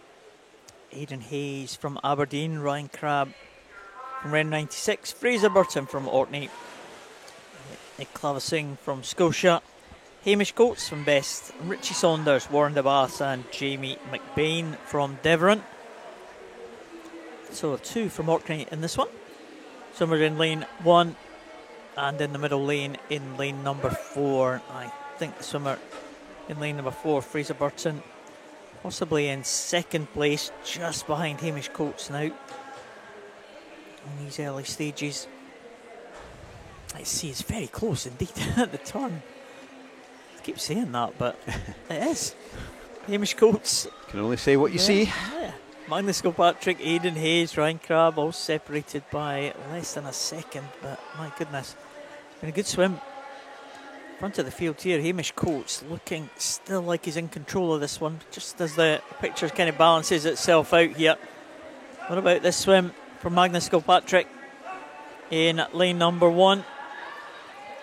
Aidan Hayes from Aberdeen, Ryan Crabb from Ren 96, Fraser Burton from Orkney, Nick Clavasing from Scotia, Hamish Coates from Best, Richie Saunders, Warren DeBath and Jamie McBain from Deveron. So 2 from Orkney in this one. Swimmers in lane 1 and in the middle lane in lane number 4. I think the swimmer in lane number 4, Fraser Burton, possibly in second place, just behind Hamish Coates now in these early stages. I see it's very close indeed at the turn. I keep saying that, but it is. Hamish Coates. Can only say what you see. Yeah. Magnus Kilpatrick, Aidan Hayes, Ryan Crabb, all separated by less than a second, but my goodness, it's been a good swim. Front of the field here, Hamish Coates looking still like he's in control of this one, just as the picture kind of balances itself out here. What about this swim for Magnus Kilpatrick in lane number 1?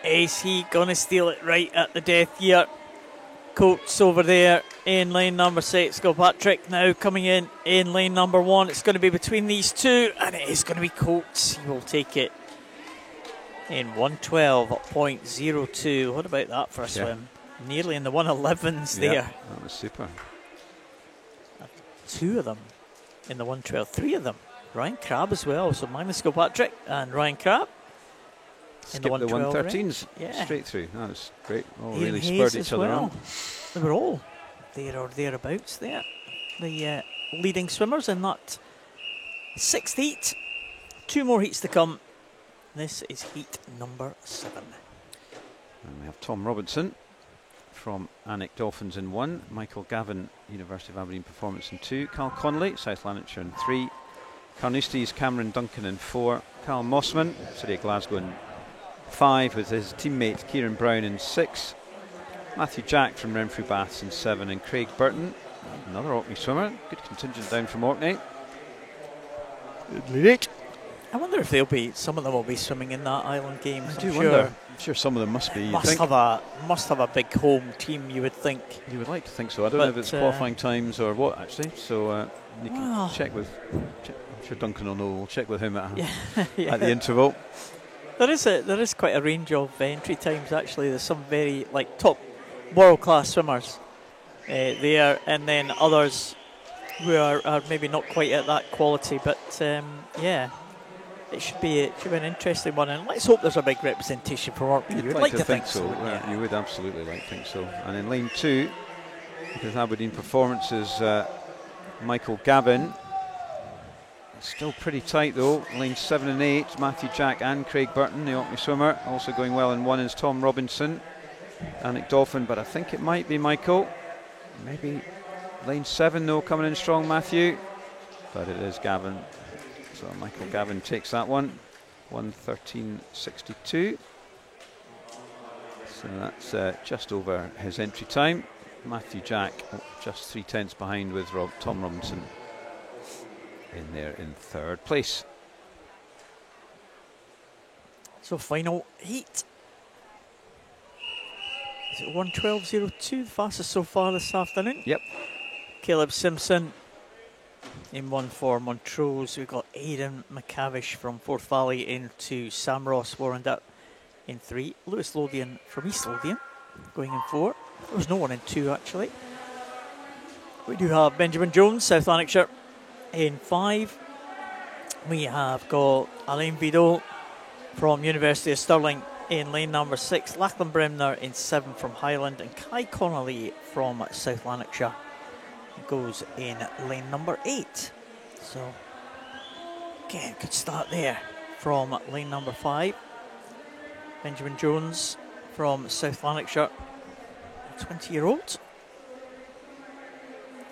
Is he going to steal it right at the death here? Coates over there in lane number 6. Kilpatrick now coming in lane number 1. It's going to be between these two, and it is going to be Coates. He will take it in 1:12.02. What about that for a swim? Nearly in the 1:11s there. That was super. 2 of them in the 1:12. 3 of them. Ryan Crabb as well. So Magnus Kilpatrick and Ryan Crabb. Skip the 1:13s straight through. That was great. All really spurred each other on. They were all there or thereabouts there. The leading swimmers in that 6th heat. 2 more heats to come. This is heat number 7. And we have Tom Robinson from Alnwick Dolphins in 1, Michael Gavin, University of Aberdeen Performance in 2, Carl Connolly, South Lanarkshire in 3, Carnousties Cameron Duncan in 4, Carl Mossman, City of Glasgow in 5, with his teammate Kieran Brown in 6, Matthew Jack from Renfrew Baths in 7, and Craig Burton, another Orkney swimmer, good contingent down from Orkney. I wonder if some of them will be swimming in that island games. I do wonder. I'm sure some of them must be. Must have a big home team, you would think. You would like to think so. I don't know if it's qualifying times or what actually. So you can check with. I'm sure Duncan will know. We'll check with him at the interval. There is quite a range of entry times actually. There's some very top world class swimmers there, and then others who are maybe not quite at that quality. But It should be an interesting one, and let's hope there's a big representation for Orkney. You'd like to think so. Yeah. You would absolutely like to think so. And in lane 2, with Aberdeen Performances, Michael Gavin. Still pretty tight though. Lane 7 and 8, Matthew Jack and Craig Burton, the Orkney swimmer. Also going well in 1 is Tom Robinson, Alnwick Dolphin, but I think it might be Michael. Maybe lane 7 though, coming in strong, Matthew. But it is Gavin. So Michael Gavin takes that one, 1:13.62. So that's just over his entry time. Matthew Jack just 3/10 behind with Tom Robinson in there in 3rd place. So final heat. Is it 1:12.02, the fastest so far this afternoon? Yep. Caleb Simpson in 1 for Montrose. We've got Aidan McCavish from Forth Valley in 2, Sam Ross Warrandup in 3, Lewis Lothian from East Lothian going in 4. There was no one in 2 actually. We do have Benjamin Jones, South Lanarkshire in 5. We have got Alain Vidal from University of Stirling in lane number 6, Lachlan Bremner in 7 from Highland, and Kai Connolly from South Lanarkshire goes in lane number 8. So again, good start there from lane number 5. Benjamin Jones from South Lanarkshire, 20-year-old,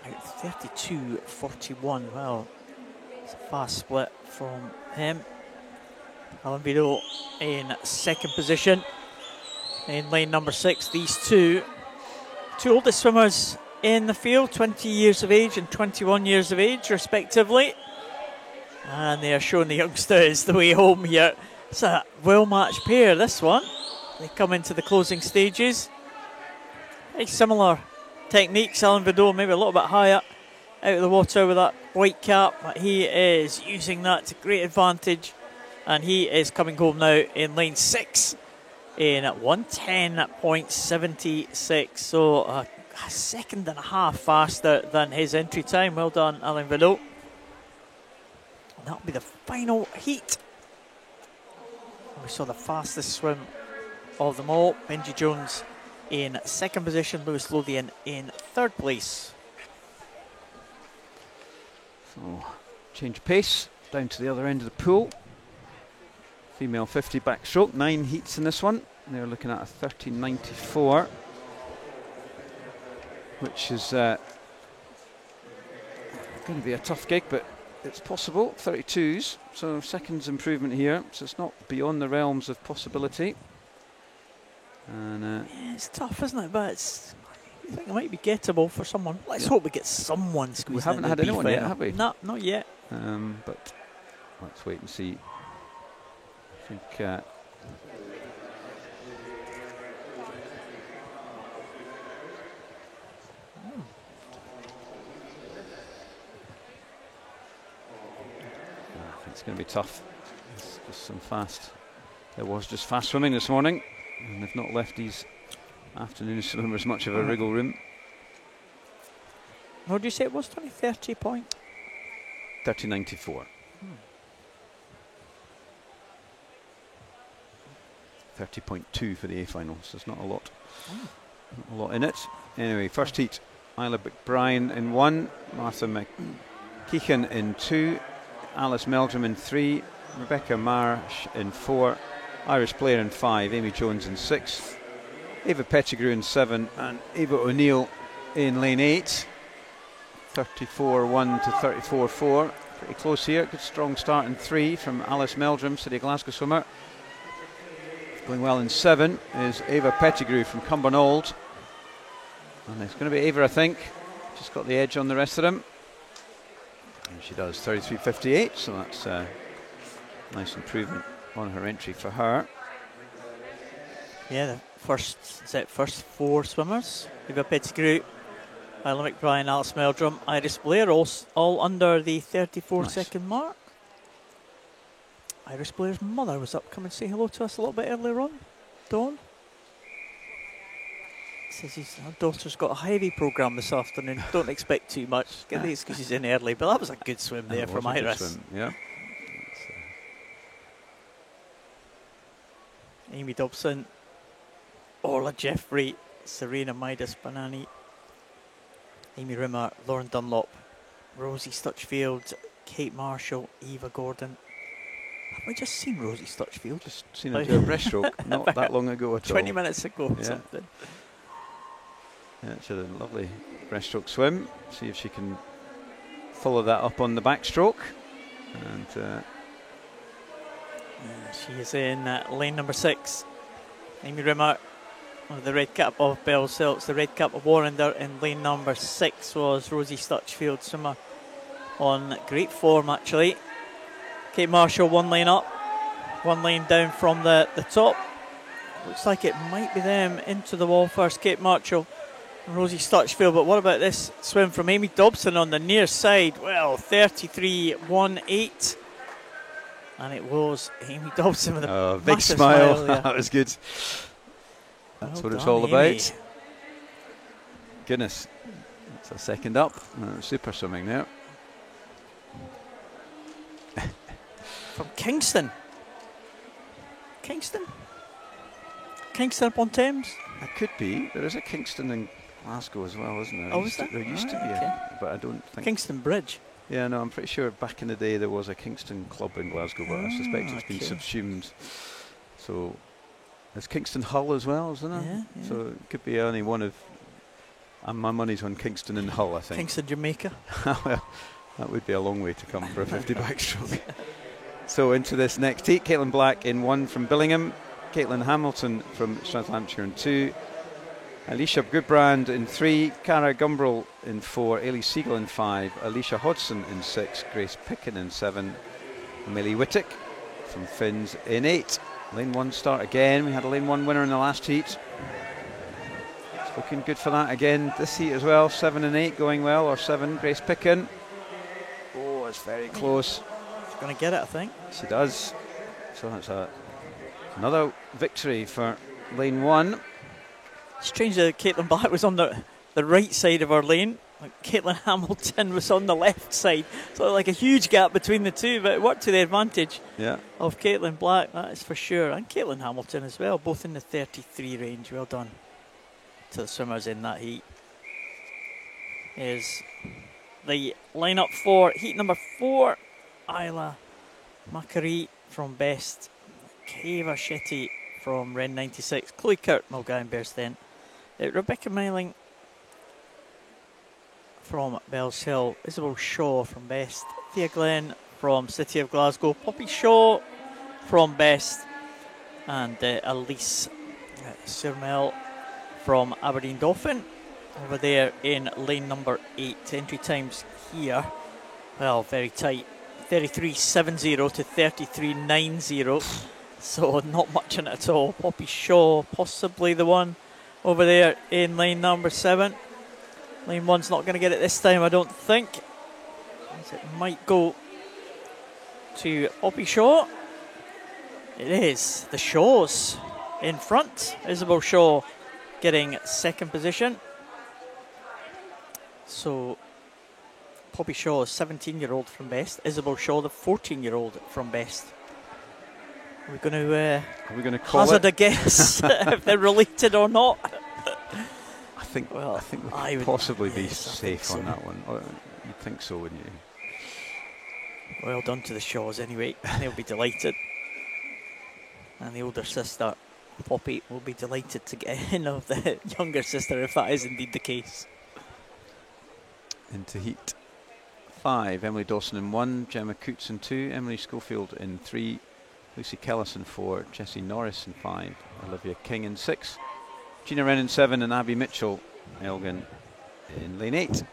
out 32.41. Well, it's a fast split from him. Alan Vidal in 2nd position in lane number 6. These two oldest swimmers in the field, 20 years of age and 21 years of age respectively. And they are showing the youngsters the way home here. It's a well-matched pair, this one. They come into the closing stages. Very similar techniques. Alain Vidot maybe a little bit higher out of the water with that white cap, but he is using that to great advantage. And he is coming home now in lane 6 in 1:10.76. So a second and a half faster than his entry time. Well done, Alain Vidot. And that'll be the final heat. We saw the fastest swim of them all. Benji Jones in second position, Lewis Lothian in third place. So, change of pace down to the other end of the pool. Female 50 backstroke, 9 heats in this one. They're looking at a 13.94, which is going to be a tough gig, but it's possible. 32s, so seconds improvement here, so it's not beyond the realms of possibility. And yeah, it's tough, isn't it? But it's, I think it might be gettable for someone. Let's hope we get someone squeezing. We haven't had anyone yet, have we? No, not yet. But let's wait and see. I think it's going to be tough. It's just some fast. There was just fast swimming this morning, and they've not left these afternoon swimmers much of a wriggle room. What did you say it was? 30 point? 30.94. 30.2 for the A final, so there's not a lot. Not a lot in it. Anyway, first heat, Isla McBrien in 1, Martha McKeechan in 2, Alice Meldrum in 3, Rebecca Marsh in 4, Irish Player in 5, Amy Jones in 6, Ava Pettigrew in 7, and Ava O'Neill in lane 8. 34.1 to 34.4. Pretty close here. Good strong start in 3 from Alice Meldrum, City of Glasgow swimmer. Going well in 7 is Ava Pettigrew from Cumbernauld. And it's going to be Ava, I think. She's got the edge on the rest of them. And she does 33.58, so that's a nice improvement on her entry for her. Yeah, the first 4 swimmers. Eva Pettigrew, Isla McBrien, Alice Meldrum, Iris Blair, all under the 34-second mark. Iris Blair's mother was up. Come and say hello to us a little bit earlier on. Dawn says her daughter's got a heavy programme this afternoon. Don't expect too much. Get the excuses in early, but that was a good swim there from Iris. Yeah. Amy Dobson, Orla Jeffrey, Serena Midas Banani, Amy Rimmer, Lauren Dunlop, Rosie Stutchfield, Kate Marshall, Eva Gordon. Have we just seen Rosie Stutchfield? Just seen her do a breaststroke not that long ago at all. 20 minutes ago or something. Yeah, she had a lovely breaststroke swim. See if she can follow that up on the backstroke. And she is in lane number 6. Amy Rimmer with the red cap of Bell Silks, the red cap of Warrender. In lane number 6 was Rosie Stutchfield, swimmer on great form actually. Kate Marshall 1 lane up, 1 lane down from the top. Looks like it might be them into the wall first, Kate Marshall and Rosie Stutchfield. But what about this swim from Amy Dobson on the near side? Well, 33.18. And it was Amy Dobson with a big smile. Yeah. That was good. That's well what it's done, all Amy. about. Goodness. It's a second up. Super swimming there. From Kingston. Kingston upon Thames? It could be. There is a Kingston in Glasgow as well, isn't there? Oh, is there? There used to be, okay. but I don't think. Kingston Bridge. Yeah, no, I'm pretty sure back in the day there was a Kingston club in Glasgow, but I suspect it's been subsumed. So there's Kingston Hull as well, isn't there? Yeah. So it could be only one of. My money's on Kingston and Hull, I think. Kingston, Jamaica. Well, that would be a long way to come for a 50 backstroke. So into this next heat, Caitlin Black in 1 from Billingham, Caitlin Hamilton from Strathhampshire in 2, Alicia Goodbrand in 3, Cara Gumbrell in 4, Ailey Siegel in 5, Alicia Hodson in 6, Grace Picken in 7, Millie Whittick from Finns in 8. Lane 1 start again. We had a Lane 1 winner in the last heat. It's looking good for that again this heat as well. 7 and 8 going well, or 7. Grace Picken. Oh, it's very close. She's going to get it, I think. She does. So that's another victory for Lane 1. Strange that Caitlin Black was on the right side of our lane. Like Caitlin Hamilton was on the left side. So like a huge gap between the two, but it worked to the advantage of Caitlin Black, that is for sure. And Caitlin Hamilton as well, both in the 33 range. Well done to the swimmers in that heat. Is the lineup for heat number 4. Isla Macari from Best. Keva Shetty from Ren 96. Chloe Kurt, Mulgine Bearsden. Rebecca Meiling from Bells Hill, Isabel Shaw from Best, Thea Glenn from City of Glasgow, Poppy Shaw from Best, and Elise Surmel from Aberdeen Dolphin over there in lane number 8. Entry times here, well, very tight, 33.70 to 33.90, so not much in it at all. Poppy Shaw possibly the one over there in lane number 7. Lane 1's not going to get it this time, I don't think. As it might go to Poppy Shaw. It is the Shaws in front. Isabel Shaw getting 2nd position. So Poppy Shaw is 17-year-old from Best. Isabel Shaw, the 14-year-old from Best. Are we going to hazard a guess if they're related or not? I think we could possibly be safe on that one. You'd think so, wouldn't you? Well done to the Shaws anyway. They'll be delighted. And the older sister, Poppy, will be delighted to get in of the younger sister if that is indeed the case. Into heat 5, Emily Dawson in 1, Gemma Coots in 2, Emily Schofield in 3, Lucy Kellis in 4, Jessie Norris in 5, Olivia King in 6, Gina Wren in 7, and Abby Mitchell Elgin in lane 8.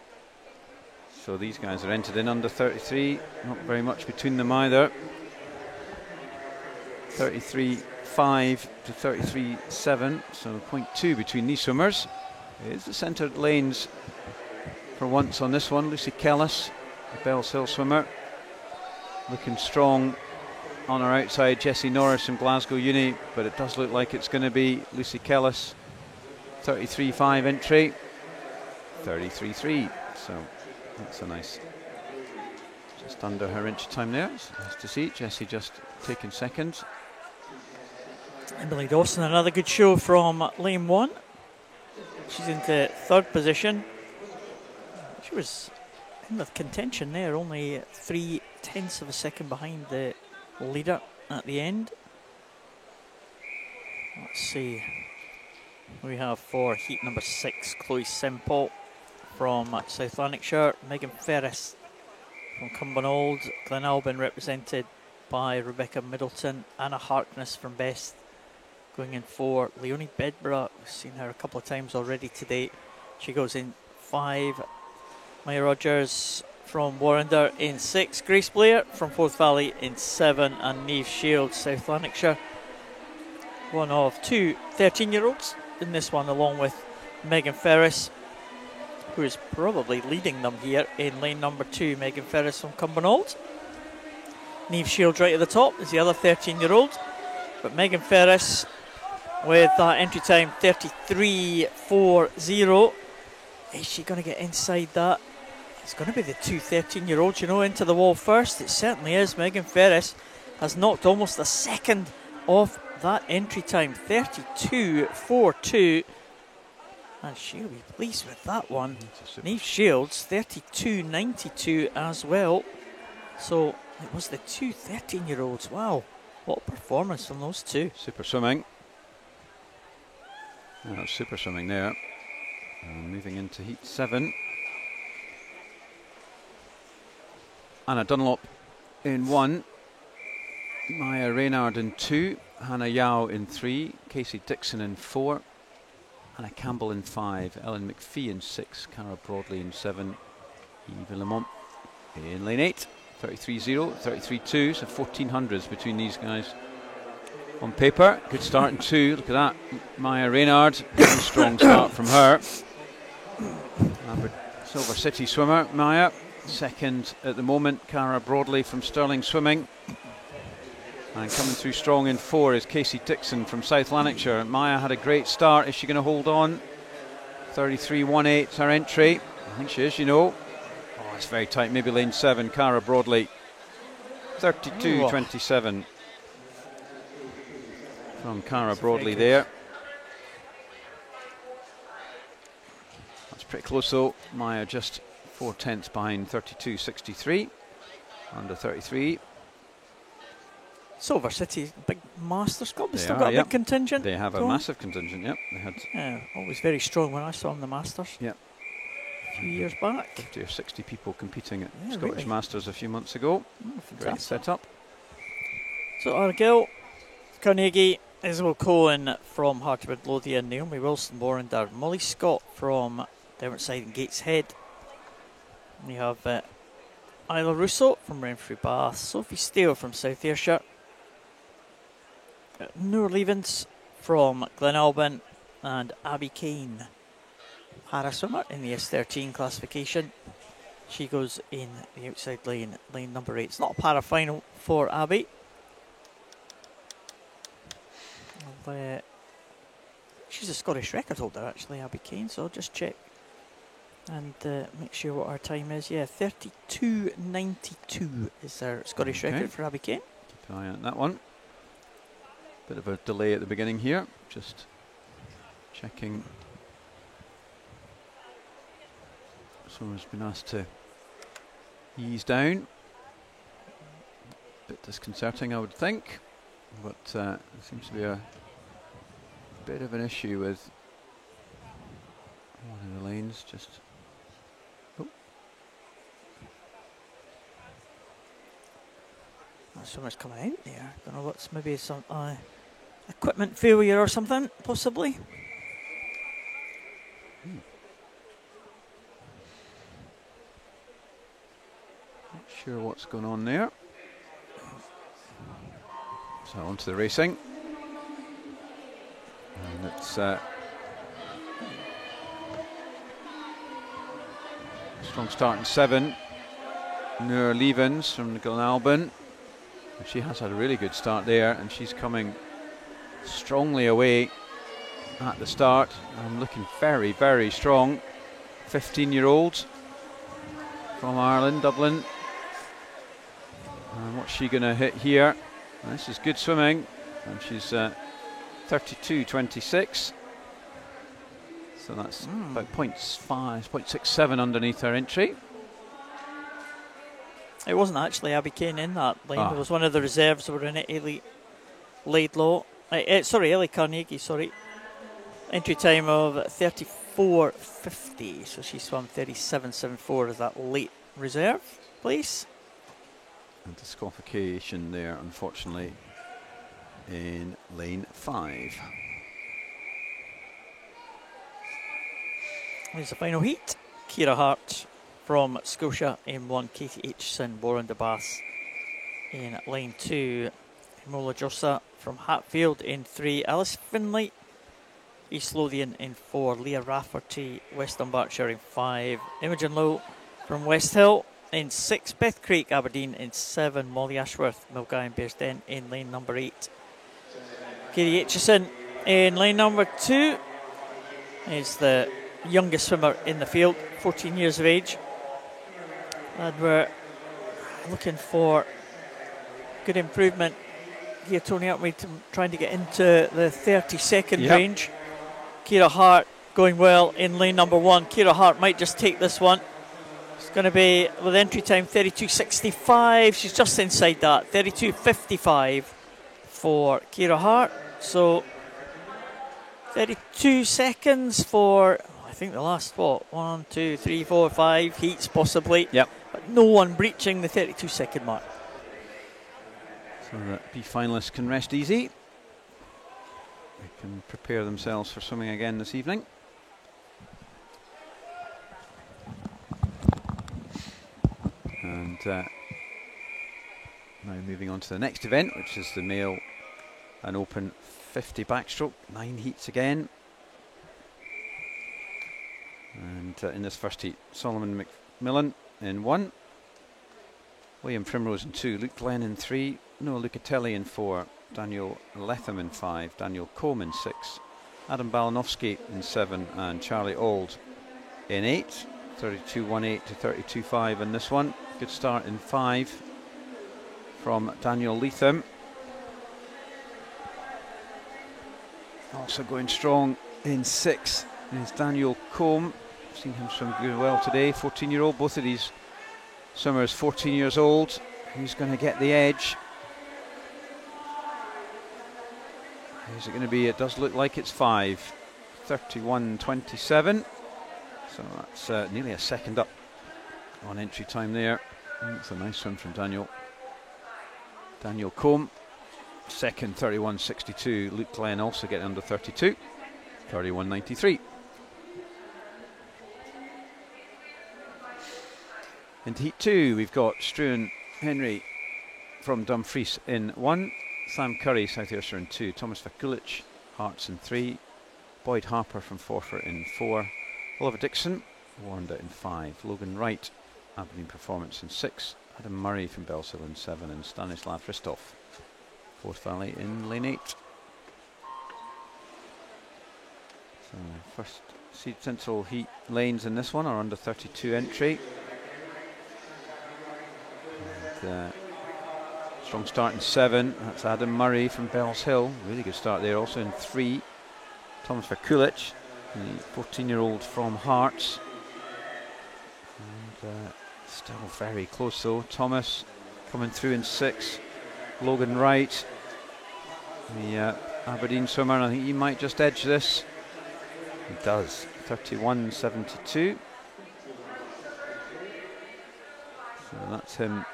So these guys are entered in under 33, not very much between them either. 33.5 to 33.7, so 0.2 between these swimmers. It's the centred lanes for once on this one. Lucy Kellis, the Bells Hill swimmer, looking strong on her outside. Jessie Norris from Glasgow Uni, but it does look like it's going to be Lucy Kellis. 33.5 entry, 33.3, so that's a nice, just under her inch time there. It's nice to see Jessie just taking 2nd. Emily Dawson, another good show from lane 1. She's into 3rd position. She was in the contention there, only 0.3 of a second behind the leader at the end. Let's see. We have for heat number 6, Chloe Semple from South Lanarkshire, Megan Ferris from Cumbernauld, Glenalbin represented by Rebecca Middleton, Anna Harkness from Best going in 4, Leonie Bedborough, we've seen her a couple of times already today, she goes in 5, Maya Rogers from Warrender in 6, Grace Blair from Forth Valley in 7, and Niamh Shields, South Lanarkshire, one of 2 13-year-olds in this one, along with Megan Ferris, who is probably leading them here in lane number 2. Megan Ferris from Cumbernauld. Niamh Shields right at the top is the other 13-year-old, but Megan Ferris with that entry time 33.40. Is she going to get inside that? It's going to be the 2 13-year-olds, you know, into the wall first. It certainly is. Megan Ferris has knocked almost a second off that entry time, 32.42, and she'll be pleased with that one. Niamh Shields, 32.92 as well. So it was the 2 13-year-olds. Wow, what a performance from those two. Super swimming. Super swimming there. Moving into heat 7. Anna Dunlop in 1. Maya Reynard in 2, Hannah Yao in 3, Casey Dixon in 4, Anna Campbell in 5, Ellen McPhee in 6, Cara Broadley in 7, Eva Lamont in lane 8. 33.0, 33.2, so 1400s between these guys. On paper, good start in 2. Look at that, Maya Reynard, strong start from her. Silver City swimmer, Maya. Second at the moment, Cara Broadley from Stirling Swimming. And coming through strong in 4 is Casey Dixon from South Lanarkshire. Maya had a great start. Is she going to hold on? 33.18 her entry. I think she is, you know. Oh, it's very tight. Maybe lane 7, Cara Broadley. 32.27 from Cara Broadley there. That's pretty close though. Maya just 4/10 behind 32.63. Under 33. Silver City, big Masters Club. They still are, got a big contingent. They have a massive contingent, yep. They had always very strong when I saw them in the Masters. Yep. A few years back. 50 or 60 people competing at Scottish really? Masters a few months ago. Great setup. So Argyll, Carnegie, Isabel Cohen from Hartwood Lothian, Naomi Wilson Warrender, Molly Scott from Derwentside and Gateshead. We have Isla Russo from Renfrew Bath, Sophie Steele from South Ayrshire, Noor Levens from Glenalbin, and Abby Kane, para swimmer in the S13 classification. She goes in the outside lane, lane number 8. It's not a para final for Abby. She's a Scottish record holder actually, Abby Kane, so I'll just check and make sure what our time is. Yeah, 32.92 is our Scottish record for Abby Kane. Keep an eye on that one. Bit of a delay at the beginning here, just checking. Someone's been asked to ease down. Bit disconcerting, I would think, but there seems to be a bit of an issue with one of the lanes. Just someone's coming out there. Don't know what's, maybe some equipment failure or something, possibly. Not sure what's going on there. So on to the racing. And it's strong start in 7. Noor Levens from Glenalbin. And she has had a really good start there, and she's coming strongly away at the start. And looking very, very strong. 15-year-old from Ireland, Dublin. And what's she going to hit here? This is good swimming, and she's 32.26. So that's about 0.67 underneath her entry. It wasn't actually Abby Kane in that lane. It was one of the reserves that were in it, Ailey Laidlaw. Ailey Carnegie, sorry. Entry time of 34.50, so she swam 37.74 as that late reserve place. And disqualification there, unfortunately, in lane 5. Here's the final heat. Ciara Hart from Scotia in 1, Katie Aitchison, Warren de Bass in lane 2, Mola Jossa from Hatfield in 3, Alice Finlay, East Lothian in 4, Leah Rafferty, West Dunbartonshire in 5, Imogen Lowe from West Hill in 6, Beth Creek, Aberdeen in 7, Molly Ashworth, Milngavie and Bearsden in lane number 8. Katie Aitchison in lane number 2 is the youngest swimmer in the field, 14 years of age. And we're looking for good improvement here, Tony, aren't we? Trying to get into the 30-second range. Ciara Hart going well in lane number 1. Ciara Hart might just take this one. It's going to be, with entry time, 32.65. She's just inside that, 32.55 for Ciara Hart. So 32 seconds for, I think, the last, 1, 2, 3, 4, 5 heats possibly. Yep. But no one breaching the 32-second mark. So that B finalists can rest easy. They can prepare themselves for swimming again this evening. And Now moving on to the next event, which is the male and open 50 backstroke. 9 heats again. And in this first heat, Solomon McMillan in 1. William Primrose in 2. Luke Glenn in 3. Noah Lucatelli in 4. Daniel Letham in 5. Daniel Combe in 6. Adam Balanovsky in 7. And Charlie Auld in 8. 32.18 to 32.5 in this one. Good start in 5 from Daniel Letham. Also going strong in 6 is Daniel Combe. I've seen him swim good well today. 14-year-old. Both of these swimmers 14 years old. Who's going to get the edge? Who's it going to be? It does look like it's 5. 31.27. So that's nearly a second up on entry time there. That's a nice swim from Daniel. Daniel Combe, second, 31.62. Luke Glenn also getting under 32. 31.93. Into heat 2, we've got Struan Henry from Dumfries in 1. Sam Curry, South Ayrshire in 2. Thomas Vakulic, Hearts in 3. Boyd Harper from Forfar in 4. Oliver Dixon, Warnda in 5. Logan Wright, Aberdeen Performance in 6. Adam Murray from Bellshill in 7. And Stanislav Ristov, Forth Valley in lane 8. So first seed central heat lanes in this one are under 32 entry. And, strong start in 7. That's Adam Murray from Bellshill. Really good start there. Also in 3. Thomas Vakulic, the 14-year-old from Hearts. And still very close though. Thomas coming through in 6. Logan Wright, the Aberdeen swimmer, and I think he might just edge this. He does. 31.72. So that's him.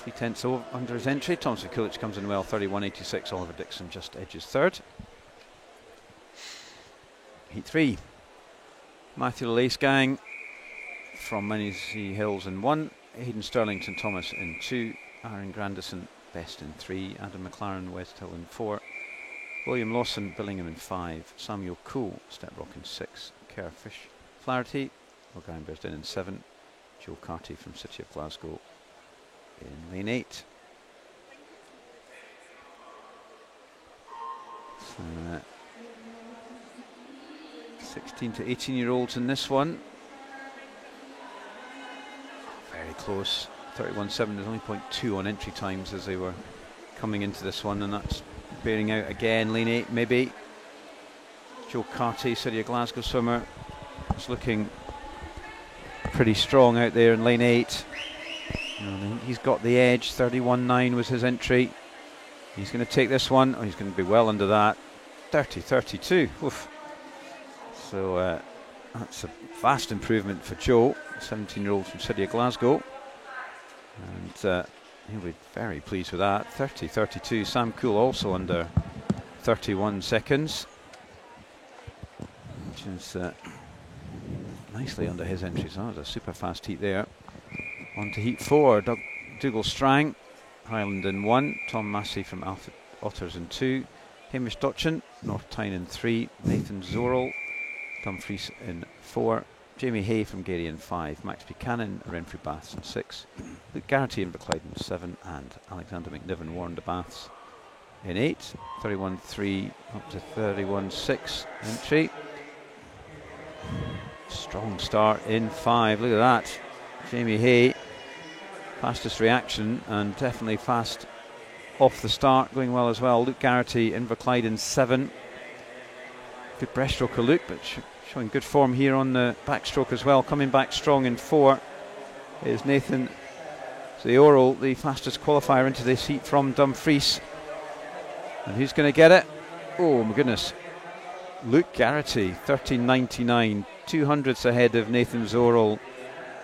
3/10 over under his entry. Thomas Vakulic comes in well. 31.86. Oliver Dixon just edges 3rd. Heat 3. Matthew Lace Gang from Minniesea Hills in 1. Hayden Sterlington Thomas in 2. Aaron Grandison Best in 3. Adam McLaren West Hill in 4. William Lawson Billingham in 5. Samuel Coole Steprock in 6. Kerr Fish Flaherty O'Brien Bearsden in 7. Joe Carty from City of Glasgow in lane 8. So, 16 to 18 year olds in this one. Very close. 31.7. There's only 0.2 on entry times as they were coming into this one, and that's bearing out again. Lane 8 maybe. Joe Carty, City of Glasgow swimmer, is looking pretty strong out there in lane 8. He's got the edge. 31.9 was his entry. He's going to take this one. Oh, he's going to be well under that. 30.32. Oof. So that's a vast improvement for Joe, 17-year-old from City of Glasgow. And he'll be very pleased with that. 30.32. Sam Coole also under 31 seconds, which is nicely under his entry. So that was a super fast heat there. On to heat 4. Dougal Strang, Highland in 1. Tom Massey from Otters in 2. Hamish Dotchin, North Tyne in 3. Nathan Zorrell, Dumfries in 4. Jamie Hay from Gary in 5. Max Buchanan, Renfrew Baths in 6. Luke Garrity in Baclyde in 7. And Alexander McNiven, Warnda Baths in 8. 31.3 up to 31.6 entry. Strong start in 5. Look at that. Jamie Hay, fastest reaction and definitely fast off the start, going well as well. Luke Garrity in Baclyde in 7. Good breaststroke of Luke, but showing good form here on the backstroke as well. Coming back strong in 4 is Nathan Zaorol, the fastest qualifier into this heat from Dumfries. And who's going to get it? Oh my goodness. Luke Garrity, 13.99, 200ths ahead of Nathan Zaorol,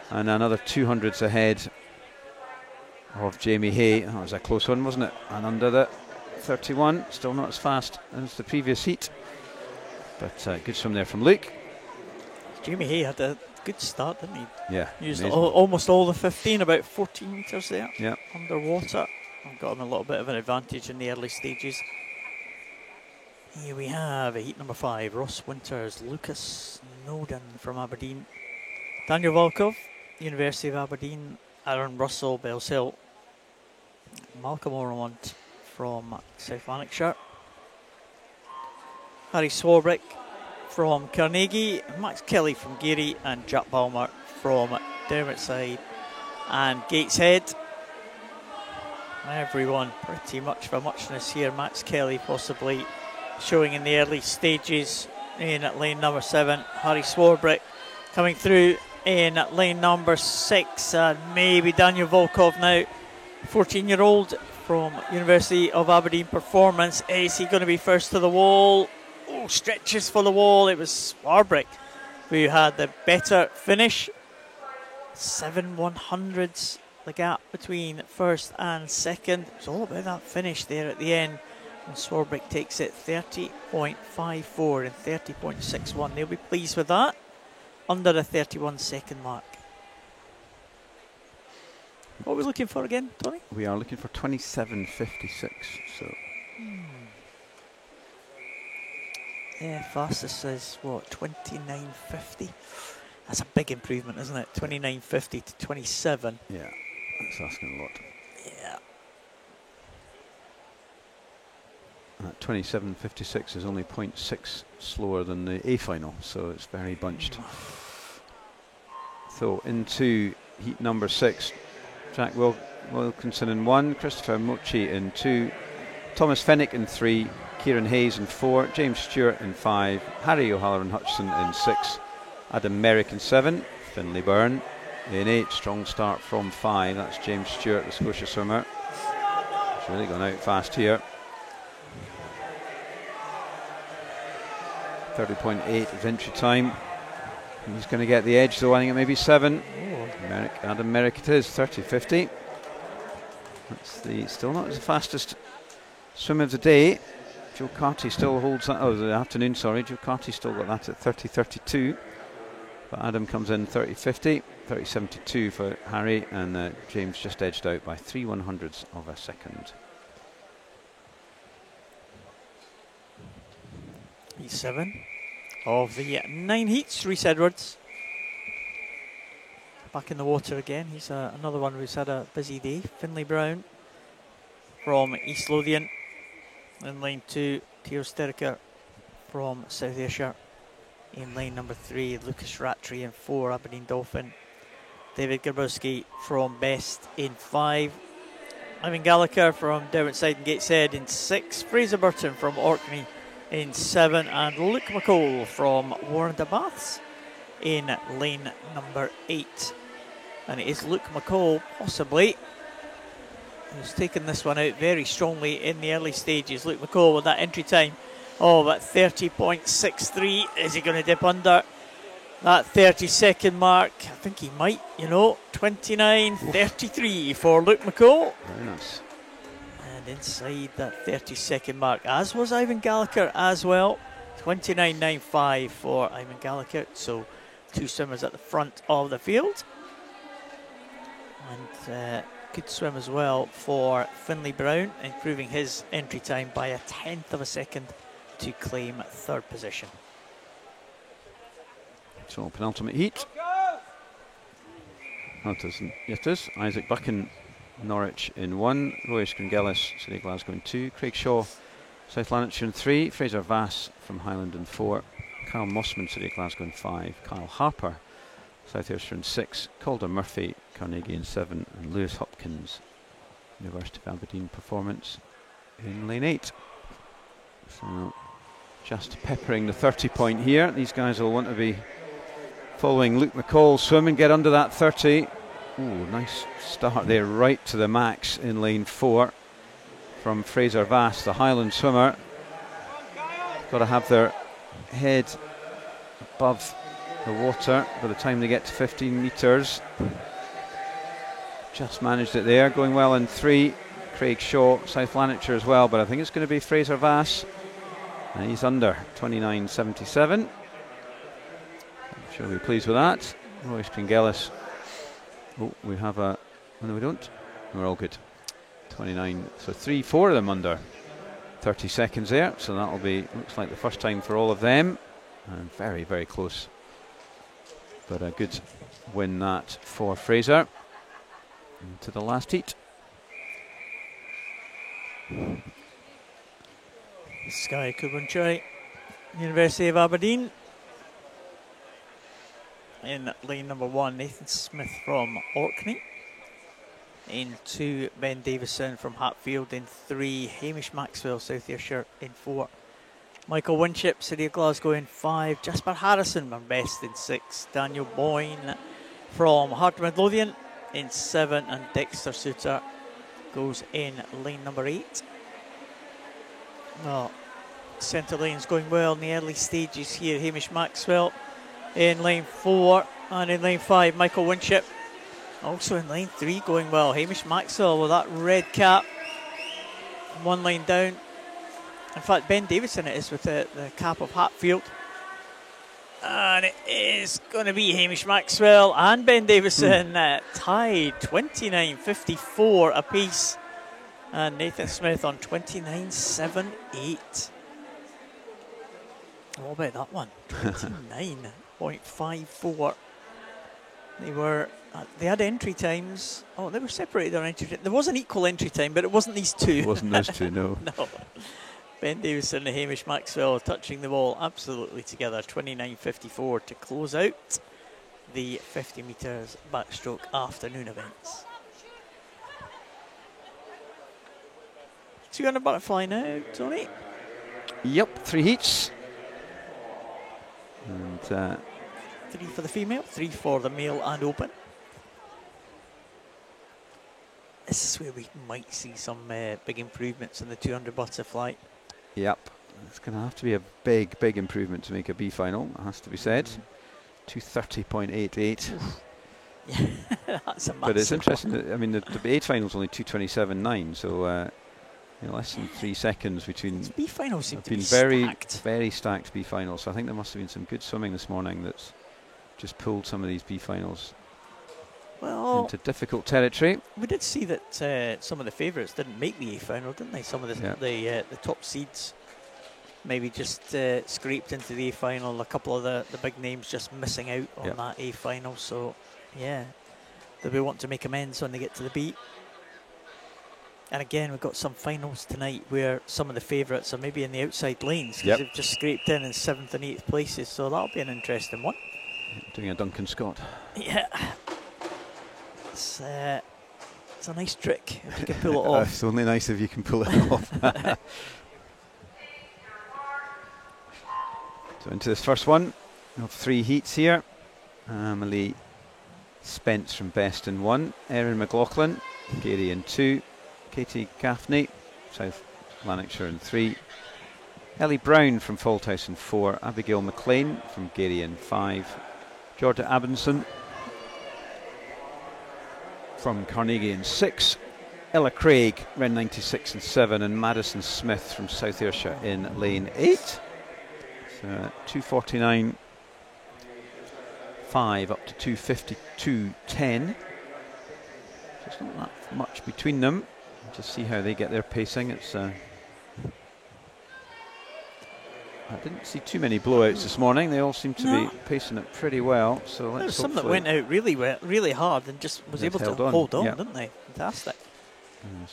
and another 200ths ahead of Jamie Hay. That was a close one, wasn't it? And under the 31, still not as fast as the previous heat. But good swim there from Luke. Jamie Hay had a good start, didn't he? Yeah. Used almost all the 15, about 14 metres there. Yeah. Underwater. Got him a little bit of an advantage in the early stages. Here we have heat number 5. Ross Winters, Lucas Snowden from Aberdeen. Daniel Volkov, University of Aberdeen. Aaron Russell, Bells Hill. Malcolm Ormond from South Lanarkshire. Harry Swarbrick from Carnegie. Max Kelly from Gary. And Jack Balmer from Dermottside and Gateshead. Everyone pretty much for muchness here. Max Kelly possibly showing in the early stages in lane number 7. Harry Swarbrick coming through in lane number 6. And maybe Daniel Volkov now, 14-year-old from University of Aberdeen Performance. Is he going to be first to the wall? Oh, stretches for the wall. It was Swarbrick who had the better finish. 7/100ths the gap between first and second. It's all about that finish there at the end. And Swarbrick takes it 30.54 and 30.61. They'll be pleased with that. Under the 31-second mark. What are we looking for again, Tony? We are looking for 27.56. So. Yeah, fastest is what, 29.50? That's a big improvement, isn't it? 29.50 to 27. Yeah, that's asking a lot. Yeah. 27.56 is only 0.6 slower than the A final, so it's very bunched. So into heat number 6, Jack Wilkinson in 1, Christopher Mochi in 2, Thomas Fennick in 3, Kieran Hayes in 4, James Stewart in 5, Harry O'Halloran Hutchison in 6, Adam Merrick in 7, Finlay Byrne in 8. Strong start from 5. That's James Stewart, the Scotia swimmer. He's really gone out fast here. 30.8 is entry time. He's going to get the edge though. I think it may be 7. Adam Merrick it is, 30.50. That's still not the fastest swim of the day. Joe Carty still holds that, the afternoon, sorry. Joe Carty still got that at 30.32. But Adam comes in 30.50, 30.72 for Harry, and James just edged out by 3/100ths of a second. Heat 7 of the 9 heats. Rhys Edwards back in the water again. He's another one who's had a busy day. Finlay Brown from East Lothian in lane 2. Theo Sterker from South Ayrshire in lane number 3. Lucas Rattray in 4. Aberdeen Dolphin. David Grabowski from Best in 5. Ivan Gallagher from Derwentsside and Gateshead in 6. Fraser Burton from Orkney in 7. And Luke McCall from Warrender Baths in lane number 8. And it is Luke McCall possibly who's taken this one out very strongly in the early stages. Luke McCall with that entry time of 30.63. Is he going to dip under that 30-second mark? I think he might, 29.33 for Luke McCall. Very nice. And inside that 30-second mark, as was Ivan Gallagher as well. 29.95 for Ivan Gallagher. So 2 swimmers at the front of the field. And good swim as well for Finlay Brown, improving his entry time by 1/10 of a second to claim 3rd position. So penultimate heat. It is. Isaac Buchan, Norwich in 1. Roy Scringellis, City of Glasgow in 2. Craig Shaw, South Lanarkshire in 3. Fraser Vass from Highland in 4. Carl Mossman, City of Glasgow in 5. Kyle Harper, South Ayrshire in 6. Calder Murphy, Carnegie in 7. And Lewis Hopkins, University of Aberdeen Performance in lane 8. So just peppering the 30 point here. These guys will want to be following Luke McCall swim and get under that 30. Ooh, nice start there, right to the max in lane 4 from Fraser Vass, the Highland swimmer. Got to have their head above the water by the time they get to 15 metres. Just managed it there, going well in 3. Craig Shaw, South Lanarkshire as well, but I think it's going to be Fraser Vass. And he's under 29.77. She'll be pleased with that. Royce Kringelis. Oh, we have a... Oh, no, we don't. We're all good. 29. So 4 of them under 30 seconds there. So that'll be, looks like the first time for all of them. And very, very close. But a good win that for Fraser. Into the last heat. Sky Kubunchoi, University of Aberdeen. In lane number 1, Nathan Smith from Orkney. In 2, Ben Davison from Hatfield. In 3, Hamish Maxwell, South Ayrshire. In 4, Michael Winship, City of Glasgow. In 5, Jasper Harrison from Best. In 6, Daniel Boyne from Heart of Midlothian. In 7, and Dexter Suter goes in lane number 8. Well, centre lane's going well in the early stages here. Hamish Maxwell in lane 4, and in lane 5, Michael Winship. Also in lane 3 going well. Hamish Maxwell with that red cap. 1 lane down. In fact, Ben Davison it is with the cap of Hatfield. And it is going to be Hamish Maxwell and Ben Davison tied 29.54 apiece. And Nathan Smith on 29.78. What about that one? 29.54. They had entry times. Oh, they were separated on entry time. There was an equal entry time, but it wasn't these two. It wasn't those two, no. No. Ben Davison and Hamish Maxwell touching the ball absolutely together. 29.54 to close out the 50 metres backstroke afternoon events. 200 butterfly now, Tony. Yep, 3 heats. And 3 for the female, 3 for the male and open. This is where we might see some big improvements in the 200 butterfly. Yep, it's going to have to be a big, big improvement to make a B final, it has to be said. 230.88. Yeah, that's a massive. But it's interesting that, I mean, the A final's only 227.9, so less than 3 seconds between. B finals seem to be very, stacked. very stacked B finals. So I think there must have been some good swimming this morning that's just pulled some of these B finals into difficult territory. We did see that some of the favourites didn't make the A final, didn't they? Some of the top seeds maybe just scraped into the A final. A couple of the big names just missing out on that A final. So yeah, they'll be wanting to make amends when they get to the B. And again, we've got some finals tonight where some of the favourites are maybe in the outside lanes because they've just scraped in 7th and 8th places. So that'll be an interesting one. Doing a Duncan Scott. Yeah. It's a nice trick if you can pull it off. It's only nice if you can pull it off. So into this first one, we have 3 heats here. Emily Spence from Best in 1, Erin McLaughlin, Gary in 2, Katie Gaffney, South Lanarkshire in 3, Ellie Brown from Falthouse in 4, Abigail McLean from Gary in 5, Georgia Abinson from Carnegie in 6, Ella Craig, Ren 96 in 7, and Madison Smith from South Ayrshire in lane 8. So 249.5 up to 252.10. There's not that much between them. Just see how they get their pacing. It's I didn't see too many blowouts this morning. They all seem to be pacing it pretty well. So let's. There's some that went out really hard and just was able to hold on, didn't they? Fantastic.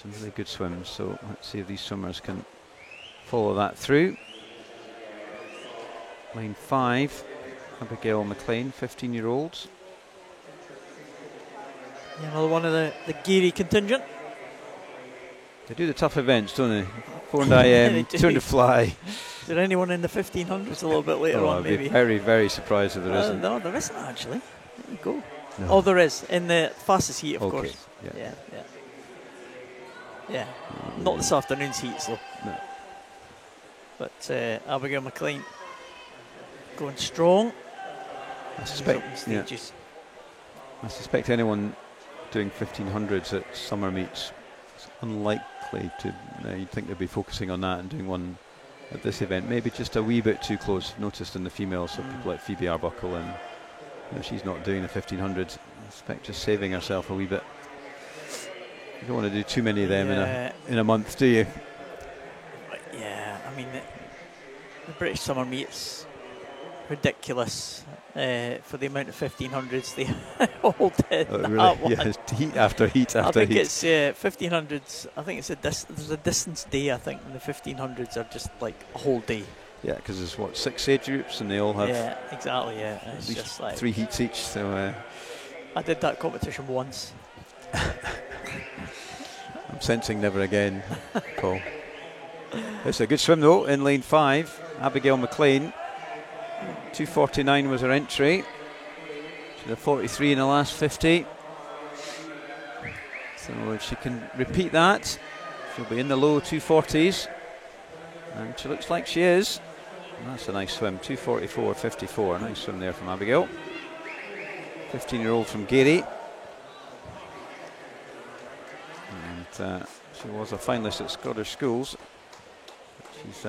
Some really good swims. So let's see if these swimmers can follow that through. Lane 5, Abigail McLean, 15-year-olds. Yeah, another one of the Geary contingent. They do the tough events, don't they? 400 IM, 200 fly. Is there anyone in the 1500s a little bit later on, maybe? I'd be very, very surprised if there isn't. No, there isn't actually. There you go. No. Oh, there is. In the fastest heat, of course. Yeah. Not this afternoon's heats, though. No. But Abigail McLean going strong. I suspect anyone doing 1500s at summer meets, it's unlikely to. You'd think they'd be focusing on that and doing one at this event. Maybe just a wee bit too close. Noticed in the females, so people like Phoebe Arbuckle and No, she's not doing the 1500. I expect just saving herself a wee bit. You don't want to do too many of them in a month, do you? Yeah, I mean, the British Summer Meet's ridiculous for the amount of 1500s they hold in. Oh, really? Yeah, heat after heat after heat. I think it's 1500s. I think it's there's a distance day. I think, and the 1500s are just like a whole day. Yeah, because there's what, 6 age groups, and they all have. Yeah, exactly. Yeah, it's at least just like 3 heats each. So I did that competition once. I'm sensing never again, Paul. It's a good swim though in lane 5. Abigail McLean. 2:49 was her entry. She had 43 in the last 50. So if she can repeat that, she'll be in the low 240s. And she looks like she is. And that's a nice swim. 2:44.54. Nice swim there from Abigail. 15-year-old from Gary. And she was a finalist at Scottish Schools. She's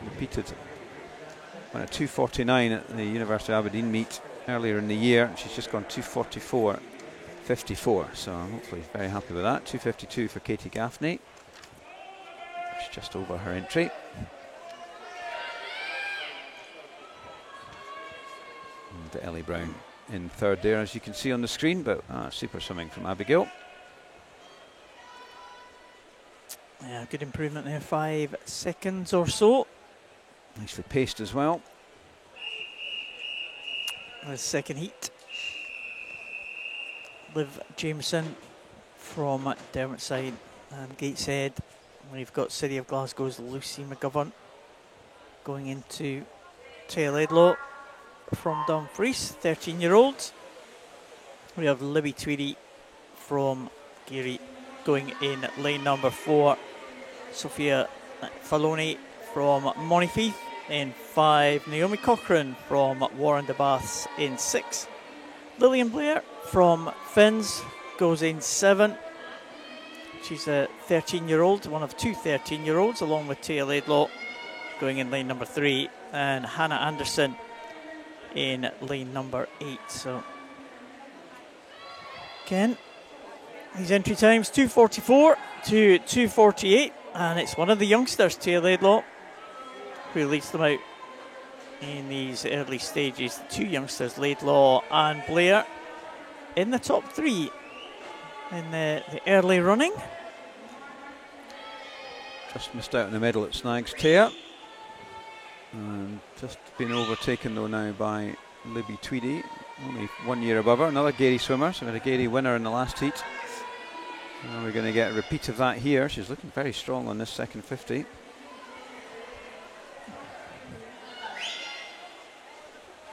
repeated won a 2:49 at the University of Aberdeen meet earlier in the year. She's just gone 2:44.54, so I'm hopefully very happy with that. 2:52 for Katie Gaffney. She's just over her entry. And Ellie Brown in third there, as you can see on the screen, but super swimming from Abigail. Yeah, good improvement there, 5 seconds or so. Nicely paced as well. The second heat. Liv Jameson from Dermottside and Gateshead. We've got City of Glasgow's Lucy McGovern going into Tail Laidlaw from Dumfries, 13-year-olds. We have Libby Tweedy from Geary going in lane number 4. Sophia Faloni from Monifieth in 5. Naomi Cochrane from Warren de Baths in 6. Lillian Blair from Finns goes in 7. She's a 13-year-old, one of 2 13-year-olds, along with Tia Laidlaw going in lane number 3, and Hannah Anderson in lane number 8. So again, these entry times 2:44 to 2:48, and it's one of the youngsters, Tia Laidlaw, who leads them out in these early stages. The 2 youngsters, Laidlaw and Blair, in the top 3 in the early running. Just missed out on the medal at Snags, Tia. And just been overtaken though now by Libby Tweedy, only 1 year above her. Another Gary swimmer, so we had a Gary winner in the last heat. Now we're going to get a repeat of that here. She's looking very strong on this second 50.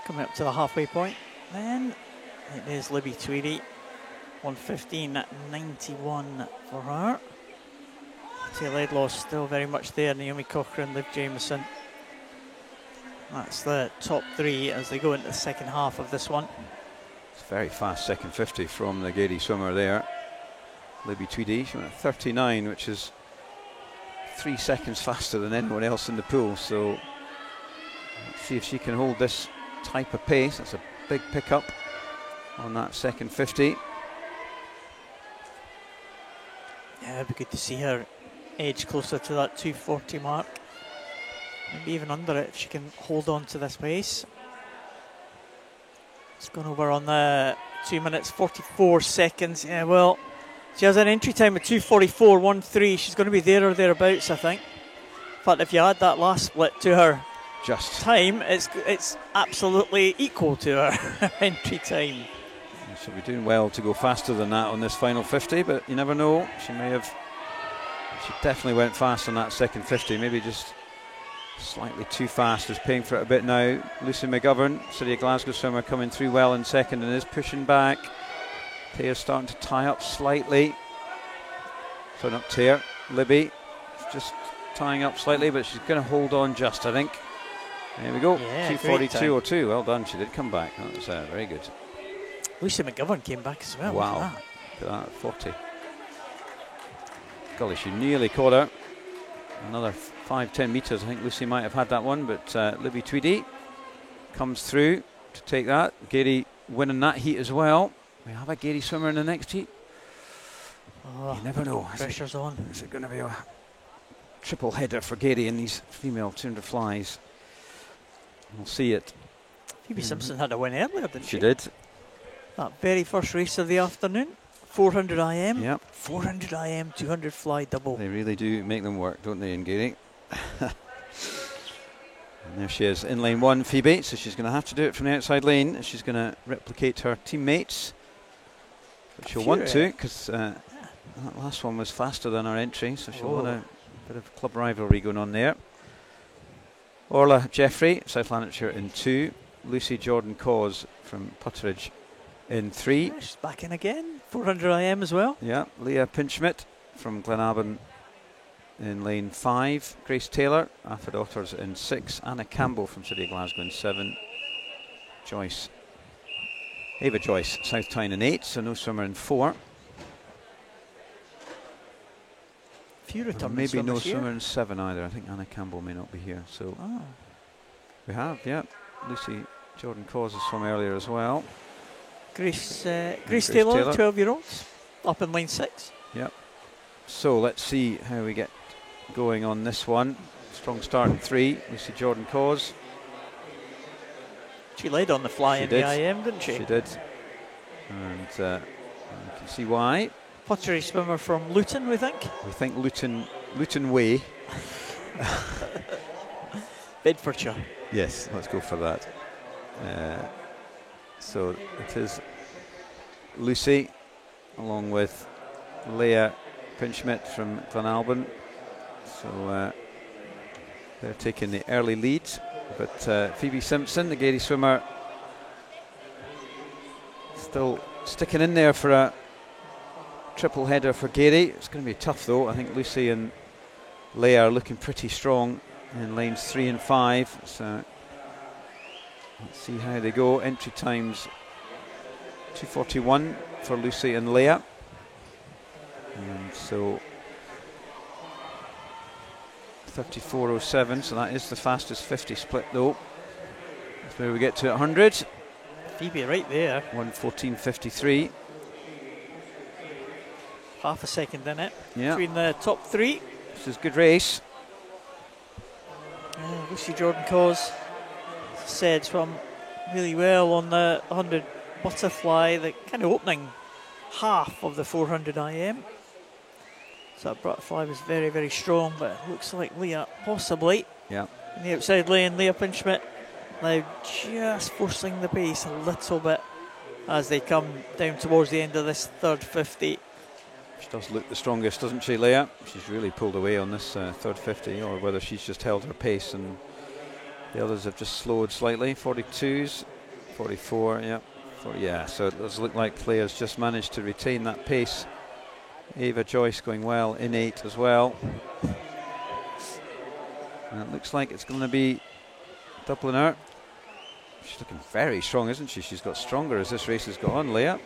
Coming up to the halfway point, then it is Libby Tweedy, 1:15.91 for her. Tia Laidlaw still very much there. Naomi Cochrane, Liv Jameson. That's the top 3 as they go into the second half of this one. It's a very fast second 50 from the Gary swimmer there. Libby Tweedy, she went at 39, which is 3 seconds faster than anyone else in the pool. So let's see if she can hold this type of pace. That's a big pickup on that second 50. Yeah, it'd be good to see her edge closer to that 2:40 mark. Maybe even under it if she can hold on to this pace. It's gone over on the 2 minutes 44 seconds. Yeah, well, she has an entry time of 2:44.13. She's going to be there or thereabouts, I think. In fact, if you add that last split to her just time, it's absolutely equal to her entry time. She'll be doing well to go faster than that on this final 50, but you never know. She definitely went fast on that second 50, maybe just slightly too fast. Is paying for it a bit now. Lucy McGovern, City of Glasgow swimmer, coming through well in second and is pushing back. Tia's starting to tie up slightly. So not Tia, Libby just tying up slightly, but she's going to hold on just, I think. There we go, yeah, 2:42.02. Well done, she did come back. That was very good. Lucy McGovern came back as well. Wow, look at that, 40. Golly, she nearly caught her. Another 5-10 metres, I think Lucy might have had that one, but Libby Tweedy comes through to take that. Gary winning that heat as well. We have a Gary swimmer in the next heat. Oh, you never know. Pressure's on. Is it going to be a triple header for Gary in these female 200 flies? We'll see it. Phoebe Simpson had a win earlier, didn't she? She did. That very first race of the afternoon. 400 IM. Yep. 400 IM, 200 fly double. They really do make them work, don't they, in Gary? And there she is in lane 1, Phoebe. So she's going to have to do it from the outside lane. She's going to replicate her teammates. But she'll want to, because that last one was faster than our entry. So she'll want a bit of club rivalry going on there. Orla Jeffrey, South Lanarkshire in 2. Lucy Jordan Cause from Putteridge in 3. She's back in again. 400 IM as well. Yeah, Leah Pinchmit from Glenavon in lane 5. Grace Taylor, Alfred Otters in 6. Anna Campbell from City of Glasgow in 7. Ava Joyce, South Tyne in 8, so no swimmer in 4. Few returning maybe no here. swimmer in 7 either. I think Anna Campbell may not be here. So we have, yeah. Lucy Jordan Cause has swum earlier as well. Grace Taylor, 12-year-olds, up in lane 6. Yep. So let's see how we get going on this one. Strong start in 3. Lucy Jordan Cause. She laid on the fly in the IM, didn't she? She did. And you can see why. Pottery swimmer from Luton, we think. We think Luton Way. Bedfordshire. Yes, let's go for that. So it is Lucy, along with Leah Pinchmit from Glenalbyn. So they're taking the early lead. But Phoebe Simpson, the Gary swimmer, still sticking in there for a triple header for Gary. It's going to be tough though. I think Lucy and Leah are looking pretty strong in lanes 3 and 5. So let's see how they go. Entry times 2:41 for Lucy and Leah. And so 34.07, so that is the fastest 50 split though. That's where we get to 100. Phoebe right there. 1:14.53. Half a second in it. Yeah. Between the top 3. This is a good race. Lucy Jordan Cause said swam really well on the 100 butterfly, the kind of opening half of the 400 IM. So that butterfly was very, very strong, but it looks like Leah possibly. Yeah. In the outside lane, Leah Pinchmit now just forcing the pace a little bit as they come down towards the end of this third 50. She does look the strongest, doesn't she, Leah? She's really pulled away on this third 50, or whether she's just held her pace and the others have just slowed slightly. 42s, 44, yeah. Yeah, so it does look like Leah's just managed to retain that pace. Ava Joyce going well in 8 as well. And it looks like it's going to be Dubliner. She's looking very strong, isn't she? She's got stronger as this race has gone on, Leah.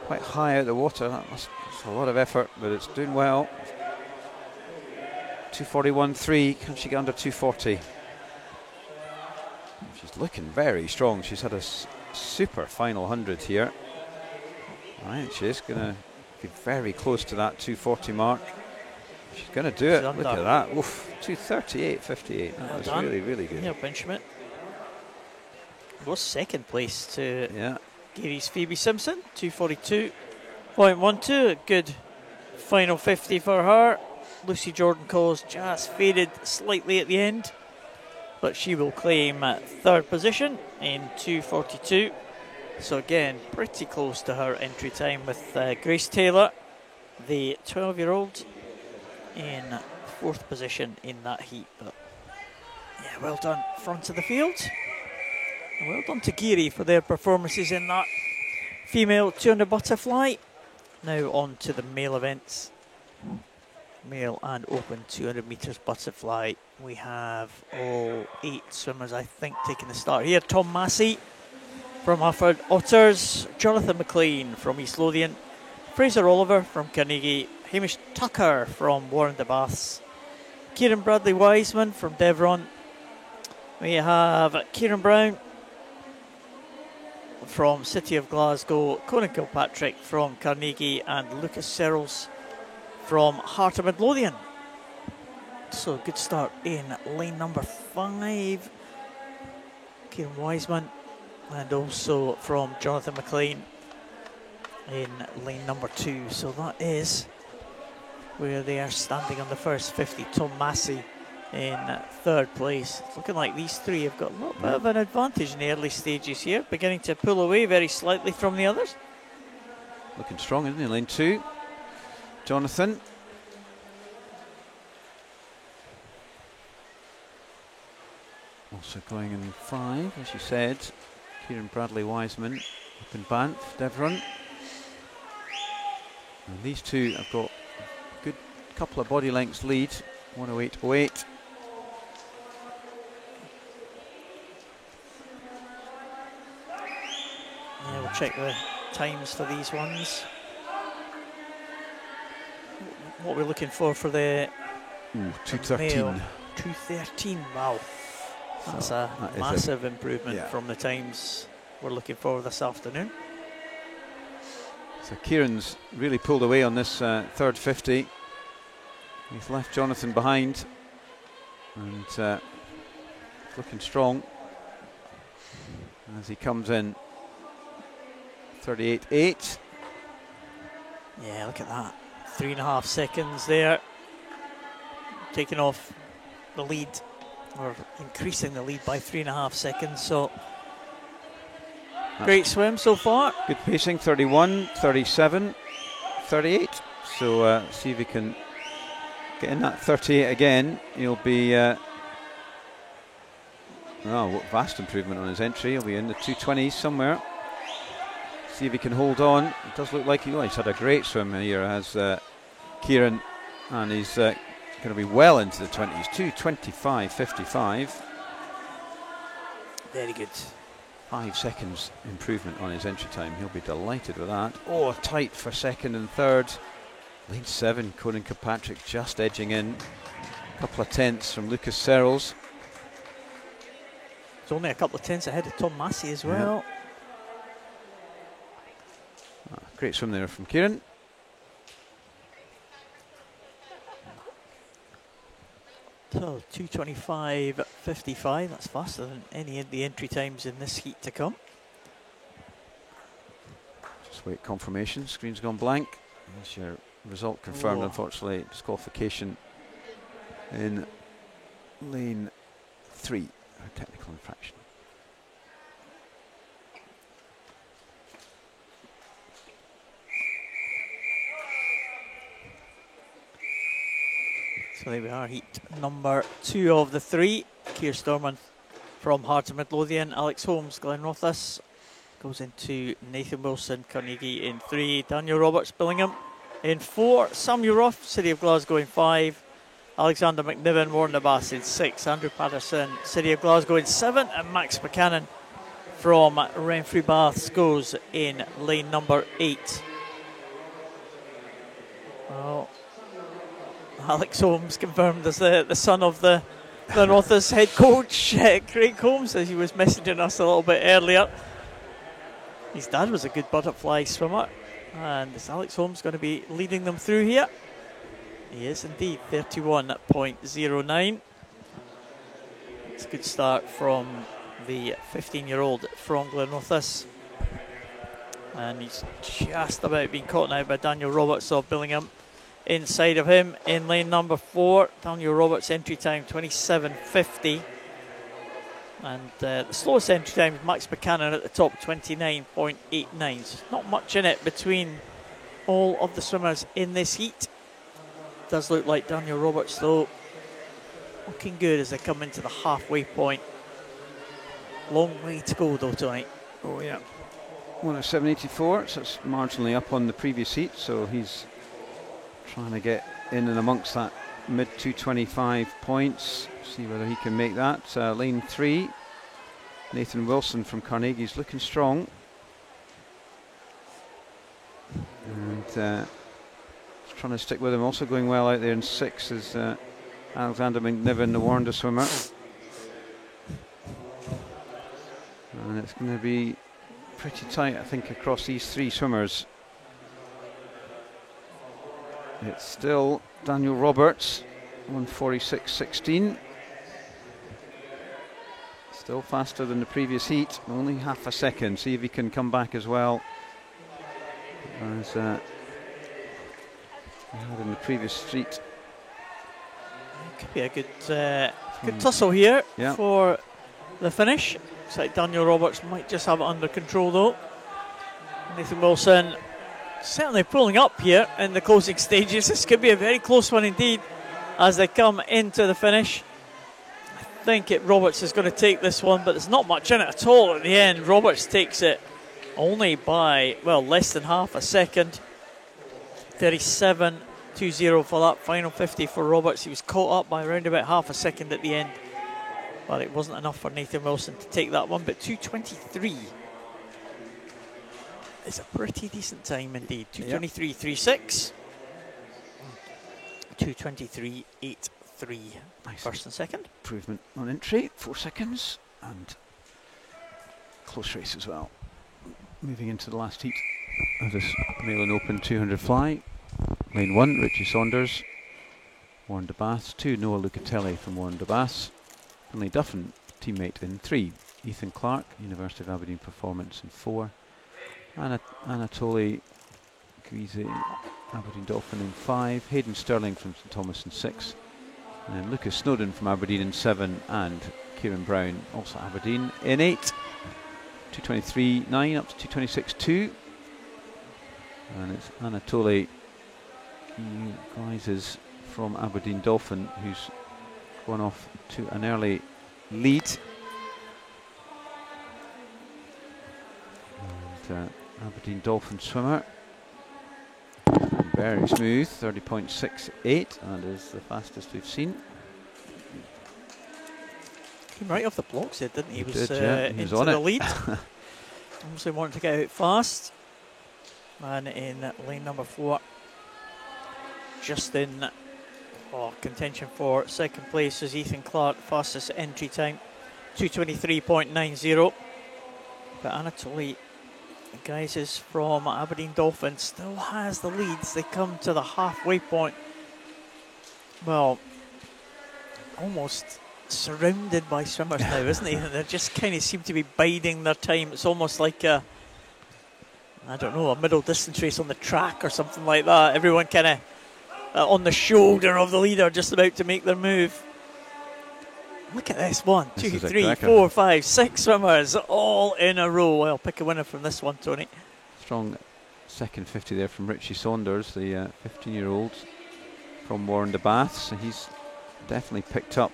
Quite high out of the water. That's a lot of effort, but it's doing well. 2:41.3. Can she get under 2:40? She's looking very strong. She's had a super final 100 here. Right, she's going to be very close to that 2:40 mark. She's going to do it. Look at that. Oof, 2:38.58. That was really, really good. Yeah, Pinchmit was second place to Gary's Phoebe Simpson, 2:42.12. Good final 50 for her. Lucy Jordan Cause just faded slightly at the end, but she will claim third position in 2:42. So again, pretty close to her entry time with Grace Taylor, the 12-year-old, in fourth position in that heat. But yeah, well done front of the field. And well done to Geary for their performances in that female 200 butterfly. Now on to the male events. Male and open 200 metres butterfly. We have all 8 swimmers, I think, taking the start here. Tom Massey from Alfred Otters, Jonathan McLean from East Lothian, Fraser Oliver from Carnegie, Hamish Tucker from Warren de Baths, Kieran Bradley Wiseman from Devron. We have Kieran Brown, from City of Glasgow, Conan Kilpatrick from Carnegie, and Lucas Searles from Heart of Midlothian. So good start in lane number 5. Kieran Wiseman, and also from Jonathan McLean in lane number 2. So that is where they are standing on the first 50. Tom Massey in 3rd place. It's looking like these three have got a little bit of an advantage in the early stages here, beginning to pull away very slightly from the others. Looking strong, isn't he? Lane 2. Jonathan. Also going in 5, as you said. Kieran Bradley Wiseman up in Banff, Devron. And these two have got a good couple of body lengths lead, 108.08. Yeah, we'll check the times for these ones. What we're looking for the 2:13. 2:13, wow. That's a massive improvement from the times we're looking for this afternoon. So Kieran's really pulled away on this 3rd 50. He's left Jonathan behind, and looking strong as he comes in. 38.8. Yeah, look at that. 3.5 seconds there. Taking off the lead, or increasing the lead by 3.5 seconds. So great swim so far. Good pacing, 31, 37, 38. So see if he can get in that 38 again. He'll be vast improvement on his entry. He'll be in the 220s somewhere. See if he can hold on. It does look like he's had a great swim here, has Kieran, and he's going to be well into the 20s. 2:25.55. Very good. 5 seconds improvement on his entry time. He'll be delighted with that. Oh, tight for 2nd and 3rd. Lane 7, Conan Kilpatrick just edging in. A couple of tenths from Lucas Searles. It's only a couple of tenths ahead of Tom Massey as well. Great swim there from Kieran. So 2:25.55. That's faster than any of the entry times in this heat to come. Just wait confirmation. Screen's gone blank. There's your result confirmed. Whoa. Unfortunately, disqualification in lane 3 for technical infraction. So there we are, heat number 2 of the 3. Keir Storman from Heart of Midlothian, Alex Holmes, Glenrothes goes into Nathan Wilson, Carnegie in 3, Daniel Roberts, Billingham in 4, Samuel Ruff, City of Glasgow in 5, Alexander McNiven, Warren Abbas in 6, Andrew Patterson, City of Glasgow in 7, and Max Buchanan from Renfrew Baths goes in lane number 8. Well, Alex Holmes confirmed as the son of the Glenrothes head coach, Craig Holmes, as he was messaging us a little bit earlier. His dad was a good butterfly swimmer, and is Alex Holmes going to be leading them through here? He is indeed, 31.09. It's a good start from the 15-year-old from Glenrothes. And he's just about being caught now by Daniel Roberts of Billingham. Inside of him in lane number 4, Daniel Roberts' entry time 27.50, and the slowest entry time is Max Buchanan at the top, 29.89. So not much in it between all of the swimmers in this heat. Does look like Daniel Roberts though looking good as they come into the halfway point. Long way to go though tonight. Oh yeah, 107.84, so it's marginally up on the previous heat, so he's trying to get in and amongst that mid 225 points. See whether he can make that. Lane 3, Nathan Wilson from Carnegie's looking strong. And trying to stick with him. Also going well out there in 6 is Alexander McNiven, the Warrender swimmer. And it's going to be pretty tight, I think, across these three swimmers. It's still Daniel Roberts, 1:46.16. Still faster than the previous heat, only half a second. See if he can come back as well as he had in the previous street. Could be a good tussle here for the finish. Looks like Daniel Roberts might just have it under control though. Nathan Wilson certainly pulling up here in the closing stages. This could be a very close one indeed as they come into the finish. I think Roberts is going to take this one, but there's not much in it at all at the end. Roberts takes it only by, well, less than half a second. 37.20 for that final 50 for Roberts. He was caught up by around about half a second at the end, but it wasn't enough for Nathan Wilson to take that one. But 2:23 is a pretty decent time indeed. 2:23.36. 2:23.83. Nice. First and second. Improvement on entry, 4 seconds, and close race as well. Moving into the last heat of this Malin Open 200 fly. Lane 1, Richie Saunders, Warren de Bath. 2, Noah Lucatelli from Warren de Bath. Finlay Duffin, teammate in 3. Ethan Clark, University of Aberdeen Performance in 4. Anatoly Gwizy, Aberdeen Dolphin in 5. Hayden Sterling from St Thomas in 6. And then Lucas Snowden from Aberdeen in 7. And Kieran Brown, also Aberdeen, in 8. 2:23.9 up to 2:26.2. And it's Anatoly Gwizy from Aberdeen Dolphin who's gone off to an early lead. And Aberdeen Dolphin swimmer. Very smooth, 30.68. That is the fastest we've seen. Came right off the blocks there, didn't he? He was, did, he was into on the it. lead. Obviously wanted to get out fast. And in lane number 4, just in contention for second place is Ethan Clark, fastest entry time, 2:23.90. But Anatoly Gwizy from Aberdeen Dolphin still has the leads. They come to the halfway point. Well, almost surrounded by swimmers now, isn't he? They just kind of seem to be biding their time. It's almost like a, I don't know, a middle distance race on the track or something like that. Everyone kind of on the shoulder of the leader, just about to make their move. Look at this. 1, 2, 3, 4, 5, 6 swimmers all in a row. Well, pick a winner from this one, Tony. Strong second 50 there from Richie Saunders, the 15-year-old from Warren de Bath. So he's definitely picked up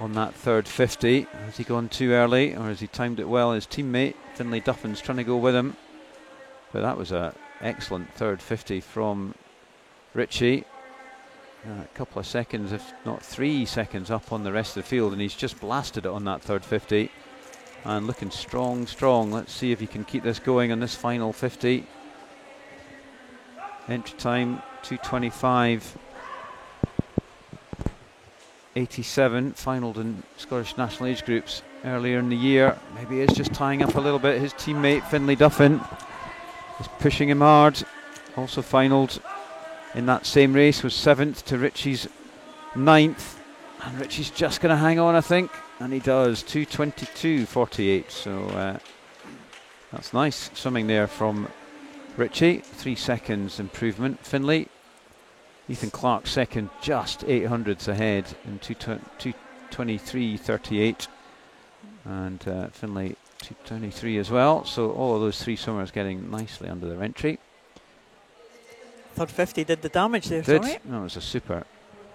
on that third 50. Has he gone too early, or has he timed it well? His teammate Finlay Duffin's trying to go with him, but that was an excellent third 50 from Richie. A couple of seconds, if not 3 seconds, up on the rest of the field, and he's just blasted it on that third 50 and looking strong. Let's see if he can keep this going on this final 50. Entry time 2:25.87. finaled in Scottish national age groups earlier in the year. Maybe it's just tying up a little bit. His teammate Finlay Duffin is pushing him hard. Also finaled in that same race, was 7th to Richie's 9th, and Richie's just going to hang on, I think, and he does. 2:22.48. So that's nice swimming there from Richie. 3 seconds improvement. Finlay, Ethan Clark second, just 800ths ahead in 2:23.38, and Finlay 2:23 as well. So all of those 3 swimmers getting nicely under their entry. Third 50 did the damage there, Did. Tony. No, it was a super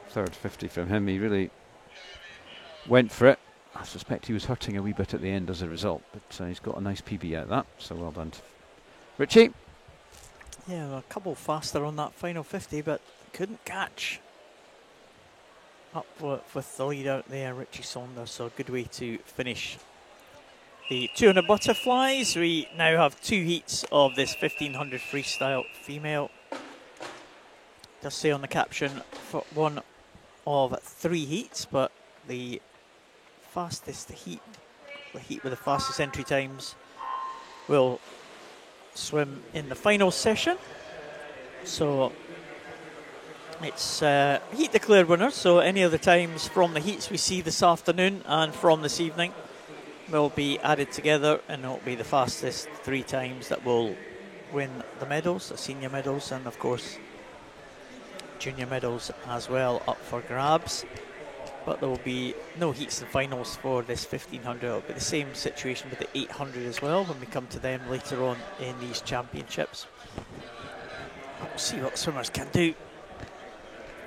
third 50 from him. He really went for it. I suspect he was hurting a wee bit at the end as a result, but he's got a nice PB out of that, so well done to Richie. Yeah, a couple faster on that final 50, but couldn't catch up with the lead out there, Richie Saunders. So a good way to finish the 200 butterflies. We now have 2 heats of this 1500 freestyle female. Does say on the caption for 1 of 3 heats, but the fastest heat, the heat with the fastest entry times, will swim in the final session. So it's heat declared winners, so any of the times from the heats we see this afternoon and from this evening will be added together, and it will be the fastest 3 times that will win the medals, the senior medals, and of course junior medals as well up for grabs. But there will be no heats and finals for this 1500. It will be the same situation with the 800 as well when we come to them later on in these championships. We'll see what swimmers can do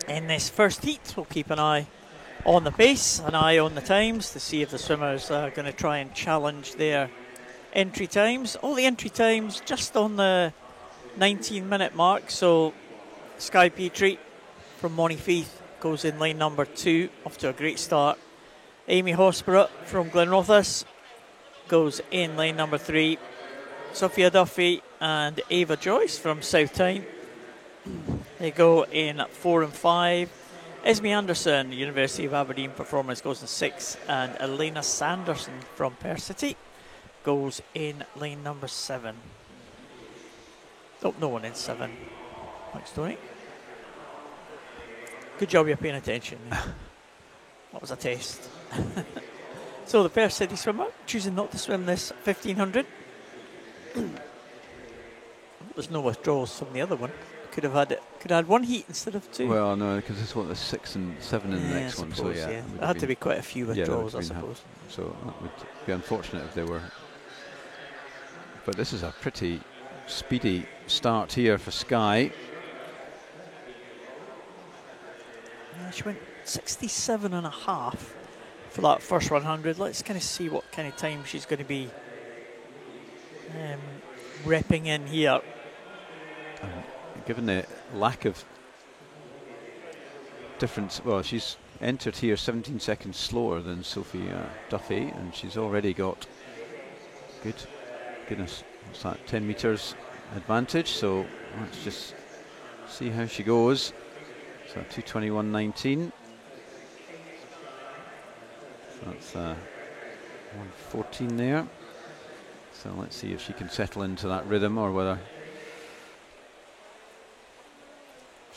in this first heat. We'll keep an eye on the pace, an eye on the times to see if the swimmers are going to try and challenge their entry times. All the entry times just on the 19-minute mark. So Skye Petrie from Monifieth goes in lane number 2, off to a great start. Amy Horsburgh from Glenrothes goes in lane number 3. Sophia Duffy and Ava Joyce from South Tyne, they go in 4 and 5. Esme Anderson, University of Aberdeen Performance, goes in 6, and Elena Sanderson from Perth City goes in lane number 7. Oh, no one in 7. Thanks, Tony. Good job you're paying attention. That was a test. So the Perth City swimmer choosing not to swim this 1500. There's no withdrawals from the other one. Could have had 1 heat instead of 2. Well, no, because this one, the 6 and 7 in the next one. So yeah, there had to be quite a few withdrawals, I suppose. So that would be unfortunate if there were. But this is a pretty speedy start here for Skye. Yeah, she went 67.5 for that first 100. Let's kind of see what kind of time she's going to be repping in here. Given the lack of difference, well, she's entered here 17 seconds slower than Sophia Duffy, and she's already got goodness, what's that, 10 metres advantage. So let's just see how she goes. So 2:21.19. So that's 1:14 there. So let's see if she can settle into that rhythm, or whether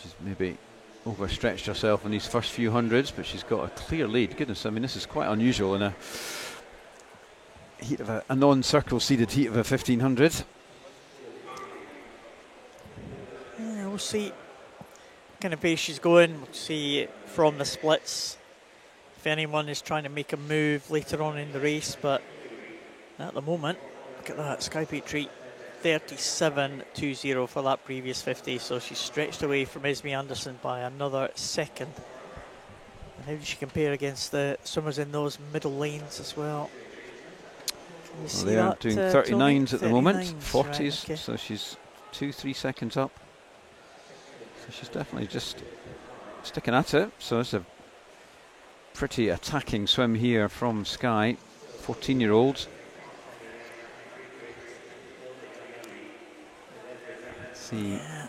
she's maybe overstretched herself in these first few hundreds, but she's got a clear lead. Goodness, I mean, this is quite unusual in a heat of a non-circle seeded heat of a 1500. Yeah, we'll see what kind of pace she's going. We'll see from the splits if anyone is trying to make a move later on in the race, but at the moment, look at that, Skye Petrie 37.20 for that previous 50, so she's stretched away from Esme Anderson by another second. And how does she compare against the swimmers in those middle lanes as well? Well, they are doing 39s at the moment, 40s, right, okay. So she's 2-3 seconds up. So she's definitely just sticking at it. So it's a pretty attacking swim here from Skye, 14-year-olds. See, yeah.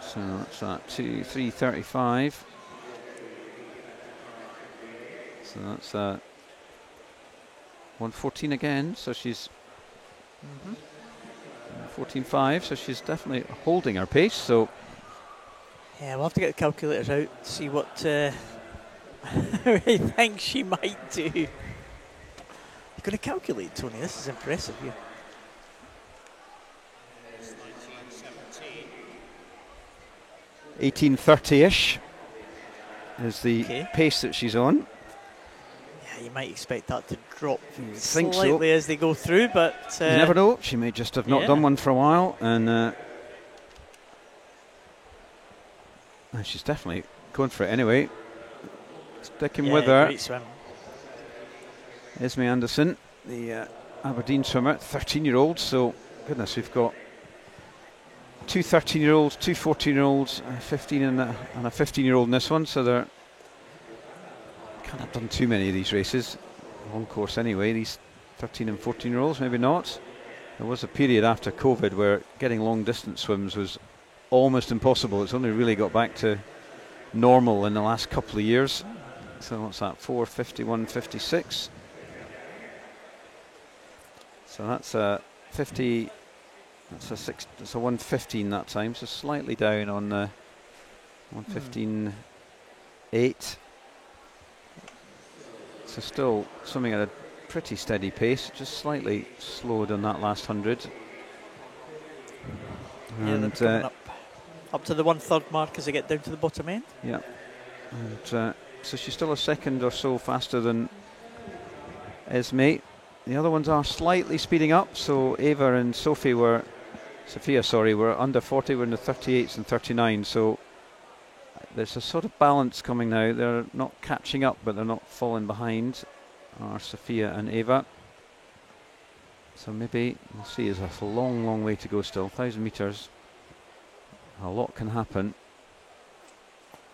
So that's that 3:35. So that's 1:14 again. So she's 14.5. So she's definitely holding her pace. So yeah, we'll have to get the calculators out to see what we think she might do. You're going to calculate, Tony. This is impressive. Yeah. 18:30-ish is the pace that she's on. Yeah, you might expect that to drop think slightly as they go through, but you never know. She may just have not done one for a while, and she's definitely going for it anyway. Sticking with her. Great swim. Esme Anderson, the Aberdeen swimmer, 13-year-old. So, goodness, we've got 2 13-year-olds, 2 14-year-olds, a 15 and a 15-year-old in this one. So they can't have done too many of these races. Long course anyway, these 13 and 14-year-olds, maybe not. There was a period after COVID where getting long distance swims was almost impossible. It's only really got back to normal in the last couple of years. So what's that, 4:51.56. So that's a 50. That's a 1:15 that time. So slightly down on 1:15.8. So still swimming at a pretty steady pace, just slightly slowed on that last 100. And coming up to the 1/3 mark as they get down to the bottom end. Yeah. And so she's still a second or so faster than Esme. The other ones are slightly speeding up. So Eva and Sophia were under 40. We're in the 38s and 39. So there's a sort of balance coming now. They're not catching up, but they're not falling behind. Are Sophia and Eva. So maybe we'll see. There's a long way to go still. 1,000 meters. A lot can happen.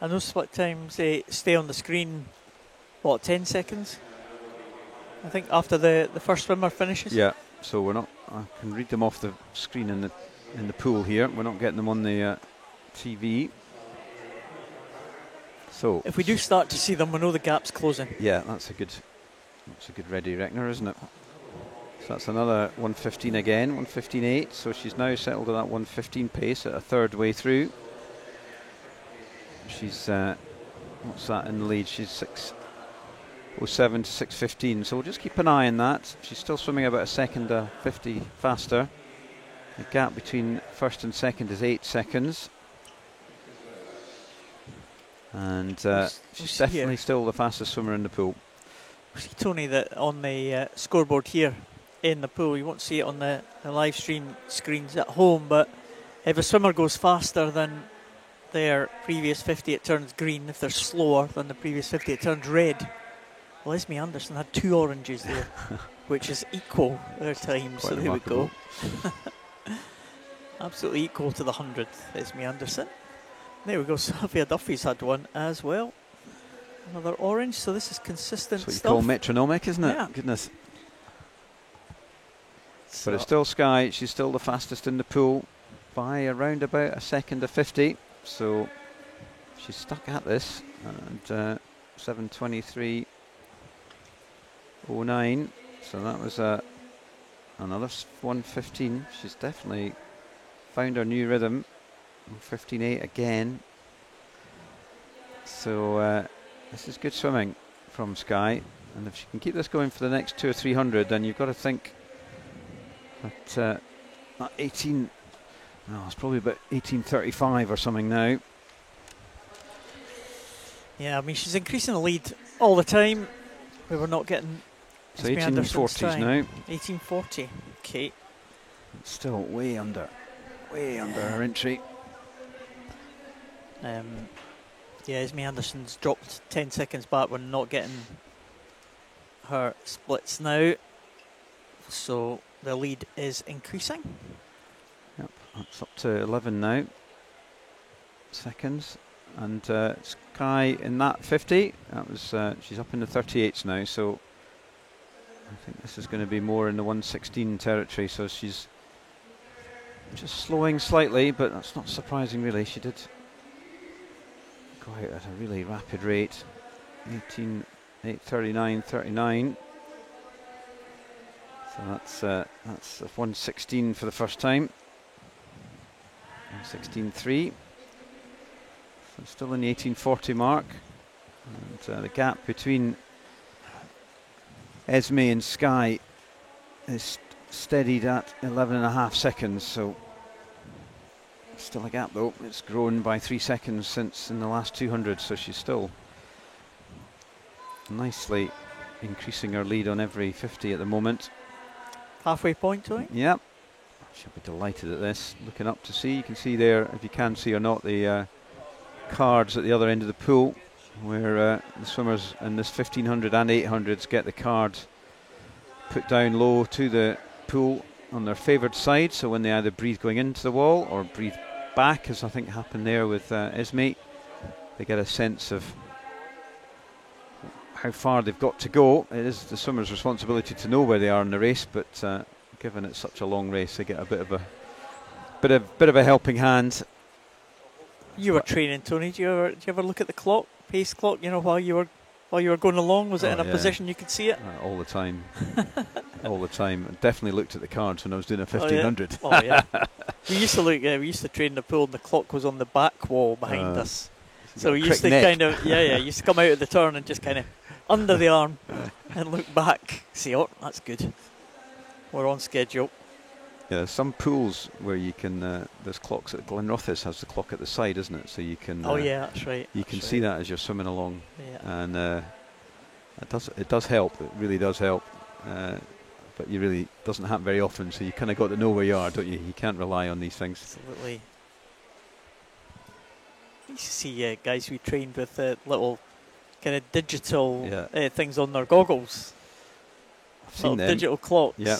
And those split times stay on the screen, 10 seconds? I think after the first swimmer finishes. Yeah. So we're not. I can read them off the screen in the pool here. We're not getting them on the TV. So if we do start to see them, we know the gap's closing. Yeah, that's a good ready reckoner, isn't it? So that's another 1:15 again, 1:15.8. So she's now settled at that 1:15 pace at a third way through. She's what's that in the lead? She's 6:07 to 6:15. So we'll just keep an eye on that. She's still swimming about a second 50 faster. The gap between first and second is 8 seconds. And she's definitely still the fastest swimmer in the pool. See, Tony, that on the scoreboard here in the pool, you won't see it on the live stream screens at home, but if a swimmer goes faster than their previous 50, it turns green. If they're slower than the previous 50, it turns red. Well, Esme Anderson had 2 oranges there, which is equal their time. So there we go. Absolutely equal to the 100th, Esme Anderson. There we go. Sophia Duffy's had one as well. Another orange. So this is consistent stuff. That's what you call metronomic, isn't it? Yeah. Goodness. So but it's still Sky. She's still the fastest in the pool by around about a second of 50. So she's stuck at this. And 7:23.09. So that was another 1:15. She's definitely found her new rhythm. 15.8 again. So this is good swimming from Sky, and if she can keep this going for the next 200 or 300, then you've got to think that 18. No, it's probably about 18:35 or something now. Yeah, I mean she's increasing the lead all the time. We were not getting. So 18:40s now. 18:40. Okay. Still way under her entry. Esme Anderson's dropped 10 seconds back. We're not getting her splits now. So the lead is increasing. Yep, that's up to 11 now. Seconds. And Sky in that 50. That was she's up in the 38s now. So I think this is going to be more in the 1:16 territory. So she's just slowing slightly, but that's not surprising really. She did go out at a really rapid rate. 18:39.39. So that's 1:16 for the first time. 1:16.3. So still in the 18:40 mark. And the gap between Esme and Sky is steadied at 11.5 seconds. So still a gap though. It's grown by 3 seconds since in the last 200. So she's still nicely increasing her lead on every 50 at the moment. Halfway point, Tony? Yep. She'll be delighted at this. Looking up to see. You can see there, if you can see or not, the cards at the other end of the pool where the swimmers in this 1500 and 800s get the card put down low to the pool on their favoured side. So when they either breathe going into the wall or breathe back, as I think happened there with Esme, they get a sense of how far they've got to go. It is the swimmer's responsibility to know where they are in the race, but given it's such a long race, they get a bit of a helping hand. You were training, Tony. Do you ever look at the clock, pace clock? You know, while you were going along, was it in a position you could see it? All the time. all the time. I definitely looked at the cards when I was doing a 1500. Oh yeah. We used to look. We used to train the pool, and the clock was on the back wall behind us. So we used to kind of used to come out of the turn and just kind of under the arm and look back. See, oh, that's good. We're on schedule. Yeah, there's some pools where you can. There's clocks. Glenrothes has the clock at the side, isn't it? So you can. Oh yeah, that's right. You can see that as you're swimming along. Yeah. And it does help. It really does help. But you really doesn't happen very often. So you kind of got to know where you are, don't you? You can't rely on these things. Absolutely. You used to see guys we trained with little kind of digital things on their goggles. I've seen them. Digital clocks. Yeah.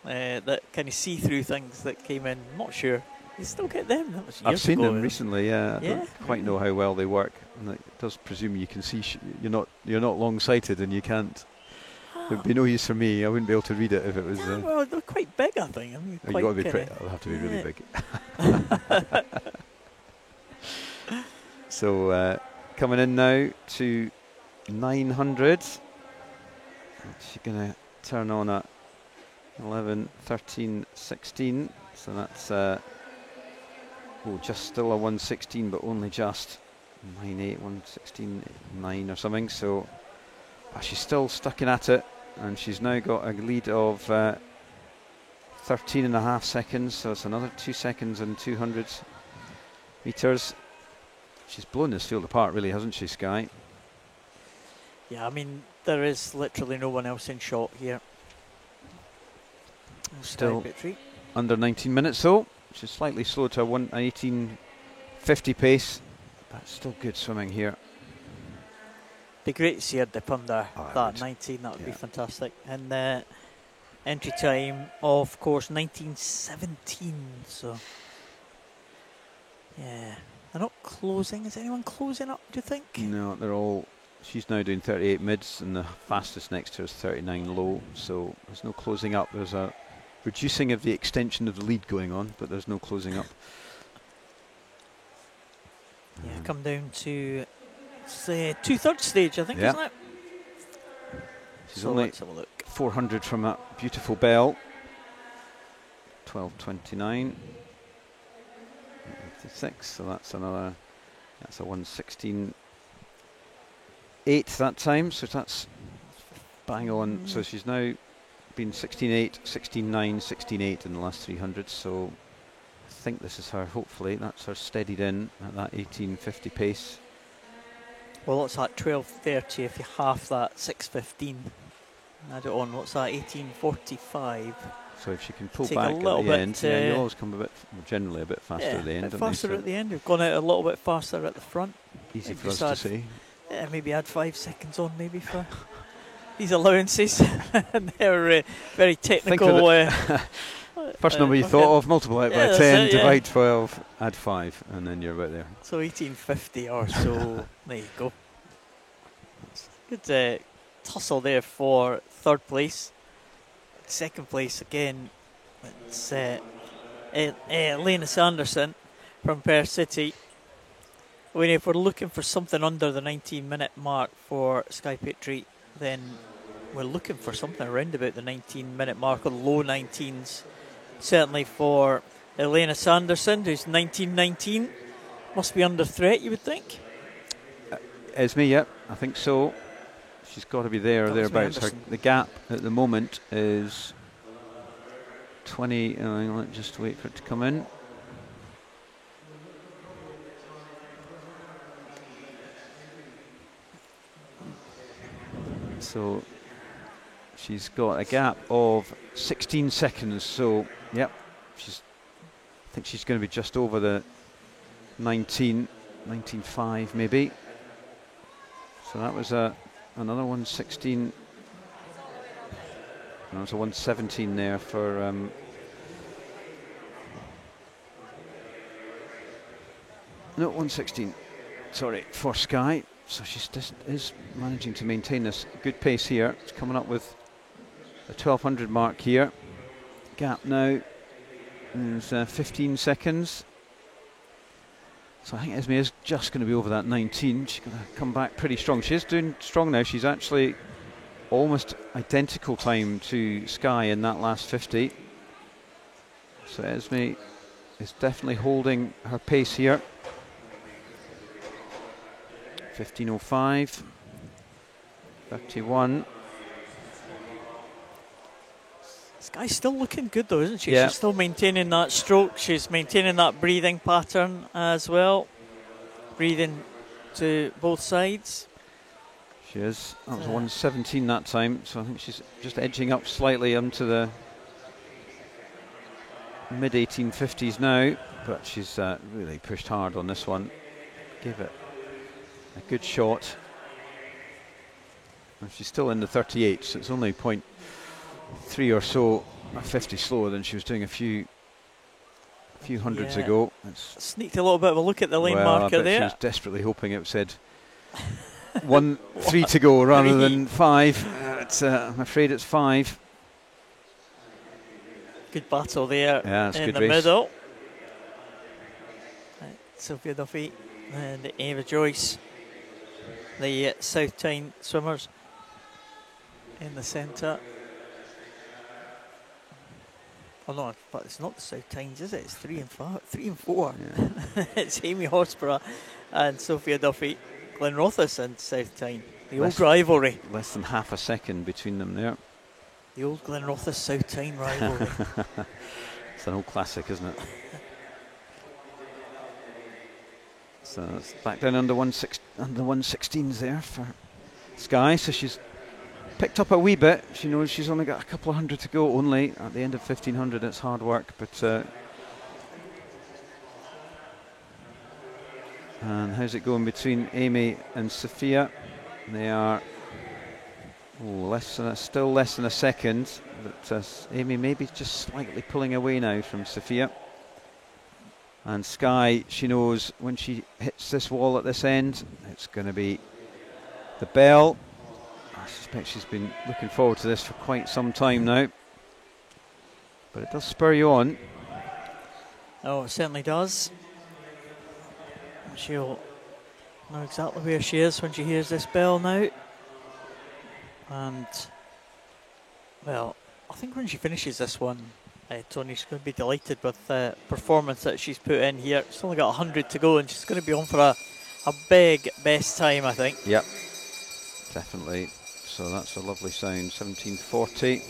That kind of see-through things that came in. I'm not sure. You still get them? That was years I've seen ago. them recently. Yeah. I don't quite know how well they work, and it does presume you can see. You're not long-sighted, and you can't. There'd be no use for me. I wouldn't be able to read it if it was. Well, they're quite big, I think. I mean, you've got to be pretty. It'll have to be really big. So coming in now to 900. She's going to turn on at 11, 13, 16. So that's just still a 116, but only just 9.8, 116, 9 or something. So she's still stuck in at it, and she's now got a lead of 13.5 seconds. So it's another 2 seconds and 200 meters. She's blown this field apart, really, hasn't she, Sky? Yeah, I mean, there is literally no one else in shot here. Still under 19 minutes, though. She's slightly slow to a 18.50 pace, but still good swimming here. Be great to see her dip under that 19. That would be fantastic. And the entry time, of course, 19:17. So, yeah. They're not closing. Is anyone closing up, do you think? No, they're all. She's now doing 38 mids, and the fastest next to her is 39 low. So there's no closing up. There's a reducing of the extension of the lead going on, but there's no closing up. Yeah, come down to say 2/3 stage, I think, isn't it? She's only 400 from that beautiful bell. 12:29. 56, so that's a 116.8 that time, so that's bang on. So she's now been 16.8, 16.9, 16.8 in the last 300, so I think this is her, hopefully, that's her steadied in at that 18.50 pace. Well, what's that, 12.30 if you half that, 6.15. Add it on, what's that, 18.45. So if she can pull back at the end, you always come generally a bit faster at the end. A bit faster at the end. We've gone out a little bit faster at the front. Easy for us to see. Yeah, maybe add 5 seconds on, maybe for these allowances. They're very technical. First number you thought of, multiply it by 10, divide 12, add 5, and then you're about there. So 18.50 or so. There you go. Good tussle there for third place. Second place again, it's Elena Sanderson from Perth City. If we're looking for something under the 19-minute mark for Sky Patriot, then we're looking for something around about the 19-minute mark or low 19s. Certainly for Elena Sanderson, who's 19.19, must be under threat, you would think. Esme, yep, I think so. She's got to be there or thereabouts. The gap at the moment is 20. Let's just wait for it to come in. So she's got a gap of 16 seconds. So, yep, I think she's going to be just over the 19.5 maybe. So that was another 116. There was a 117 there for no, 116. Sorry, for Sky. So she is managing to maintain this good pace here. It's coming up with the 1200 mark here. Gap now is 15 seconds. So I think Esme is just going to be over that 19. She's going to come back pretty strong. She is doing strong now. She's actually almost identical time to Sky in that last 50. So Esme is definitely holding her pace here. 15:05, 31. Sky's still looking good though, isn't she? Yeah. She's still maintaining that stroke. She's maintaining that breathing pattern as well. Breathing to both sides. She is. That was 1:17 that time, so I think she's just edging up slightly into the mid 1850s now, but she's really pushed hard on this one. Gave it a good shot. And she's still in the 38, so it's only 0.3 or so, 50 slower than she was doing a few hundreds ago. It's sneaked a little bit of a look at the lane well, marker I bet there. she was desperately hoping it said 3 to go rather than 5. I'm afraid it's 5. Good battle there it's in good the race. middle. Sophia Duffy and Ava Joyce, the South Tyne swimmers, in the centre. Oh no, but it's not the South Tynes, is it? It's 3 and 4. Yeah. It's Amy Horsburgh and Sophia Duffy, Glenrothes and South Tyne. The old rivalry. Less than half a second between them there. The old Glenrothes South Tyne rivalry. It's an old classic, isn't it? So it's back down under 116s there for Sky. So she's picked up a wee bit. She knows she's only got a couple of hundred to go only. At the end of 1500, it's hard work, but and how's it going between Amy and Sophia? They are still less than a second, but Amy maybe just slightly pulling away now from Sophia. And Sky, she knows when she hits this wall at this end, it's going to be the bell. I suspect she's been looking forward to this for quite some time now. But it does spur you on. Oh, it certainly does. She'll know exactly where she is when she hears this bell now. And, well, I think when she finishes this one, Tony's going to be delighted with the performance that she's put in here. She's only got 100 to go and she's going to be on for a big best time, I think. Yep, definitely. So that's a lovely sound, 17:40.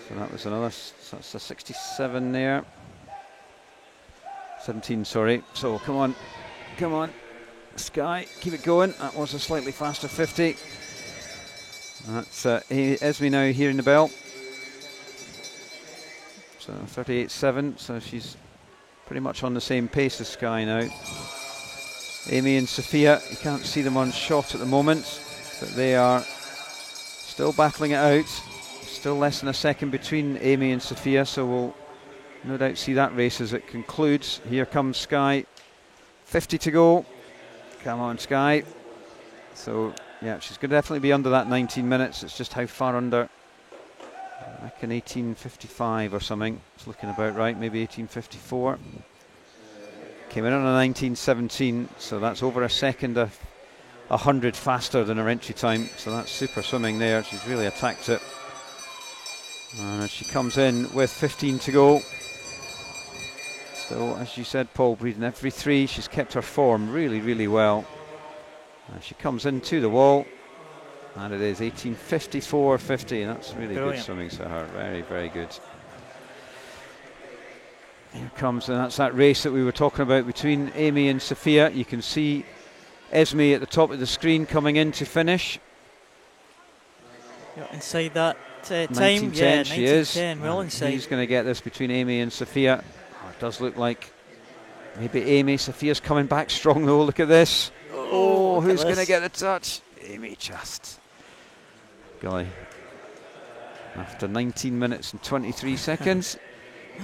So that was another, so that's a 67 there. 17, sorry. So come on, Sky, keep it going. That was a slightly faster 50. That's Esme now hearing the bell. So 38.7, so she's pretty much on the same pace as Sky now. Amy and Sophia, you can't see them on shot at the moment, but they are still battling it out. Still less than a second between Amy and Sophia, so we'll no doubt see that race as it concludes. Here comes Sky, 50 to go. Come on, Sky. So, yeah, she's going to definitely be under that 19 minutes. It's just how far under. I reckon 18:55 or something. It's looking about right, maybe 18:54. Came in on a 19:17, so that's over a second, 100 faster than her entry time. So that's super swimming there. She's really attacked it. And as she comes in with 15 to go. Still, as you said, Paul, breathing every 3. She's kept her form really, really well. She comes into the wall. And it is 18:54.50, and that's really Brilliant. good swimming for her. Very, very good. Here comes, and that's that race that we were talking about between Amy and Sophia. You can see Esme at the top of the screen coming in to finish. You're inside that time. 19:10, Yeah, she is. 19:10, well inside. He's going to get this between Amy and Sophia. Oh, it does look like maybe Amy. Sophia's coming back strong though. Look at this. Oh, who's going to get the touch? Amy just. Golly. After 19 minutes and 23 seconds,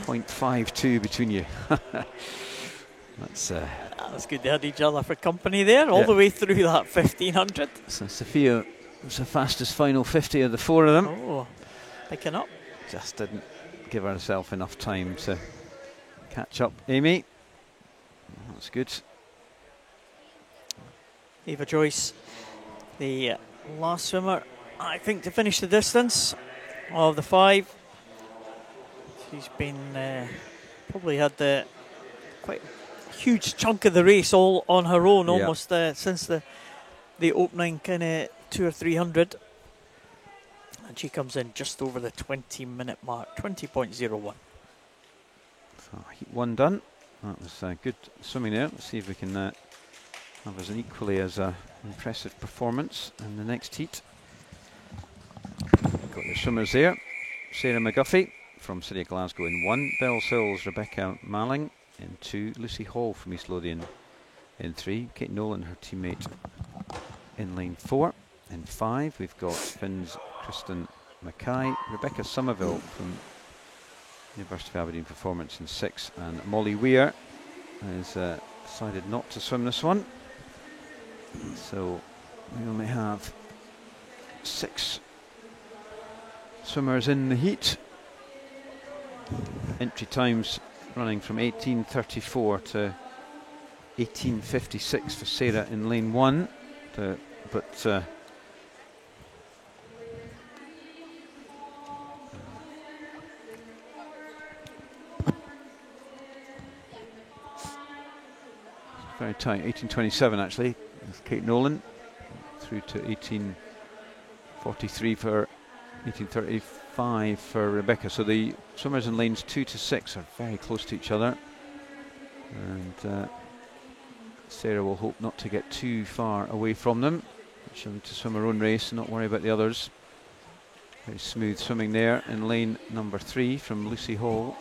0.52 between you. That's good. They had each other for company there, all the way through that 1500. So Sophia was the fastest final 50 of the 4 of them. Oh, picking up. Just didn't give herself enough time to catch up. Amy. That's good. Ava Joyce, the last swimmer I think, to finish the distance of the 5. She's been probably had the quite huge chunk of the race all on her own, almost since the opening kind of 200 or 300. And she comes in just over the 20-minute mark, 20.01. So heat 1 done. That was good swimming there. Let's see if we can have us an equally as impressive performance in the next heat. Got the swimmers there. Sarah McGuffey from City of Glasgow in 1. Bellshill's Rebecca Malling in 2. Lucy Hall from East Lothian in 3. Kate Nolan, her teammate, in lane 4. In 5, we've got Finn's Kristen Mackay, Rebecca Somerville from University of Aberdeen Performance in 6, and Molly Weir has decided not to swim this one. So we only have 6 swimmers in the heat. Entry times running from 18:34 to 18:56 for Sarah in lane 1, but very tight. 18:27 actually. That's Kate Nolan through to 18:43 for 18:35 for Rebecca. So the swimmers in lanes 2 to 6 are very close to each other, and Sarah will hope not to get too far away from them. She'll need to swim her own race and not worry about the others. Very smooth swimming there in lane number 3 from Lucy Hall,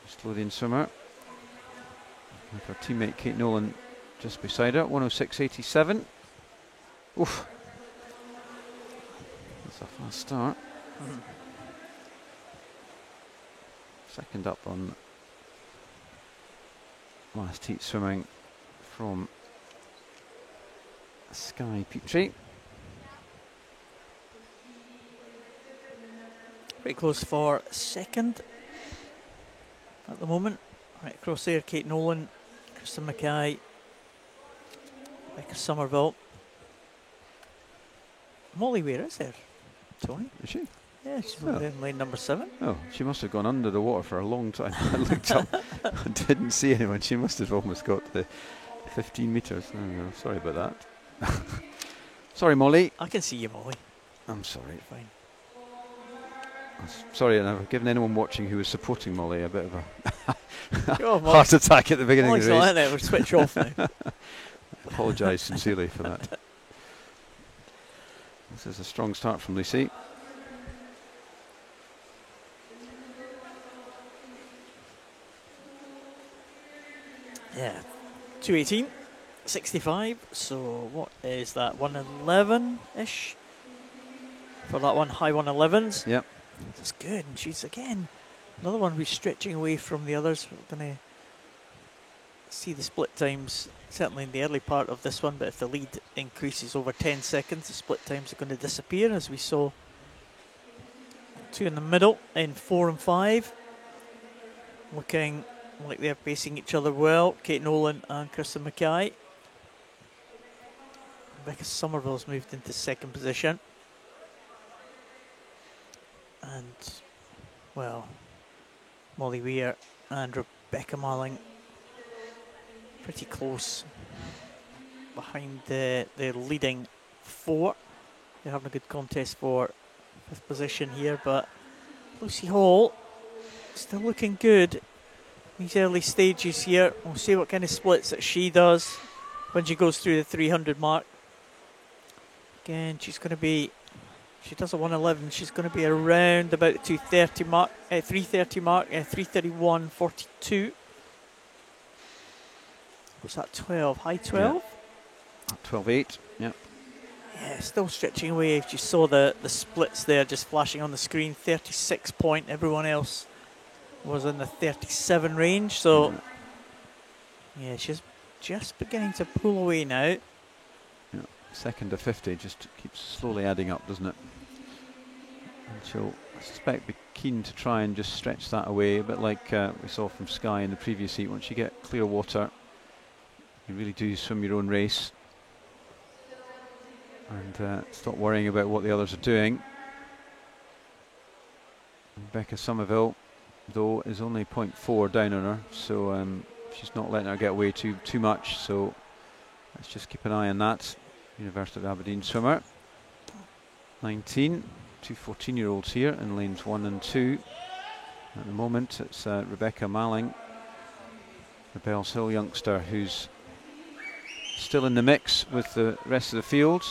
East Lothian swimmer, with her teammate Kate Nolan just beside her. 106.87. Oof. That's a fast start. Second up on last heat swimming from Skye Petrie. Pretty close for second at the moment. Right across there, Kate Nolan, Kristen Mackay, Rebecca Somerville. Molly Weir is there, Tony. Is she? Yeah, she's in lane number 7. Oh, she must have gone under the water for a long time. I looked up, I didn't see anyone. She must have almost got the 15 metres. Oh, no, sorry about that. Sorry, Molly. I can see you, Molly. I'm sorry. Fine. Sorry, and I've given anyone watching who was supporting Molly a bit of a Oh, heart attack at the beginning of the race. Molly's not in it. We'll switch off now. I apologise sincerely for that. This is a strong start from Lucy. Yeah, 2:18.65. So what is that? 1:11-ish for that one. High 1:11s. Yep. That's good. And she's again another one who's stretching away from the others. We're going to see the split times certainly in the early part of this one, but if the lead increases over 10 seconds, the split times are going to disappear, as we saw 2 in the middle in 4 and 5. Looking like they're pacing each other well. Kate Nolan and Kristen Mackay. Rebecca Somerville's moved into second position. And, well, Molly Weir and Rebecca Malling pretty close behind the leading 4. They're having a good contest for 5th position here, but Lucy Hall still looking good. These early stages here. We'll see what kind of splits that she does when she goes through the 300 mark. Again, she's going to be, she does a 1:11, she's going to be around about the 2:30 mark, 3:30 mark, 3:31.42. Was that 12? High 12? Yeah. 12.8, yeah. Yeah, still stretching away. If you saw the splits there just flashing on the screen, 36 point. Everyone else was in the 37 range. So, yeah, she's just beginning to pull away now. Yeah. Second to 50 just keeps slowly adding up, doesn't it? And she'll, I suspect, be keen to try and just stretch that away, a bit like we saw from Skye in the previous heat. Once you get clear water, you really do swim your own race. and stop worrying about what the others are doing. Rebecca Somerville, though, is only 0.4 down on her, so she's not letting her get away too much. So let's just keep an eye on that. University of Aberdeen swimmer, 19, 2 14-year-olds here in lanes 1 and 2. At the moment, it's Rebecca Malling, the Bells Hill youngster, who's still in the mix with the rest of the field.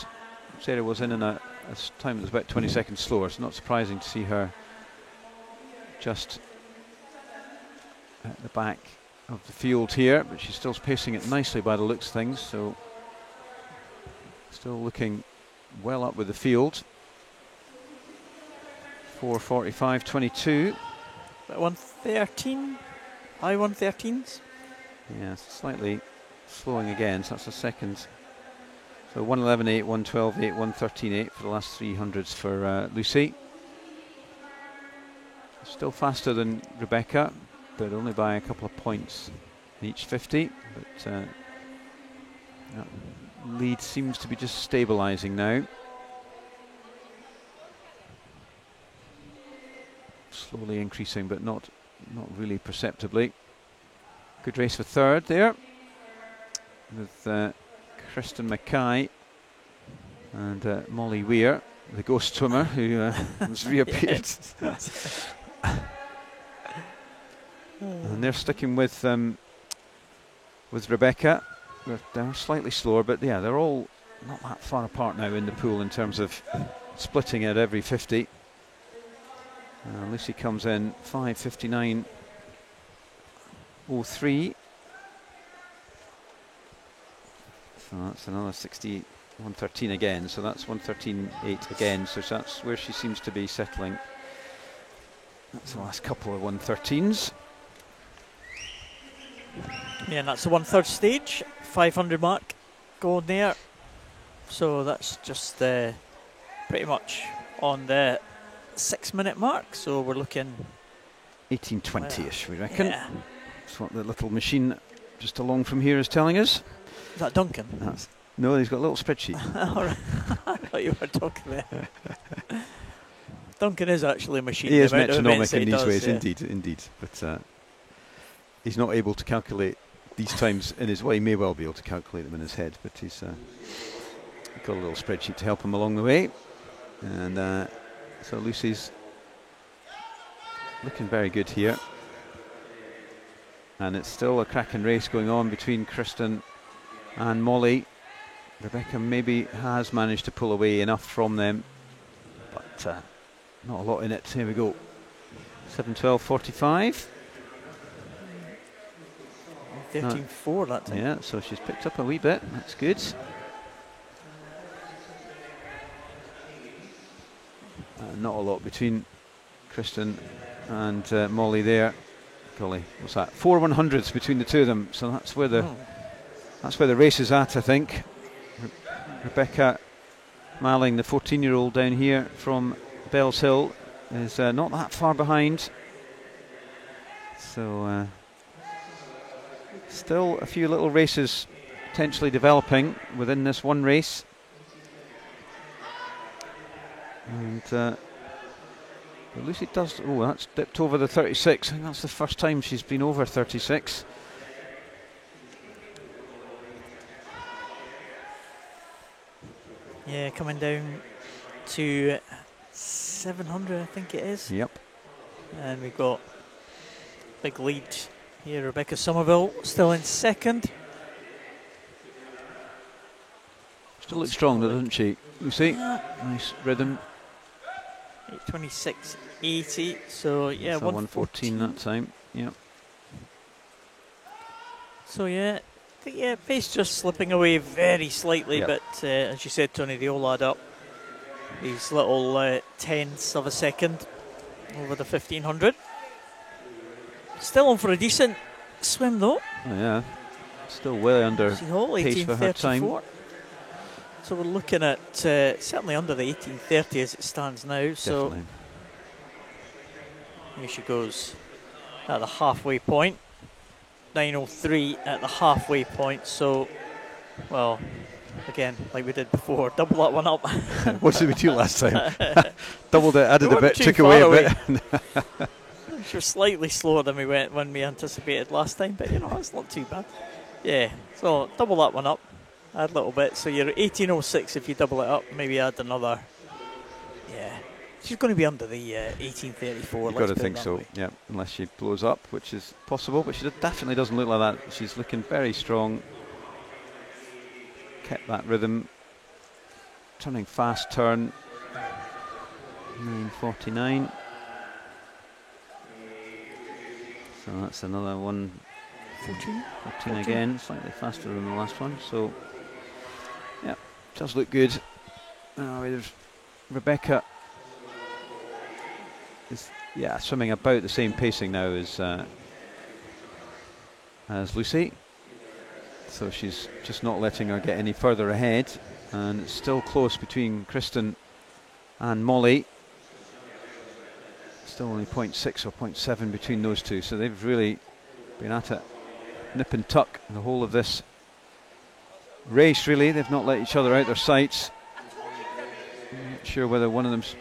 Sarah was in a time that was about 20 seconds slower, so not surprising to see her just at the back of the field here, but she's still pacing it nicely by the looks of things, so still looking well up with the field. 4:45.22. About 113, high 113s. Yeah, slightly slowing again, so that's a second. So 1:11.8, 1:12.8, 1:13.8 for the last 300s for Lucy. Still faster than Rebecca, but only by a couple of points in each 50. But that lead seems to be just stabilising now. Slowly increasing, but not really perceptibly. Good race for third there, with Kristen Mackay and Molly Weir, the ghost swimmer who has reappeared. And they're sticking with Rebecca. They're slightly slower, but yeah, they're all not that far apart now in the pool in terms of splitting at every 50. Lucy comes in 5:59.03. So that's another 60, 113 again. So that's 113.8 again. So that's where she seems to be settling. That's the last couple of 113s. Yeah, and that's the 1/3 stage, 500 mark going there. So that's just pretty much on the 6-minute mark. So we're looking 18:20ish, we reckon. Yeah. That's what the little machine just along from here is telling us. Is that Duncan? No, he's got a little spreadsheet. All right. I thought you were talking there. Duncan is actually a machine. He is metronomic in these ways, yeah. indeed. But he's not able to calculate these times in his way. He may well be able to calculate them in his head, but he's got a little spreadsheet to help him along the way. And so Lucy's looking very good here. And it's still a cracking race going on between Kristen and Molly. Rebecca maybe has managed to pull away enough from them, but not a lot in it. Here we go. 7:12.45. 13.4 that time. Yeah, so she's picked up a wee bit. That's good. Not a lot between Kristen and Molly there. Golly, what's that? 4 100s between the two of them. So that's where the race is at, I think. Rebecca Malling, the 14-year-old down here from Bells Hill, is not that far behind. So still a few little races potentially developing within this one race. And Lucy does, that's dipped over the 36. I think that's the first time she's been over 36. Yeah, coming down to 700, I think it is. Yep. And we've got big lead here. Rebecca Somerville still in second. Still looks strong, though, doesn't she? Lucy, nice rhythm. 8:26.80. So yeah, so 1:14 that time. Yep. So yeah, I think pace just slipping away very slightly, yep. But as you said, Tony, they all add up. These little tenths of a second over the 1500. Still on for a decent swim though. Oh yeah, still way under pace for her time. So we're looking at certainly under the 18:30 as it stands now. Definitely. So here she goes at the halfway point. 9:03 at the halfway point. So, well, again, like we did before, double that one up. What did we do last time? Doubled it, added We a bit, weren't too took away a far bit. She was slightly slower than when we anticipated last time, but it's not too bad. Yeah, so double that one up, add a little bit. So you're 18.06 if you double it up. Maybe add another. Yeah, she's going to be under the 18.34. You've got to think so, yeah, unless she blows up, which is possible, but she definitely doesn't look like that. She's looking very strong. Kept that rhythm. Turning fast turn. 9.49. So that's another 1.14 again, slightly faster than the last one. So, yeah, does look good. There's Rebecca is swimming about the same pacing now as Lucy. So she's just not letting her get any further ahead, and it's still close between Kristen and Molly. Still only 0.6 or 0.7 between those two, so they've really been at it nip and tuck the whole of this race, really. They've not let each other out their sights. I'm not sure whether one of them's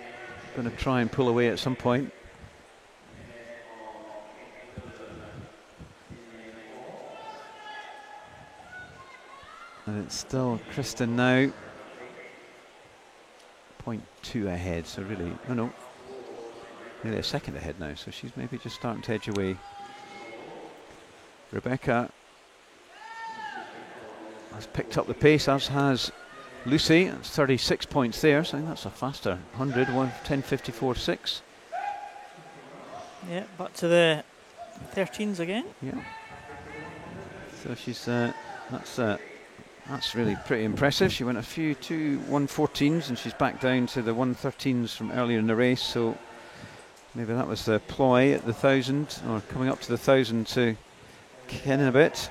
going to try and pull away at some point. And it's still Kristen now 0.2 ahead, so really, nearly a second ahead now, so she's maybe just starting to edge away. Rebecca has picked up the pace, as has Lucy. That's 36 points there, so I think that's a faster 100, 10.54.6. Yeah, back to the 13s again. Yeah. So she's that's really pretty impressive. She went a few 114s, and she's back down to the 113s from earlier in the race, so maybe that was the ploy at the 1,000, or coming up to the 1,000 to ken in a bit.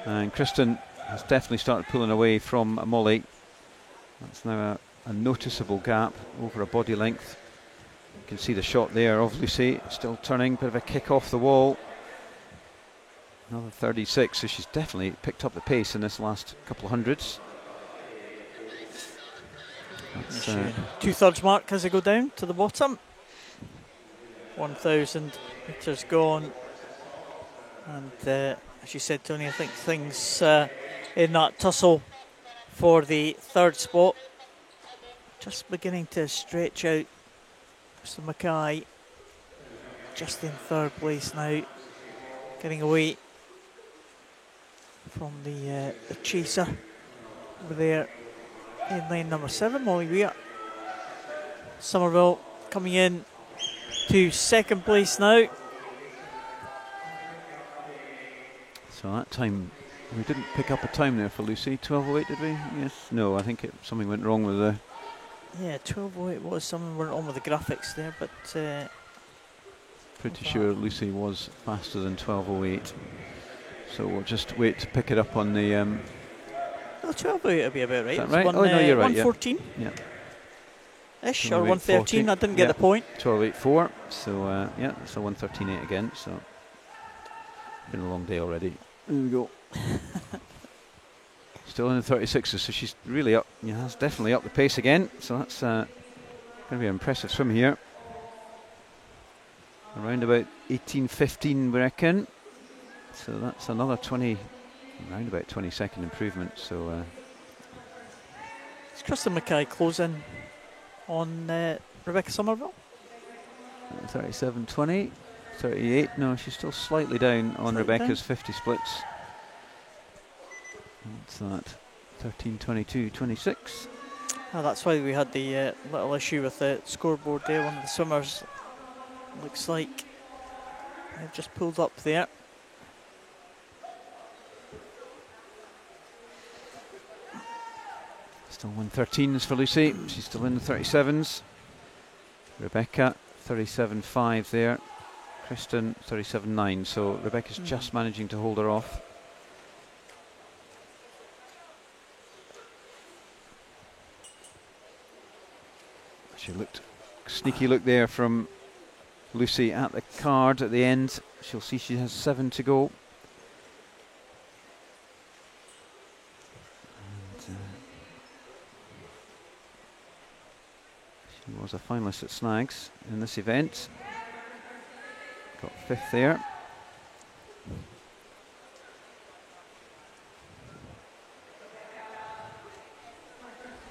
And Kristen has definitely started pulling away from Molly. That's now a noticeable gap over a body length. You can see the shot there of Lucy, still turning, bit of a kick off the wall. Another 36, so she's definitely picked up the pace in this last couple of hundreds. That's 2/3 mark as they go down to the bottom. 1,000 metres gone. And as you said, Tony, I think things in that tussle for the third spot just beginning to stretch out. Mr. Mackay just in third place now, getting away from the chaser over there in lane number 7, Molly Weir. Somerville coming in to second place now. So that time, we didn't pick up a time there for Lucy. 12.08, did we? Yes. No, I think something went wrong with the... Yeah, 12.08 was, something went on with the graphics there, but... pretty sure Lucy was faster than 12.08. So we'll just wait to pick it up on the... No, 12.08 would be about right. Is that right? Oh, no, you're right, 114. Yeah. Ish, or 113, I didn't get the point. 12.84, so yeah, it's a 113.8 again, so... Been a long day already. There we go. Still in the 36s, so she's really up. Yeah, that's definitely up the pace again. So that's going to be an impressive swim here. Around about 18.15, we reckon. So that's another around about 20-second improvement. So is Kristen Mackay closing on Rebecca Somerville? 37.20. 38, no, she's still slightly down on Rebecca's 50 splits. What's that? 13.22.26. Oh, that's why we had the little issue with the scoreboard there. One of the swimmers looks like they've just pulled up there. Still 113s for Lucy. She's still in the 37s. Rebecca 37.5 there. Kristen 37.9, so Rebecca's just managing to hold her off. She looked sneaky look there from Lucy at the card at the end. She'll see she has 7 to go. She was a finalist at Snags in this event. Got 5th there.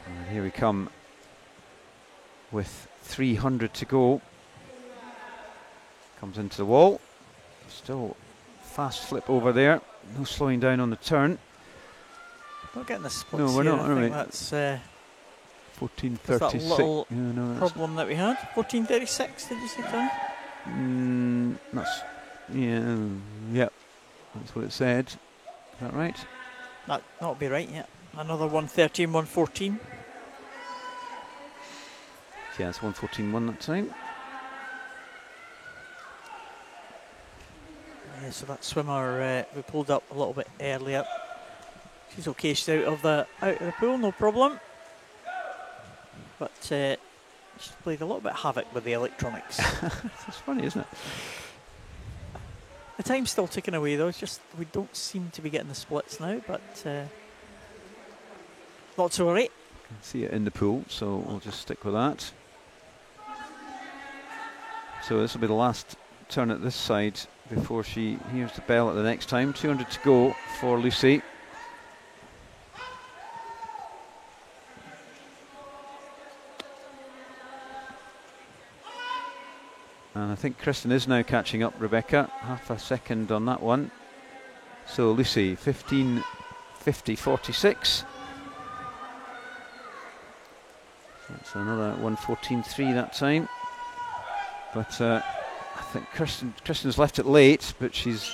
And here we come with 300 to go. Comes into the wall. Still fast flip over there. No slowing down on the turn. Not getting the splits. No, we're here. not, I are think we? that's 14:36. that little Yeah, no, problem that we had. 14:36. Did you say, Tony? that's yep. That's what it said. Is that right? That'll be right. Yeah. Another 1:13, 1:14. Yeah, it's 1:14.1 that time. Yeah, so that swimmer we pulled up a little bit earlier. She's okay. She's out of the pool, no problem. But she's played a little bit havoc with the electronics. It's funny, isn't it? The time's still ticking away though. It's just we don't seem to be getting the splits now, but not to worry. Can see it in the pool, so we'll just stick with that. So this will be the last turn at this side before she hears the bell at the next time. 200 to go for Lucy. And I think Kristen is now catching up Rebecca, half a second on that one. So Lucy, 15:50.46. That's another 1:14.3 that time. But I think Kristen's left it late, but she's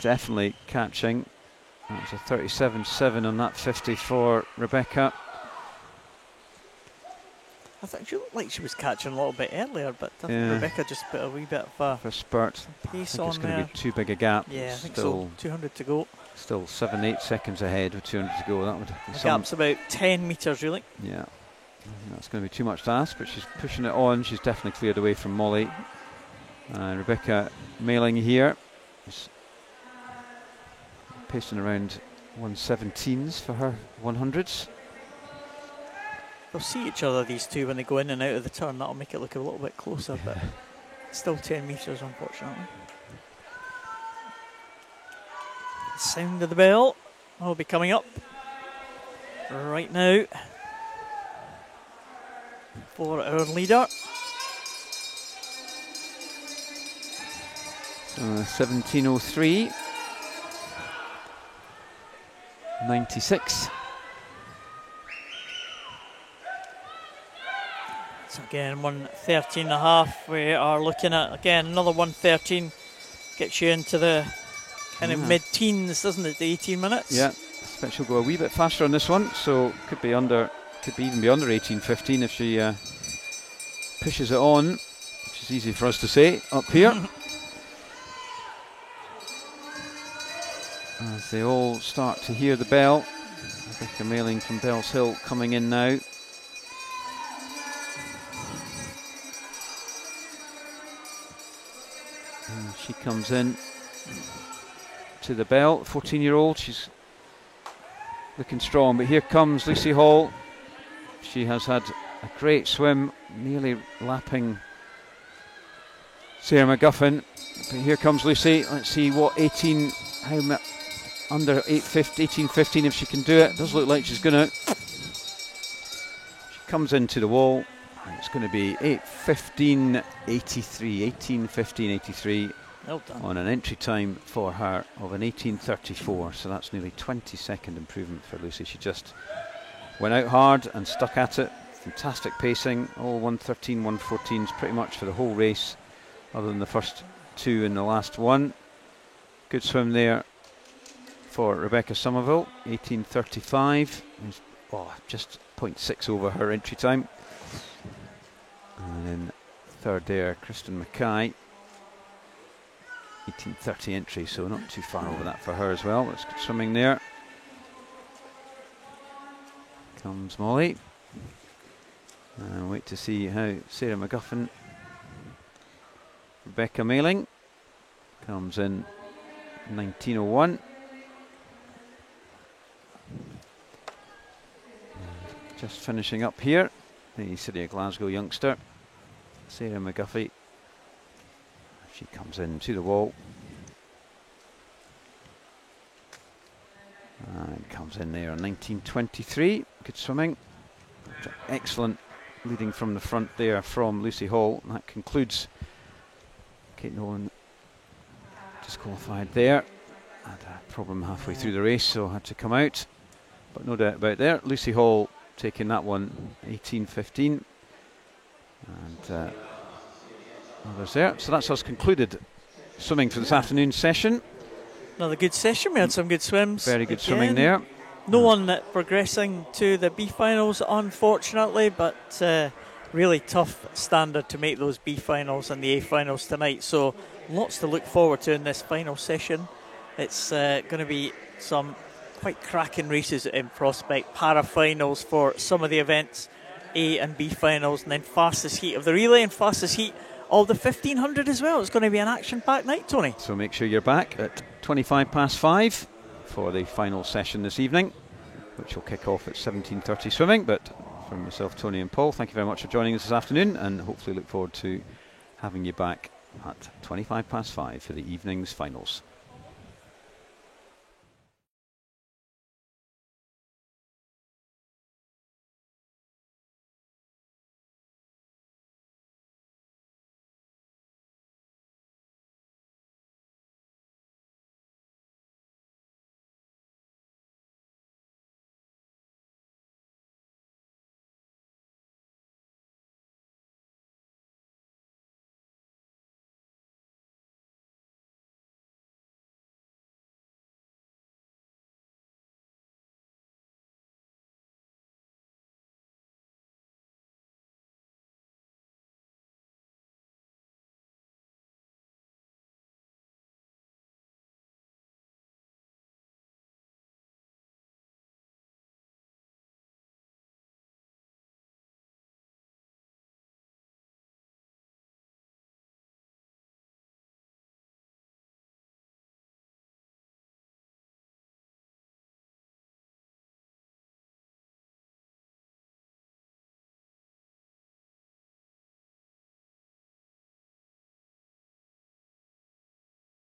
definitely catching. That's a 37.7 on that 50 for Rebecca. I think she looked like she was catching a little bit earlier, but I think Yeah. Rebecca just put a wee bit of For a spurt, pace I think on it's going there. to be too big a gap. Yeah, I think Still so. 200 to go. Still 7-8 seconds ahead with 200 to go. That would be The some. gap's about 10 metres really. Yeah, that's going to be too much to ask, but she's pushing it on. She's definitely cleared away from Molly. Rebecca Mailing here is pacing around 117s for her 100s. They'll see each other, these two, when they go in and out of the turn. That'll make it look a little bit closer, but still 10 metres, unfortunately. Sound of the bell will be coming up right now for our leader. 17:03. 96. So again, 1:13.5. We are looking at, again, another 1:13. Gets you into the kind of mid-teens, doesn't it, the 18 minutes? Yeah, I expect she'll go a wee bit faster on this one, so could even be under 18:15 if she pushes it on, which is easy for us to say up here. As they all start to hear the bell. Rebecca Mailing from Bells Hill coming in now. And she comes in to the bell, 14-year-old. She's looking strong, but here comes Lucy Hall. She has had a great swim, nearly lapping Sarah McGuffin. But here comes Lucy. Let's see what under 18:15 if she can do it. Does look like she's going to. She comes into the wall, and it's going to be 8:15.83. 18:15.83. Well done. On an entry time for her of an 18:34, so that's nearly 20-second improvement for Lucy. She just went out hard and stuck at it. Fantastic pacing, all 1:13, 1:14s pretty much for the whole race, other than the first two and the last one. Good swim there for Rebecca Somerville, 18:35. Just 0.6 over her entry time. And then third there, Kristen Mackay. 18:30 entry, so not too far over that for her as well. That's good swimming there. Comes Molly. And wait to see how Sarah McGuffin, Rebecca Mailing, comes in 19:01. Just finishing up here the City of Glasgow youngster, Sarah McGuffey. She comes in to the wall. And comes in there on 1923. Good swimming. Excellent leading from the front there from Lucy Hall. That concludes. Kate Nolan disqualified there. Had a problem halfway through the race, so had to come out. But no doubt about there. Lucy Hall taking that one 18:15. And others there. So that's us concluded swimming for this afternoon session. Another good session. We had some good swims. Very good again. Swimming there. No one progressing to the B finals, unfortunately, but really tough standard to make those B finals and the A finals tonight. So lots to look forward to in this final session. It's going to be some quite cracking races in prospect. Para finals for some of the events, A and B finals, and then fastest heat of the relay and fastest heat of the 1500 as well. It's going to be an action-packed night, Tony. So make sure you're back at 5:25 for the final session this evening, which will kick off at 17:30 swimming. But from myself, Tony and Paul, thank you very much for joining us this afternoon, and hopefully look forward to having you back at 5:25 for the evening's finals.